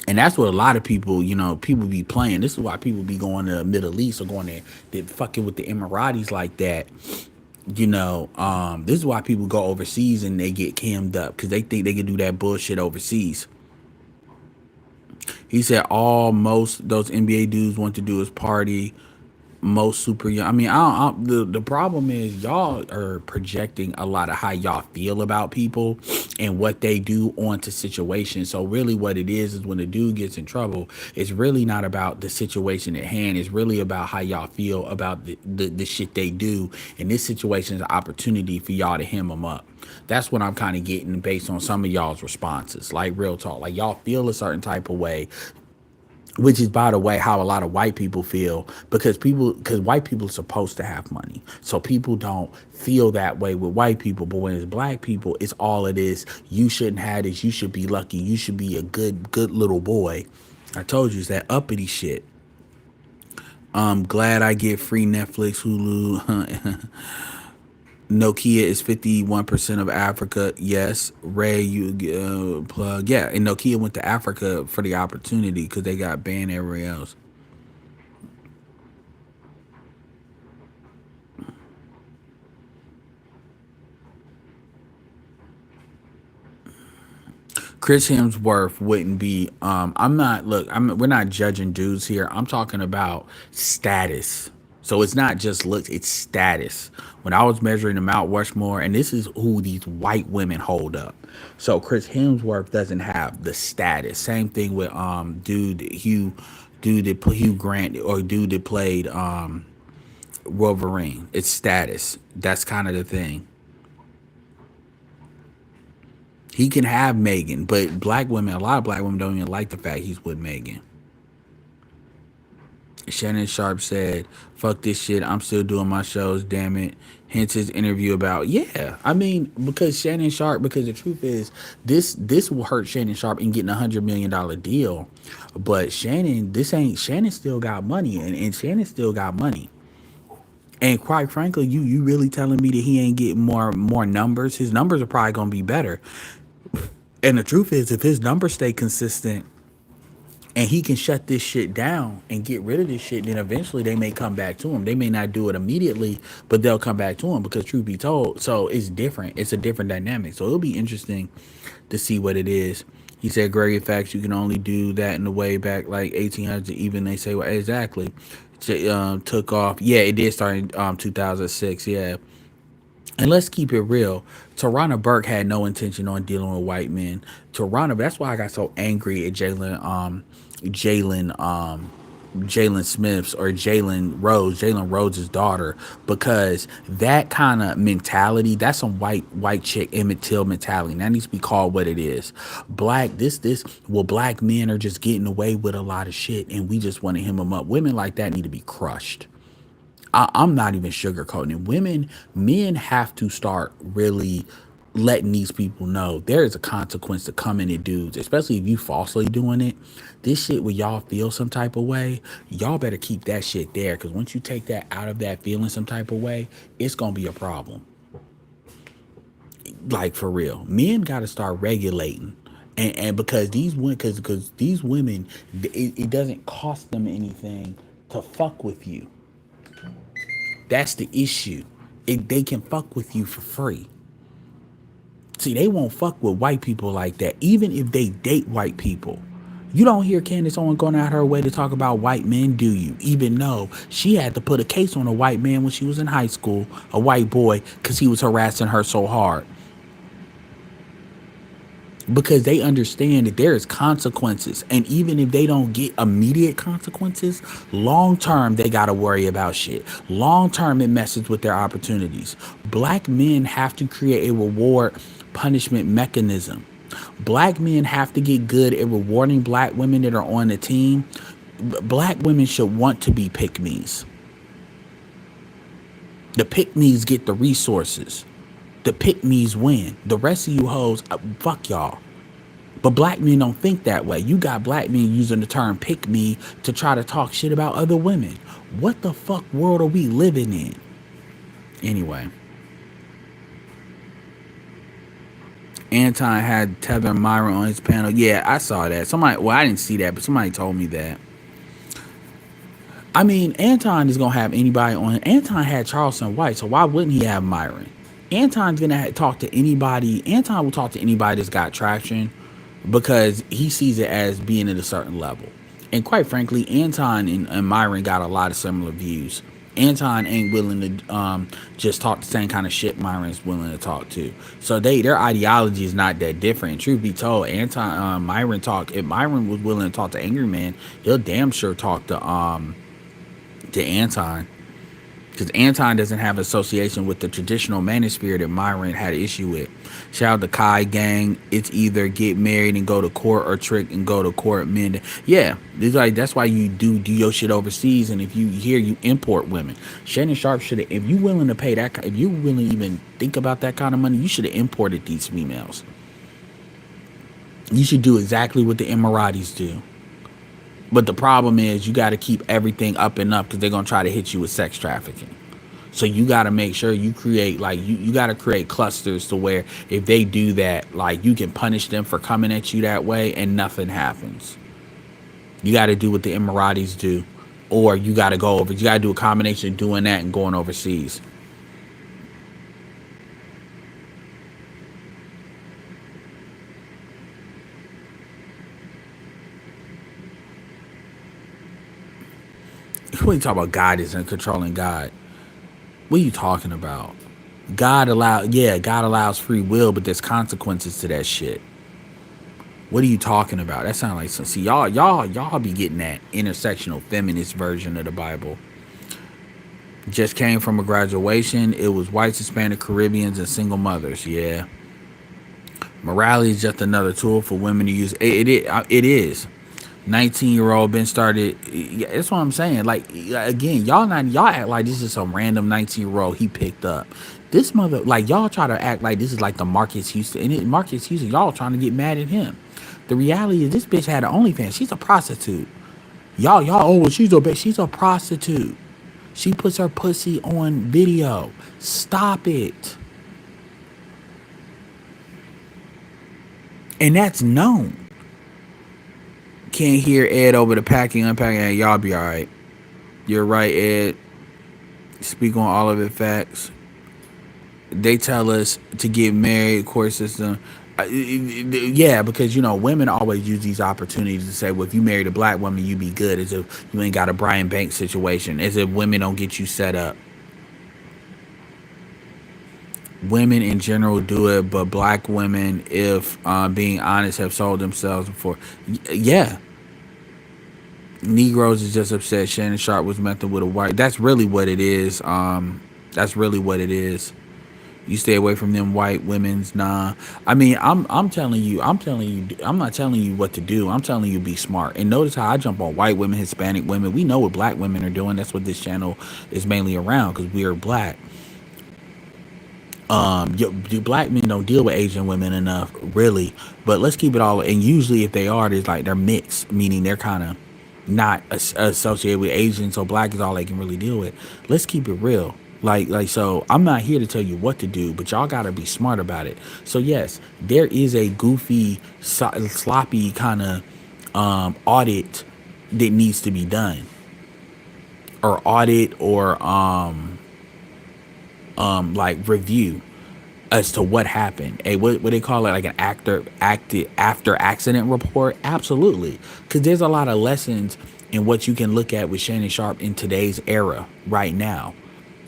Speaker 1: And that's what a lot of people, people be playing. This is why people be going to the Middle East or going there, they fucking with the Emiratis like that. This is why people go overseas and they get cammed up because they think they can do that bullshit overseas. He said all most those NBA dudes want to do is party. Most super young. I mean, the problem is y'all are projecting a lot of how y'all feel about people and what they do onto situations. So really, what it is when a dude gets in trouble, it's really not about the situation at hand. It's really about how y'all feel about the shit they do. And this situation is an opportunity for y'all to hem them up. That's what I'm kind of getting based on some of y'all's responses. Like real talk, like y'all feel a certain type of way, which is by the way how a lot of white people feel because white people are supposed to have money, so people don't feel that way with white people. But when it's black people, it's all it is. You shouldn't have this, you should be lucky, you should be a good little boy. I told you it's that uppity shit. Glad I get free Netflix, Hulu. Nokia is 51% of Africa. Yes, Ray, you plug. Yeah, and Nokia went to Africa for the opportunity because they got banned everywhere else. Chris Hemsworth wouldn't be. I'm not. Look, we're not judging dudes here. I'm talking about status. So it's not just looks, it's status. When I was measuring the Mount Rushmore, and this is who these white women hold up. So Chris Hemsworth doesn't have the status. Same thing with Hugh Grant or dude that played Wolverine. It's status. That's kind of the thing. He can have Megan, but black women, a lot of black women don't even like the fact he's with Megan. Shannon Sharp said, "Fuck this shit. I'm still doing my shows. Damn it." Hence his interview about I mean because Shannon Sharp, because the truth is this will hurt Shannon Sharp in getting $100 million deal, but Shannon still got money and Shannon still got money. And quite frankly, you really telling me that he ain't getting more numbers? His numbers are probably gonna be better. And the truth is, if his numbers stay consistent and he can shut this shit down and get rid of this shit, then eventually they may come back to him. They may not do it immediately, but they'll come back to him because truth be told, so it's different. It's a different dynamic. So it'll be interesting to see what it is. He said, Greggy Facts, you can only do that in the way back like 1800s. Even they say, well, exactly. Took off. Yeah, it did start in 2006. Yeah. And let's keep it real. Tarana Burke had no intention on dealing with white men. That's why I got so angry at Jalen Jalen Smith's or Jalen Rhodes' daughter, because that kind of mentality, that's some white chick Emmett Till mentality. And that needs to be called what it is. Black men are just getting away with a lot of shit, and we just want to hem them up. Women like that need to be crushed. I'm not even sugarcoating it. Men have to start really letting these people know there is a consequence to coming at dudes, especially if you falsely doing it. This shit where y'all feel some type of way, y'all better keep that shit there, because once you take that out of that feeling some type of way, it's gonna be a problem. Like for real, men got to start regulating. And because these women, because these women, it doesn't cost them anything to fuck with you. That's the issue. They can fuck with you for free. See, they won't fuck with white people like that, even if they date white people. You don't hear Candace Owens going out her way to talk about white men, do you? Even though she had to put a case on a white man when she was in high school, a white boy, because he was harassing her so hard. Because they understand that there is consequences, and even if they don't get immediate consequences, long term they got to worry about shit. Long term it messes with their opportunities. Black men have to create a reward punishment mechanism. Black men have to get good at rewarding black women that are on the team. Black women should want to be pick-me's. The pick-me's get the resources. The pick-me's win. The rest of you hoes, fuck y'all. But black men don't think that way. You got black men using the term pick me to try to talk shit about other women. What the fuck world are we living in? Anyway. Anton had Tevin Myron on his panel. Yeah, I saw that. I didn't see that, but somebody told me that. I mean, Anton is going to have anybody on. Anton had Charleston White, so why wouldn't he have Myron? Anton's going to talk to anybody. Anton will talk to anybody that's got traction, because he sees it as being at a certain level. And quite frankly, Anton and Myron got a lot of similar views. Anton ain't willing to just talk the same kind of shit Myron's willing to talk to. So their ideology is not that different. Truth be told, Myron talk. If Myron was willing to talk to Angry Man, he'll damn sure talk to Anton. Because Anton doesn't have association with the traditional manosphere that Myron had an issue with. Shout out to Kai Gang. It's either get married and go to court, or trick and go to court. Men, yeah, it's like that's why you do your shit overseas. And if you hear you import women, Shannon Sharp should have. If you willing to pay that, if you willing to even think about that kind of money, you should have imported these females. You should do exactly what the Emiratis do. But the problem is you got to keep everything up and up, because they're going to try to hit you with sex trafficking. So you got to make sure you create, like, you got to create clusters to where if they do that, like, you can punish them for coming at you that way and nothing happens. You got to do what the Emiratis do, or you got to go over. You got to do a combination of doing that and going overseas. What are you talking about? God isn't controlling God. What are you talking about? God allows free will, but there's consequences to that shit. What are you talking about? That sounds like some. See, y'all be getting that intersectional feminist version of the Bible. Just came from a graduation. It was whites, Hispanic, Caribbeans, and single mothers. Yeah. Morality is just another tool for women to use. It is. 19-year-old been started. That's what I'm saying. Like, again, y'all act like this is some random 19-year-old he picked up. This mother, like, y'all try to act like this is like the Marcus Houston. And Marcus Houston, y'all trying to get mad at him. The reality is this bitch had an OnlyFans. She's a prostitute. She's a prostitute. She puts her pussy on video. Stop it. And that's known. Can't hear Ed over the unpacking. Hey, y'all be all right. You're right, Ed. Speak on all of it facts. They tell us to get married, court system. Yeah, because, women always use these opportunities to say, well, if you married a black woman, you be good, as if you ain't got a Brian Banks situation, as if women don't get you set up. Women in general do it, but black women, if being honest, have sold themselves before. Yeah.
Speaker 2: Negroes is just upset Shannon Sharp was mentored with a white. That's really what it is. That's really what it is. You stay away from them white women's. Nah, I mean, I'm telling you, I'm not telling you what to do. I'm telling you be smart. And notice how I jump on white women, Hispanic women. We know what black women are doing. That's what this channel is mainly around because we are black. Black men don't deal with Asian women enough, really. But let's keep it all. And usually, if they are, it's like they're mixed, meaning they're kind of not associated with Asian, so black is all they can really deal with. Let's keep it real. So I'm not here to tell you what to do, but y'all gotta be smart about it. So yes, there is a goofy, sloppy kind of audit that needs to be done, or audit, or like review as to what happened. What they call it, like an after accident report. Absolutely, because there's a lot of lessons in what you can look at with Shannon Sharp in today's era right now.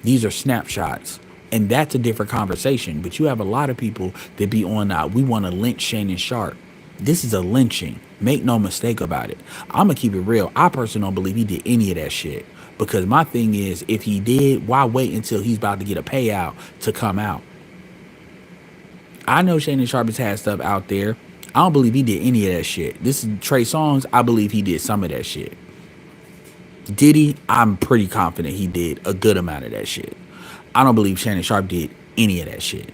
Speaker 2: These are snapshots, and that's a different conversation. But you have a lot of people that be on that. We want to lynch Shannon Sharp. This is a lynching. Make no mistake about it. I'm gonna keep it real. I personally don't believe he did any of that shit. Because my thing is, if he did, why wait until he's about to get a payout to come out? I know Shannon Sharp has had stuff out there. I don't believe he did any of that shit. This is Trey Songz. I believe he did some of that shit. Did he? I'm pretty confident he did a good amount of that shit. I don't believe Shannon Sharp did any of that shit.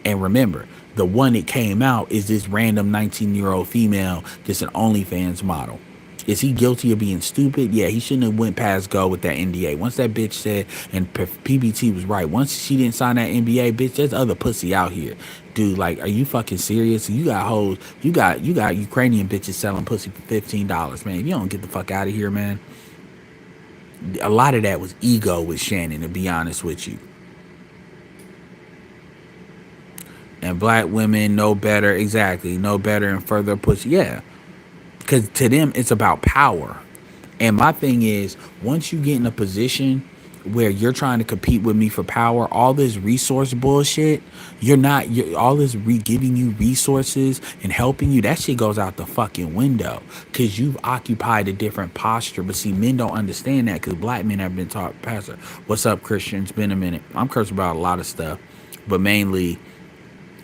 Speaker 2: And remember, the one that came out is this random 19-year-old female that's an OnlyFans model. Is he guilty of being stupid? Yeah, he shouldn't have went past go with that NDA. Once that bitch said, and PBT was right. Once she didn't sign that NBA, bitch, there's other pussy out here, dude. Like, are you fucking serious? You got hoes. You got Ukrainian bitches selling pussy for $15, man. If you don't get the fuck out of here, man. A lot of that was ego with Shannon, to be honest with you. And black women know better, exactly, know better and further push. Yeah, because to them it's about power. And my thing is, once you get in a position where you're trying to compete with me for power, all this resource bullshit, you're not. All this giving you resources and helping you, that shit goes out the fucking window because you've occupied a different posture. But see, men don't understand that because black men have been taught, Pastor, what's up, Christian? It's been a minute. I'm cursing about a lot of stuff, but mainly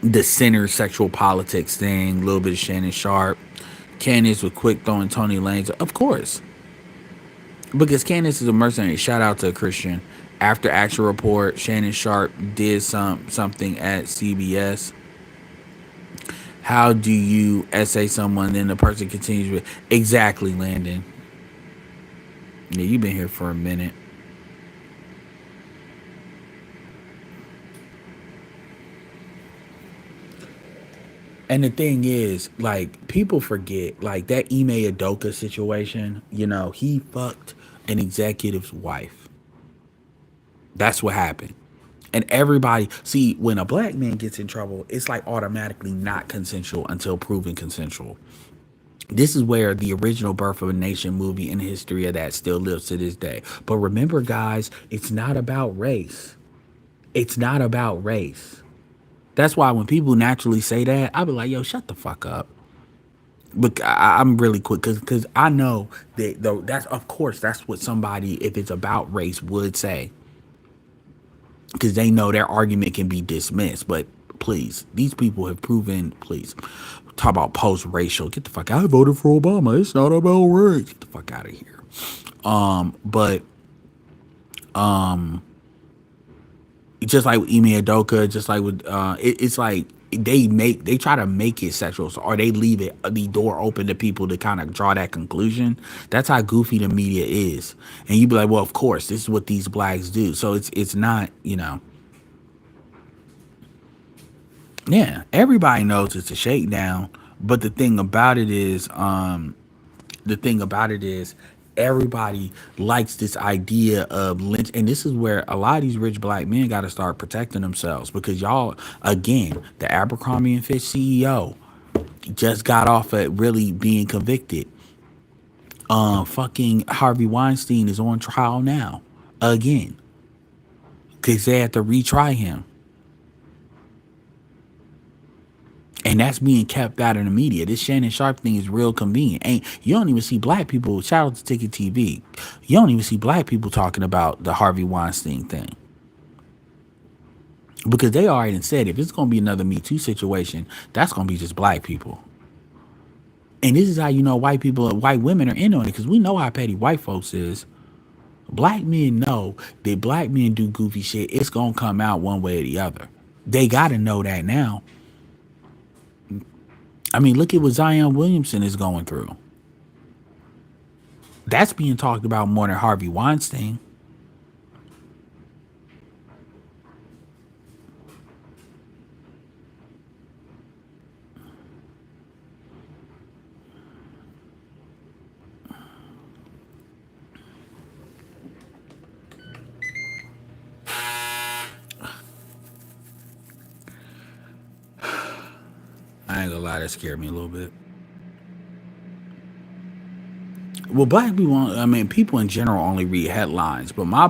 Speaker 2: the center sexual politics thing, a little bit of Shannon Sharp. Candace was quick throwing Tony Lane's, of course, because Candace is a mercenary. Shout out to a Christian. After Action Report, Shannon Sharp did something at CBS. How do you essay someone, then the person continues with exactly, Landon? Yeah, you've been here for a minute. And the thing is, like, people forget, like, that Ime Udoka situation, he fucked an executive's wife. That's what happened. And everybody, see, when a black man gets in trouble, it's like automatically not consensual until proven consensual. This is where the original Birth of a Nation movie and history of that still lives to this day. But remember, guys, it's not about race. It's not about race. That's why when people naturally say that, I be like, yo, shut the fuck up. But I'm really quick because I know that though that's of course that's what somebody, if it's about race, would say, because they know their argument can be dismissed. But please, these people have proven. Please talk about post-racial. Get the fuck out. I voted for Obama. It's not about race. Get the fuck out of here. But just like with Ime Udoka, just like with it's like they try to make it sexual, or they leave it the door open to people to kind of draw that conclusion. That's how goofy the media is, and you be like, well, of course, this is what these blacks do. So it's not, yeah, everybody knows it's a shakedown. But the thing about it is everybody likes this idea of lynch, and this is where a lot of these rich black men got to start protecting themselves, because y'all, again, the Abercrombie and Fitch CEO just got off at really being convicted. Fucking Harvey Weinstein is on trial now again because they had to retry him. And that's being kept out of the media. This Shannon Sharp thing is real convenient. Ain't you don't even see black people. Shout out to Ticket TV. You don't even see black people talking about the Harvey Weinstein thing because they already said if it's gonna be another Me Too situation, that's gonna be just black people. And this is how you know white people, white women are in on it because we know how petty white folks is. Black men know that black men do goofy shit. It's gonna come out one way or the other. They gotta know that now. I mean, look at what Zion Williamson is going through. That's being talked about more than Harvey Weinstein. I ain't gonna lie, that scared me a little bit. Well, black people, I mean, people in general only read headlines. But my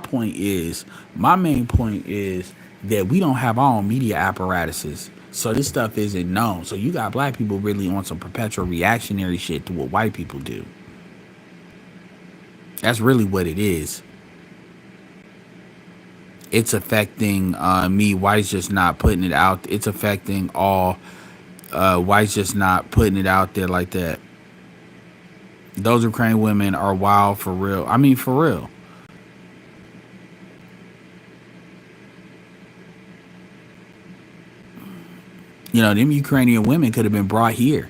Speaker 2: main point is that we don't have our own media apparatuses. So this stuff isn't known. So you got black people really on some perpetual reactionary shit to what white people do. That's really what it is. It's affecting me. Whites just not putting it out. It's affecting all whites just not putting it out there like that. Those Ukrainian women are wild for real. I mean, for real. You know, them Ukrainian women could have been brought here,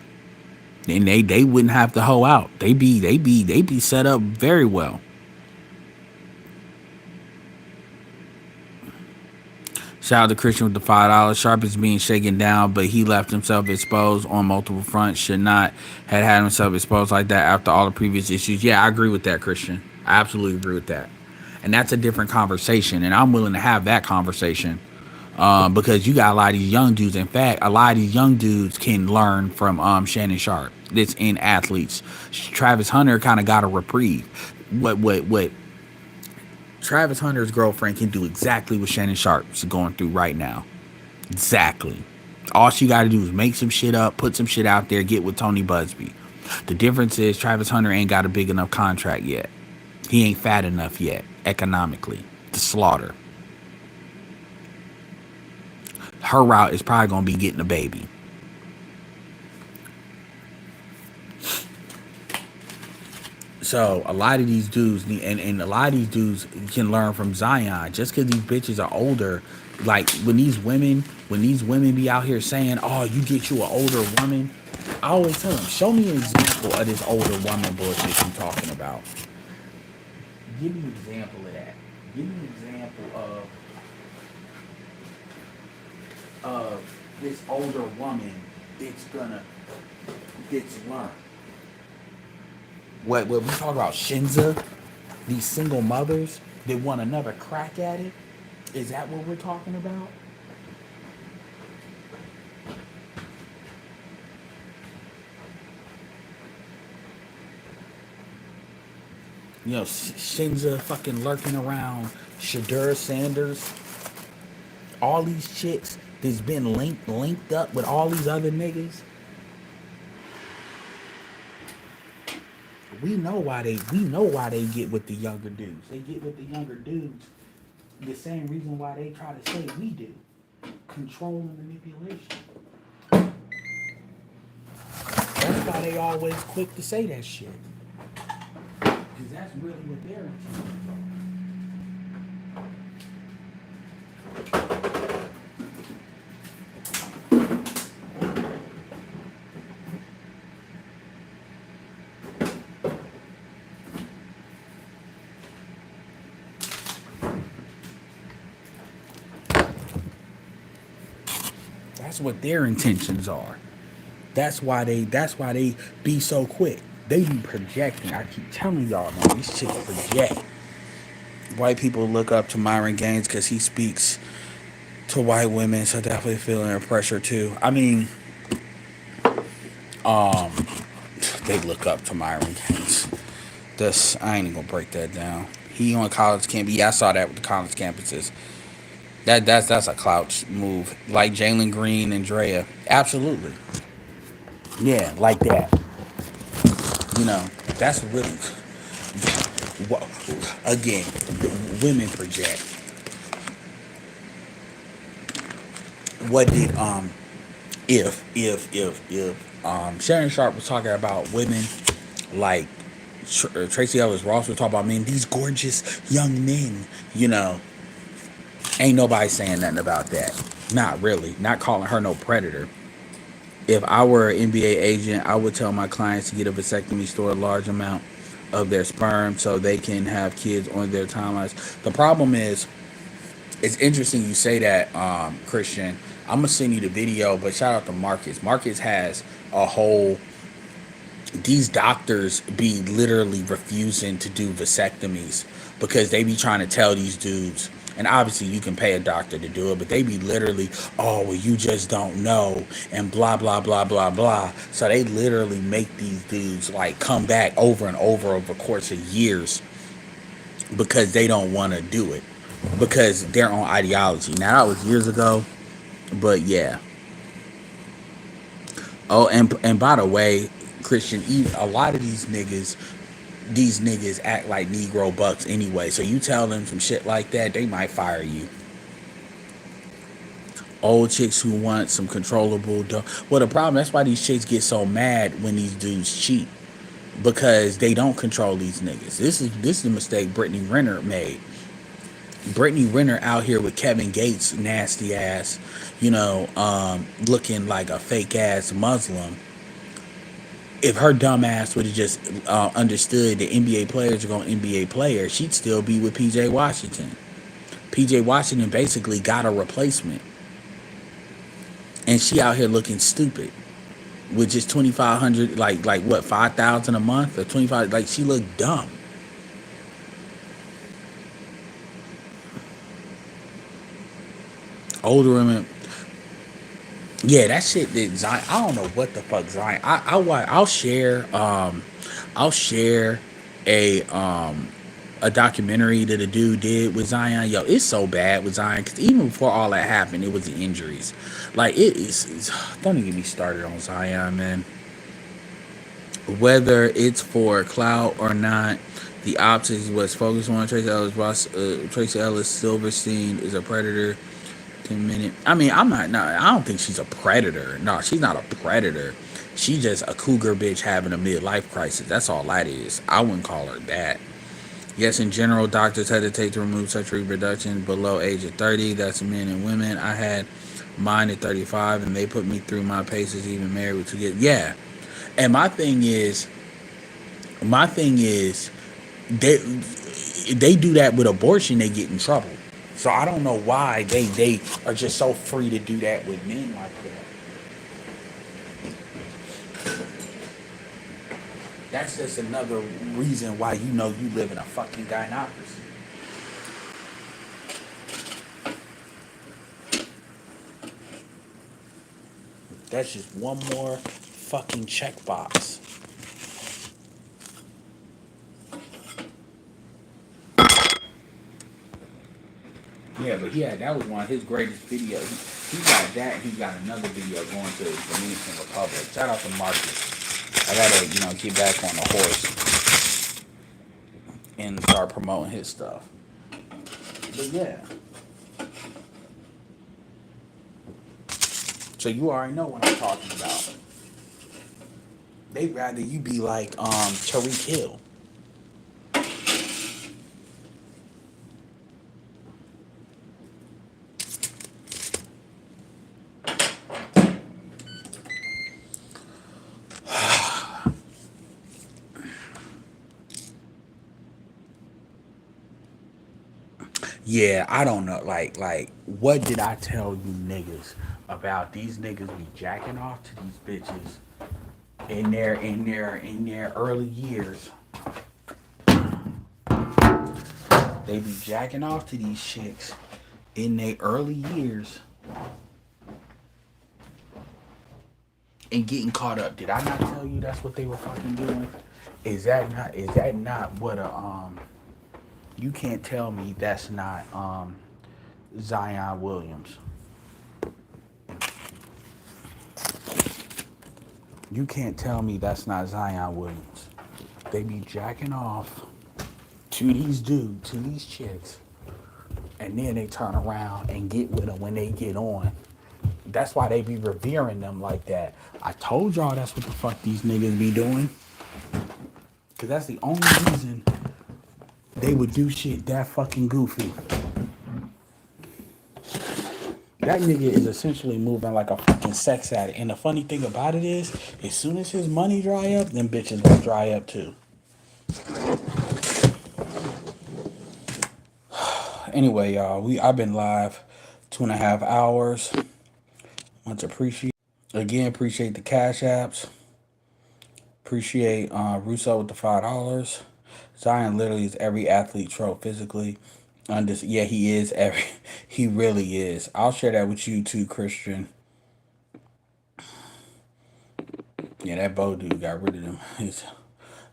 Speaker 2: and they wouldn't have to hoe out. They be set up very well. Shout out to Christian with the $5. Sharp is being shaken down, but he left himself exposed on multiple fronts. Should not have had himself exposed like that after all the previous issues. Yeah, I agree with that, Christian. I absolutely agree with that. And that's a different conversation, and I'm willing to have that conversation because you got a lot of these young dudes. In fact, a lot of these young dudes can learn from Shannon Sharp. That's in athletes. Travis Hunter kind of got a reprieve. What Travis Hunter's girlfriend can do exactly what Shannon Sharp's going through right now. Exactly. All she got to do is make some shit up, put some shit out there, get with Tony Busby. The difference is Travis Hunter ain't got a big enough contract yet. He ain't fat enough yet, economically, to slaughter. Her route is probably going to be getting a baby. So a lot of these dudes and a lot of these dudes can learn from Zion just because these bitches are older. Like when these women be out here saying, "Oh, you get you an older woman," I always tell them, "Show me an example of this older woman bullshit you talking about. Give me an example of that. Give me an example of this older woman that's learned." What we talk about Shinza, these single mothers that want another crack at it? Is that what we're talking about? You know, Shinza fucking lurking around, Shadur Sanders, all these chicks that's been linked up with all these other niggas. We know why they get with the younger dudes. They get with the younger dudes the same reason why they try to say we do. Control and manipulation. That's why they always quick to say that shit. Because that's really what they're into. That's what their intentions are. That's why they be so quick. They be projecting. I keep telling y'all, man, these chicks project. White people look up to Myron Gaines because he speaks to white women, so definitely feeling the pressure too. I mean, um, they look up to Myron Gaines. This I ain't even gonna break that down. He on college campus. Yeah, I saw that with the college campuses. That's a clout move, like Jalen Green and Drea. Absolutely, yeah, like that. You know, that's really what again. Women project. What did if Sharon Sharp was talking about women like Tracy Ellis Ross was talking about men, these gorgeous young men, you know, ain't nobody saying nothing about that. Not really. Not calling her no predator. If I were an NBA agent, I would tell my clients to get a vasectomy, store a large amount of their sperm so they can have kids on their timelines. The problem is, it's interesting you say that, Christian. I'm gonna send you the video, but shout out to Marcus. Marcus has a whole. These doctors be literally refusing to do vasectomies because they be trying to tell these dudes, and obviously you can pay a doctor to do it, but they be literally, oh well, you just don't know, and blah blah blah blah blah. So they literally make these dudes like come back over and over the course of years because they don't want to do it because their own ideology. Now that was years ago, but yeah. Oh, and by the way, Christian, a lot of these niggas act like Negro bucks anyway. So you tell them some shit like that, they might fire you. Old chicks who want some controllable. Well, the problem, that's why these chicks get so mad when these dudes cheat because they don't control these niggas. This is the mistake Brittany Renner made. Brittany Renner out here with Kevin Gates, nasty ass, looking like a fake ass Muslim. If her dumb ass would have just understood that NBA players are going to NBA players, she'd still be with PJ Washington. PJ Washington basically got a replacement, and she out here looking stupid with just 2,500, like what, 5,000 a month or 25. Like she looked dumb. Older women, yeah, that shit that Zion. I don't know what the fuck Zion. I'll share a a documentary that a dude did with Zion. Yo, it's so bad with Zion because even before all that happened, it was the injuries. Like don't even get me started on Zion, man. Whether it's for clout or not, the optics was focused on Tracy Ellis Ross. Tracy Ellis Silverstein is a predator. 10 minute. I mean, I'm not. No, I don't think she's a predator. No, she's not a predator. She just a cougar bitch having a midlife crisis. That's all that is. I wouldn't call her that. Yes, in general, doctors hesitate to remove such reproduction below age of 30. That's men and women. I had mine at 35, and they put me through my paces, even married with 2 kids. Yeah, and my thing is, they do that with abortion. They get in trouble. So I don't know why they are just so free to do that with men like that. That's just another reason why you live in a fucking gynocracy. That's just one more fucking checkbox. Yeah, but that was one of his greatest videos. He got that, and he got another video going to the Dominican Republic. Shout out to Marcus. I gotta, get back on the horse and start promoting his stuff. But yeah. So you already know what I'm talking about. They'd rather you be like Tariq Hill. Yeah, I don't know. Like, what did I tell you niggas about these niggas be jacking off to these bitches in their early years? They be jacking off to these chicks in their early years and getting caught up. Did I not tell you that's what they were fucking doing? Is that not what a you can't tell me that's not
Speaker 1: Zion Williams. You can't tell me that's not Zion Williams. They be jacking off to these dudes, to these chicks, and then they turn around and get with them when they get on. That's why they be revering them like that. I told y'all that's what the fuck these niggas be doing. Cause that's the only reason they would do shit that fucking goofy. That nigga is essentially moving like a fucking sex addict. And the funny thing about it is, as soon as his money dry up, them bitches will dry up too. Anyway, y'all, I've been live 2.5 hours. Much appreciate. Again, appreciate the cash apps. Appreciate Russo with the $5. Zion literally is every athlete trope physically. Yeah, he is every. He really is. I'll share that with you too, Christian. Yeah, that Bo dude got rid of them. He's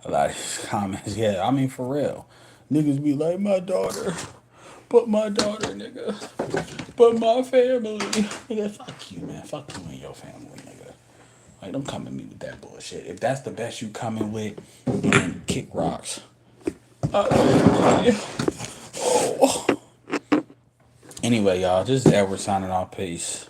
Speaker 1: a lot of his comments. Yeah, I mean for real. Niggas be like, my daughter. But my daughter, nigga. But my family. Nigga, fuck you, man. Fuck you and your family, nigga. Like, don't come at me with that bullshit. If that's the best you coming with, then kick rocks. Oh. Anyway, y'all, this is Edward signing off. Peace.